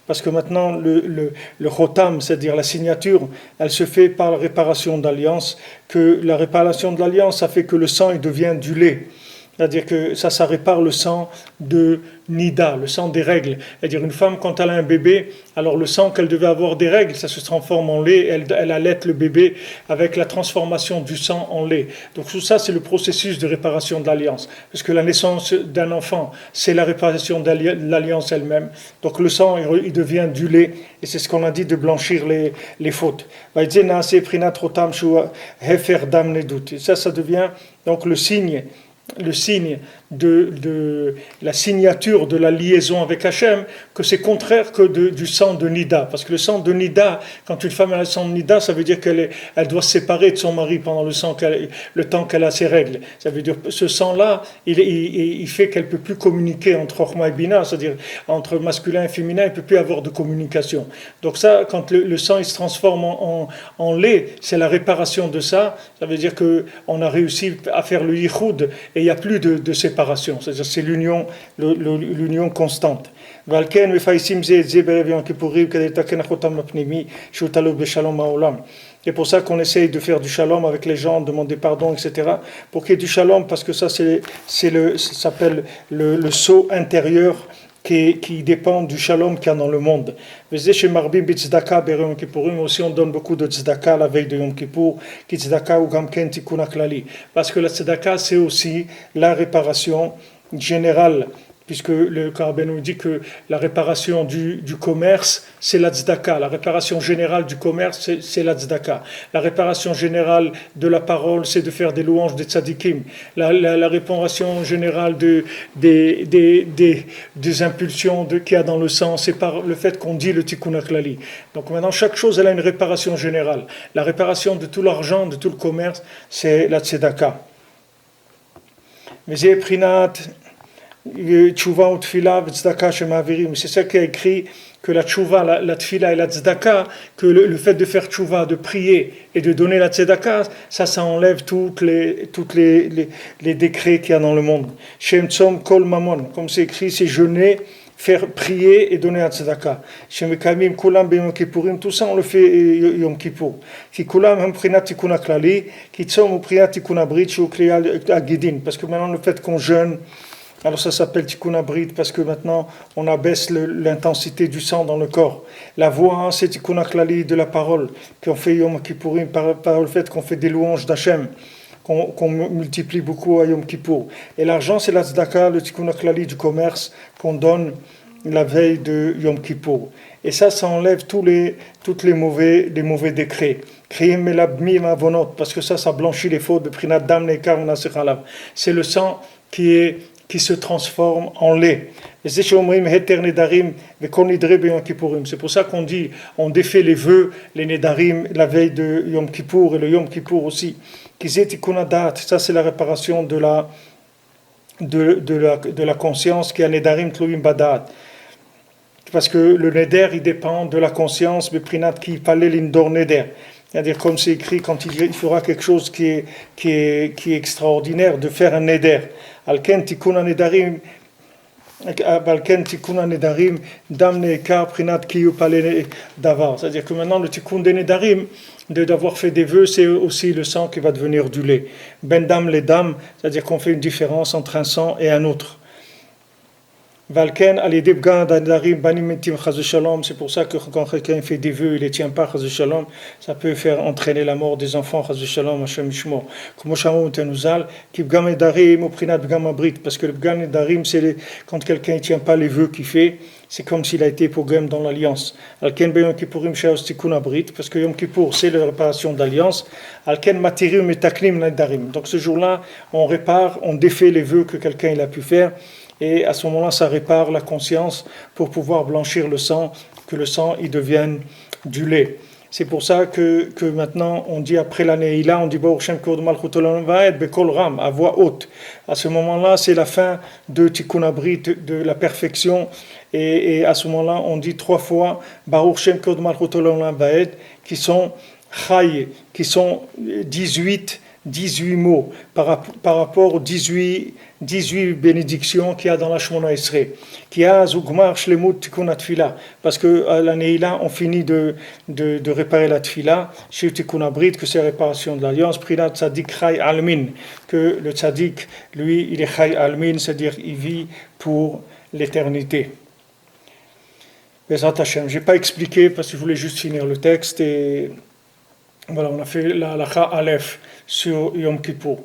Parce que maintenant, le Chotam, c'est-à-dire la signature, elle se fait par la réparation d'alliance, que la réparation de l'alliance, ça fait que le sang il devient du lait. C'est-à-dire que ça répare le sang de Nida, le sang des règles. C'est-à-dire une femme, quand elle a un bébé, alors le sang qu'elle devait avoir des règles, ça se transforme en lait, elle allaite le bébé avec la transformation du sang en lait. Donc tout ça, c'est le processus de réparation de l'alliance. Parce que la naissance d'un enfant, c'est la réparation de l'alliance elle-même. Donc le sang, il devient du lait, et c'est ce qu'on a dit de blanchir les fautes. Et ça devient donc le signe de la signature de la liaison avec Hachem, que c'est contraire que du sang de Nida. Parce que le sang de Nida, quand une femme a le sang de Nida, ça veut dire qu'elle doit se séparer de son mari pendant le temps qu'elle a ses règles. Ça veut dire que ce sang-là, il fait qu'elle ne peut plus communiquer entre Chorma et Bina, c'est-à-dire entre masculin et féminin, il ne peut plus avoir de communication. Donc ça, quand le sang il se transforme en lait, c'est la réparation de ça. Ça veut dire qu'on a réussi à faire le yichud et il n'y a plus de séparation, c'est-à-dire c'est l'union constante. C'est pour ça qu'on essaye de faire du shalom avec les gens, demander pardon, etc. Pour qu'il y ait du shalom, parce que ça s'appelle le sceau intérieur qui dépend du shalom qu'il y a dans le monde. Aussi on donne beaucoup de tzedaka la veille de Yom Kippour, parce que la tzedaka c'est aussi la réparation générale puisque le Rabbeinu dit que la réparation du commerce, c'est la tzedaka. La réparation générale du commerce, c'est la tzedaka. La réparation générale de la parole, c'est de faire des louanges des tzadikim. La réparation générale des impulsions qu'il y a dans le sang, c'est par le fait qu'on dit le tikkun klali. Donc maintenant, chaque chose, elle a une réparation générale. La réparation de tout l'argent, de tout le commerce, c'est la tzedaka. Mais c'est prinat tchouva ou tfila v'tzedaka shemavirim. C'est ça qui a écrit que la tchouva, la tfila et la tzedaka, que le fait de faire tchouva, de prier et de donner la tzedaka, ça enlève toutes les décrets qu'il y a dans le monde. Shem tzom kol mamon, comme c'est écrit, c'est jeûner, faire prier et donner la tzedaka. Shem kamim kulam b'yom kippurim, tout ça on le fait yom kippur. Ki kulam ham prinat tikkun klali, ki tzom ou prinat tikkun abrit shu kliya agidin, parce que maintenant le fait qu'on jeûne, alors ça s'appelle tikkun abrit parce que maintenant on abaisse l'intensité du sang dans le corps. La voix, c'est tikkun klali de la parole qu'on fait yom kippurim par le fait qu'on fait des louanges d'Hachem, qu'on multiplie beaucoup à yom kippur. Et l'argent, c'est la tzedaka, le tikkun klali du commerce qu'on donne la veille de yom kippur. Et ça enlève tous les mauvais décrets. Parce que ça blanchit les fautes de prinat dam nekar nasechalav. C'est le sang qui se transforme en lait. C'est pour ça qu'on dit, on défait les vœux, les nedarim, la veille de Yom Kippour et le Yom Kippour aussi. Ça c'est la réparation de la conscience qui a nedarim tluim badat. Parce que le neder, il dépend de la conscience, mais prinat qui palé l'indor neder. C'est-à-dire, comme c'est écrit, quand il fera quelque chose qui est extraordinaire, de faire un neder. Alken tikkun nedarim, dam neekar prinat kiyu palé davar. C'est-à-dire que maintenant, le tikkun des nedarim, d'avoir fait des vœux, c'est aussi le sang qui va devenir du lait. Ben dam les dam, c'est-à-dire qu'on fait une différence entre un sang et un autre. C'est pour ça que quand quelqu'un fait des vœux, il ne les tient pas, ça peut faire entraîner la mort des enfants, parce que le bgan nedarim, c'est quand quelqu'un ne tient pas les vœux qu'il fait, c'est comme s'il a été pogam dans l'alliance. Parce que Yom Kippour, c'est la réparation d'alliance. Donc ce jour-là, on répare, on défait les vœux que quelqu'un il a pu faire. Et à ce moment-là, ça répare la conscience pour pouvoir blanchir le sang, que le sang il devienne du lait. C'est pour ça que maintenant, on dit après la Neila, on dit Bekol Ram, à voix haute. À ce moment-là, c'est la fin de Tikkun Abrit, de la perfection. Et à ce moment-là, on dit 3 fois Baruch Shem Kod Malchut Olam Vaed, qui sont Chay, qui sont 18 mots par rapport aux 18 bénédictions qu'il y a dans la Shemona Esrei. Qui a Zugmar Shlemut Tikkun Tfila. Parce que à la Neila, on finit de réparer la Tfila. Chez Tikkun Abrit, que c'est la réparation de l'alliance. Prinat Tzadik Chay Almin. Que le Tzadik, lui, il est Chay Almin, c'est-à-dire il vit pour l'éternité. Bezrat Hashem. Je n'ai pas expliqué parce que je voulais juste finir le texte. Et voilà, on a fait la halakha Aleph sur Yom Kippour.